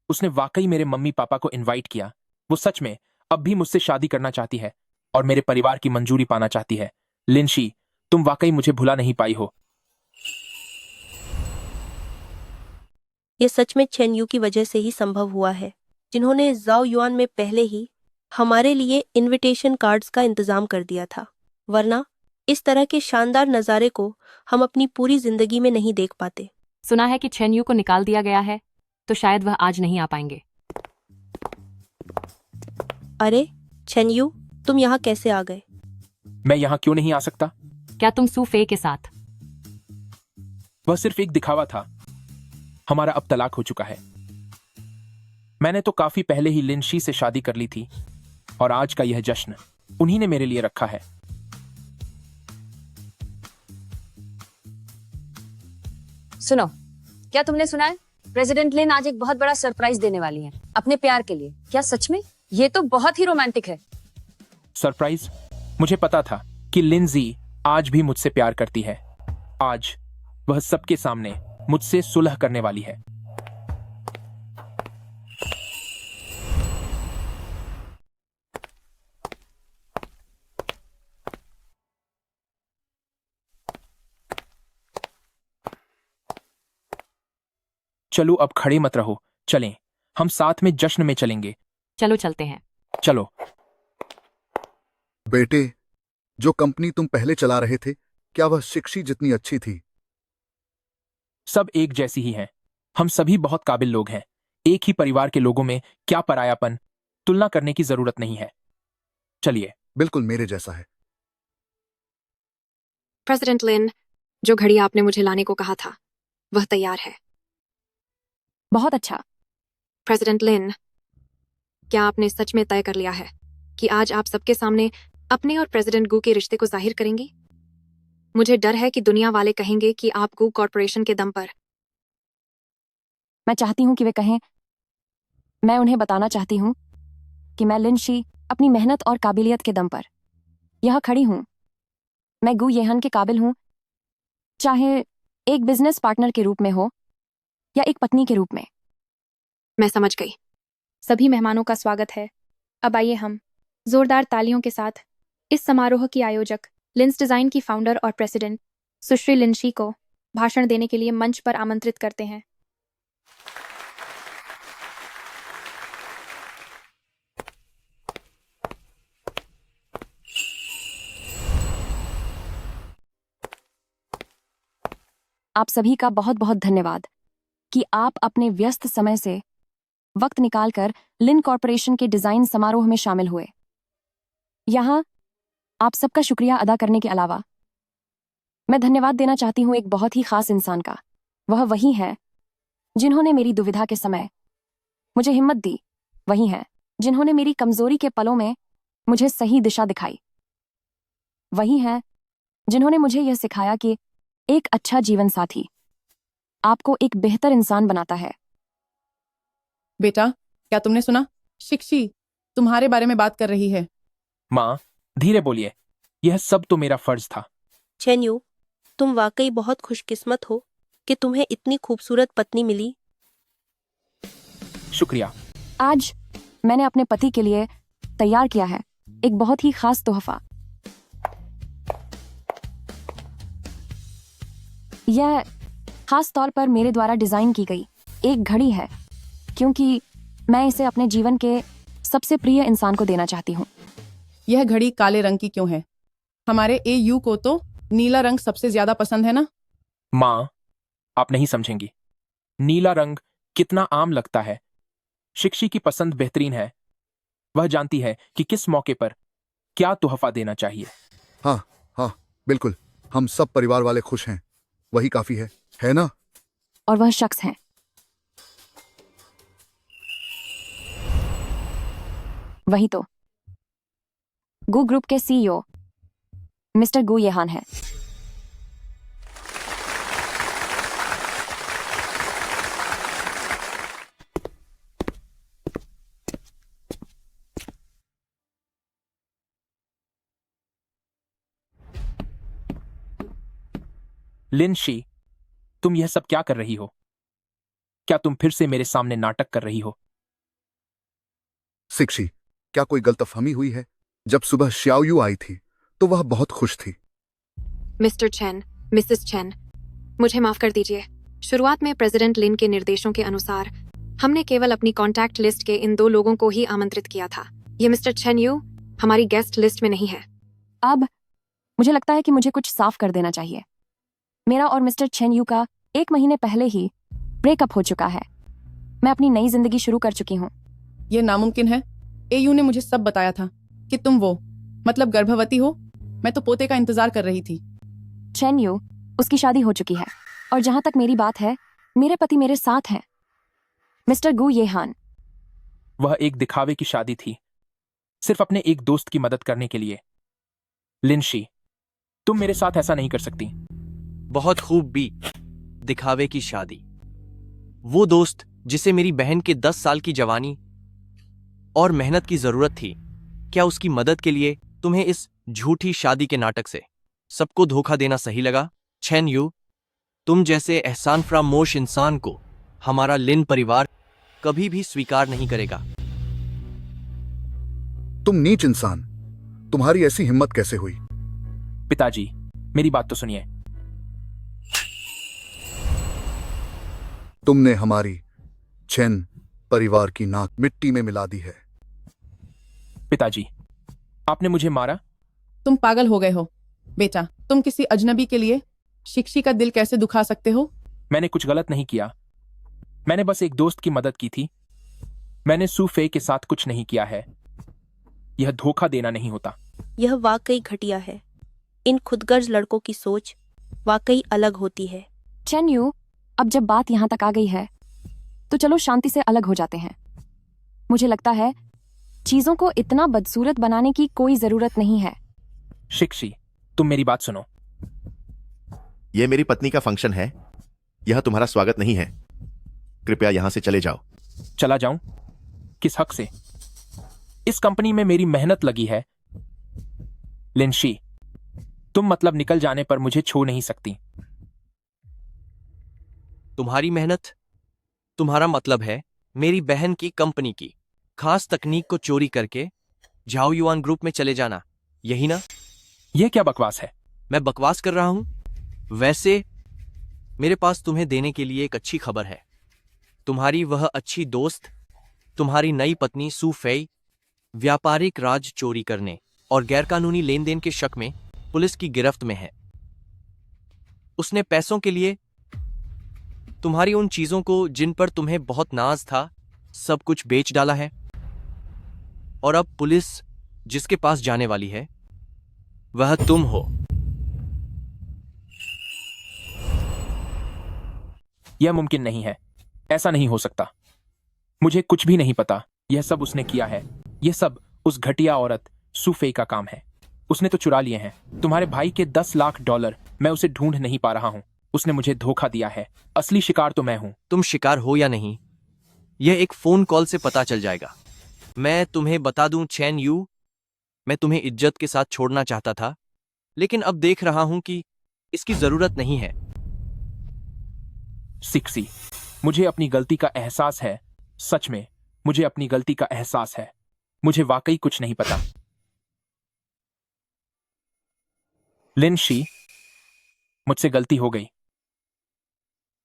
उसने वाकई मेरे मम्मी पापा को इनवाइट किया। वो सच में अब भी मुझसे शादी करना चाहती है और मेरे परिवार की मंजूरी पाना चाहती है। लिंशी, तुम वाकई मुझे भुला नहीं पाई हो। ये सच में चेन यू की वजह से ही संभव हुआ है, जिन्होंने जाओ युआन में पहले ही हमारे लिए इनविटेशन कार्ड्स का इंतजाम कर दिया था। वरना इस तरह के शानदार नज़ारे को हम अपनी पूरी जिंदगी में नहीं देख पाते। सुना है कि चेन यू को निकाल दिया गया है, तो शायद वह आज नहीं आ पाएंगे। अरे चेन यू, तुम यहाँ कैसे आ गए? मैं यहाँ क्यों नहीं आ सकता? क्या तुम सू फे के साथ? वह सिर्फ एक दिखावा था। हमारा अब तलाक हो चुका है। मैंने तो काफी पहले ही लिन शी से शादी कर ली थी, और आज का यह जश्न उन्हीं ने मेरे लिए रखा है। सुनो, क्या तुमने सुना है? प्रेसिडेंट लिन आज एक बहुत बड़ा सरप्राइज देने वाली हैं अपने प्यार के लिए। क्या सच में? ये तो बहुत ही रोमांटिक है। सरप्राइज? मुझे पता था कि लिंजी आज भी मुझसे प्यार करती है। आज वह सबके सामने मुझसे सुलह करने वाली है। चलो अब खड़े मत रहो, चलें। हम साथ में जश्न में चलेंगे। चलो चलते हैं। चलो। बेटे, जो कंपनी तुम पहले चला रहे थे, क्या वह शिक्षी जितनी अच्छी थी? सब एक जैसी ही हैं। हम सभी बहुत काबिल लोग हैं। एक ही परिवार के लोगों में क्या परायापन, तुलना करने की जरूरत नहीं है। चलिए। बिल्कुल मेरे जैसा है। प्रेसिडेंट लिन, जो घड़ी आपने मुझे लाने को कहा था, वह तैयार है। बहुत अच्छा। प्रेसिडेंट लिन, क्या आपने सच में तय कर लिया है कि आज आप सबके सामने अपने और प्रेसिडेंट गू के रिश्ते को जाहिर करेंगी? मुझे डर है कि दुनिया वाले कहेंगे कि आप गू कॉर्पोरेशन के दम पर। मैं चाहती हूं कि वे कहें। मैं उन्हें बताना चाहती हूं कि मैं लिन शी अपनी मेहनत और काबिलियत के दम पर यह खड़ी हूं। मैं गू येहन के काबिल हूं, चाहे एक बिजनेस पार्टनर के रूप में हो या एक पत्नी के रूप में। मैं समझ गई। सभी मेहमानों का स्वागत है। अब आइए हम जोरदार तालियों के साथ इस समारोह की आयोजक, लिंस डिजाइन की फाउंडर और प्रेसिडेंट सुश्री लिनशी को भाषण देने के लिए मंच पर आमंत्रित करते हैं। आप सभी का बहुत बहुत धन्यवाद कि आप अपने व्यस्त समय से वक्त निकालकर लिन कॉर्पोरेशन के डिजाइन समारोह में शामिल हुए। यहां आप सबका शुक्रिया अदा करने के अलावा मैं धन्यवाद देना चाहती हूं एक बहुत ही खास इंसान का। वह वही है जिन्होंने मेरी दुविधा के समय मुझे हिम्मत दी। वही है जिन्होंने मेरी कमजोरी के पलों में मुझे सही दिशा दिखाई। वही है जिन्होंने मुझे यह सिखाया कि एक अच्छा जीवन साथी आपको एक बेहतर इंसान बनाता है। बेटा, क्या तुमने सुना? शिक्षी तुम्हारे बारे में बात कर रही है। माँ, धीरे बोलिए। यह सब तो मेरा फर्ज था। चेन यू, तुम वाकई बहुत खुशकिस्मत हो कि तुम्हें इतनी खूबसूरत पत्नी मिली। शुक्रिया। आज मैंने अपने पति के लिए तैयार किया है एक बहुत ही खास तोहफा। यह खास तौर पर मेरे द्वारा डिजाइन की गई एक घड़ी है, क्योंकि मैं इसे अपने जीवन के सबसे प्रिय इंसान को देना चाहती हूँ। यह घड़ी काले रंग की क्यों है? हमारे AU को तो नीला रंग सबसे ज्यादा पसंद है ना? माँ, आप नहीं समझेंगी। नीला रंग कितना आम लगता है। शिक्षी की पसंद बेहतरीन है। वह जानती है कि किस मौके पर क्या तोहफा देना चाहिए। हाँ हाँ, बिल्कुल। हम सब परिवार वाले खुश हैं। वही काफी है ना? और वह शख्स है वही तो गू ग्रुप के CEO मिस्टर गू येहान है। लिन शी, तुम यह सब क्या कर रही हो? क्या तुम फिर से मेरे सामने नाटक कर रही हो? शिक्षी, क्या कोई गलतफहमी हुई है? जब सुबह श्याओयू आई थी तो वह बहुत खुश थी। मिस्टर चेन, मिसेस चेन, मुझे माफ कर दीजिए। शुरुआत में प्रेसिडेंट लिन के निर्देशों के अनुसार हमने केवल अपनी कॉन्टैक्ट लिस्ट के इन 2 लोगों को ही आमंत्रित किया था। ये मिस्टर चेन यू हमारी गेस्ट लिस्ट में नहीं है। अब मुझे लगता है कि मुझे कुछ साफ कर देना चाहिए। मेरा और मिस्टर चेन यू का 1 महीने पहले ही ब्रेकअप हो चुका है। मैं अपनी नई जिंदगी शुरू कर चुकी हूँ। ये नामुमकिन है। एयू ने मुझे सब बताया था कि तुम वो मतलब गर्भवती हो। मैं तो पोते का इंतजार कर रही थी। चेन यू, उसकी शादी हो चुकी है और जहां तक मेरी बात है, मेरे पति मेरे साथ हैं, मिस्टर गू येहान। वह एक दिखावे की शादी थी, सिर्फ अपने एक दोस्त की मदद करने के लिए। लिनशी, तुम मेरे साथ ऐसा नहीं कर सकती। बहुत खूब बी, दिखावे की शादी। वो दोस्त जिसे मेरी बहन के 10 साल की जवानी और मेहनत की जरूरत थी, क्या उसकी मदद के लिए तुम्हें इस झूठी शादी के नाटक से सबको धोखा देना सही लगा? चेन यू, तुम जैसे एहसान फरामोश इंसान को हमारा लिन परिवार कभी भी स्वीकार नहीं करेगा। तुम नीच इंसान, तुम्हारी ऐसी हिम्मत कैसे हुई? पिताजी, मेरी बात तो सुनिए। तुमने हमारी चेन परिवार की नाक मिट्टी में मिला दी है। पिताजी, आपने मुझे मारा? तुम पागल हो गए हो बेटा। तुम किसी अजनबी के लिए शिक्षी का दिल कैसे दुखा सकते हो? मैंने कुछ गलत नहीं किया। मैंने बस एक दोस्त की मदद की थी। मैंने सू फे के साथ कुछ नहीं किया है। यह धोखा देना नहीं होता। यह वाकई घटिया है। इन खुदगर्ज लड़कों की सोच वाकई अलग होती है। चेन यू, अब जब बात यहां तक आ गई है तो चलो शांति से अलग हो जाते हैं। मुझे लगता है चीजों को इतना बदसूरत बनाने की कोई जरूरत नहीं है। शिक्षी, तुम मेरी बात सुनो। यह मेरी पत्नी का फंक्शन है, यह तुम्हारा स्वागत नहीं है। कृपया यहां से चले जाओ। चला जाऊं? किस हक से? इस कंपनी में मेरी मेहनत लगी है। लिनशी, तुम मतलब निकल जाने पर मुझे छू नहीं सकती। तुम्हारी मेहनत? तुम्हारा मतलब है मेरी बहन की कंपनी की खास तकनीक को चोरी करके झाओ युआन ग्रुप में चले जाना, यही ना? यह क्या बकवास है? मैं बकवास कर रहा हूं? वैसे मेरे पास तुम्हें देने के लिए एक अच्छी खबर है। तुम्हारी वह अच्छी दोस्त, तुम्हारी नई पत्नी सू फेई, व्यापारिक राज चोरी करने और गैरकानूनी लेन देन के शक में पुलिस की गिरफ्त में है। उसने पैसों के लिए तुम्हारी उन चीजों को जिन पर तुम्हें बहुत नाज था, सब कुछ बेच डाला है। और अब पुलिस जिसके पास जाने वाली है वह तुम हो। यह मुमकिन नहीं है। ऐसा नहीं हो सकता। मुझे कुछ भी नहीं पता। यह सब उसने किया है। यह सब उस घटिया औरत सूफे का काम है। उसने तो चुरा लिए हैं तुम्हारे भाई के $10 लाख। मैं उसे ढूंढ नहीं पा रहा हूं। उसने मुझे धोखा दिया है। असली शिकार तो मैं हूं। तुम शिकार हो या नहीं, यह एक फोन कॉल से पता चल जाएगा। मैं तुम्हें बता दूं चेन यू, मैं तुम्हें इज्जत के साथ छोड़ना चाहता था, लेकिन अब देख रहा हूं कि इसकी जरूरत नहीं है। सिक्सी, मुझे अपनी गलती का एहसास है। सच में मुझे अपनी गलती का एहसास है। मुझे वाकई कुछ नहीं पता। लिनशी, मुझसे गलती हो गई।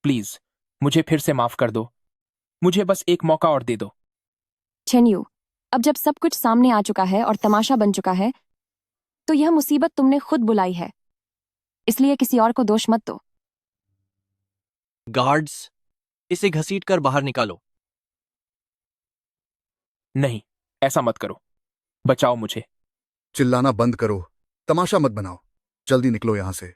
प्लीज मुझे फिर से माफ कर दो। मुझे बस एक मौका और दे दो। चेन यू, अब जब सब कुछ सामने आ चुका है और तमाशा बन चुका है, तो यह मुसीबत तुमने खुद बुलाई है, इसलिए किसी और को दोष मत दो। गार्ड्स, इसे घसीटकर बाहर निकालो। नहीं, ऐसा मत करो। बचाओ मुझे। चिल्लाना बंद करो, तमाशा मत बनाओ। जल्दी निकलो यहां से।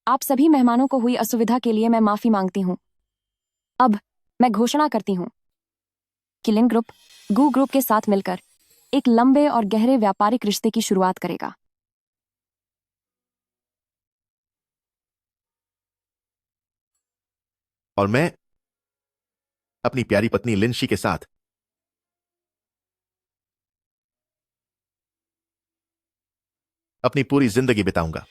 आप सभी मेहमानों को हुई असुविधा के लिए मैं माफी मांगती हूं। अब मैं घोषणा करती हूं कि लिन ग्रुप गू ग्रुप के साथ मिलकर एक लंबे और गहरे व्यापारिक रिश्ते की शुरुआत करेगा। और मैं अपनी प्यारी पत्नी लिनशी के साथ अपनी पूरी जिंदगी बिताऊंगा।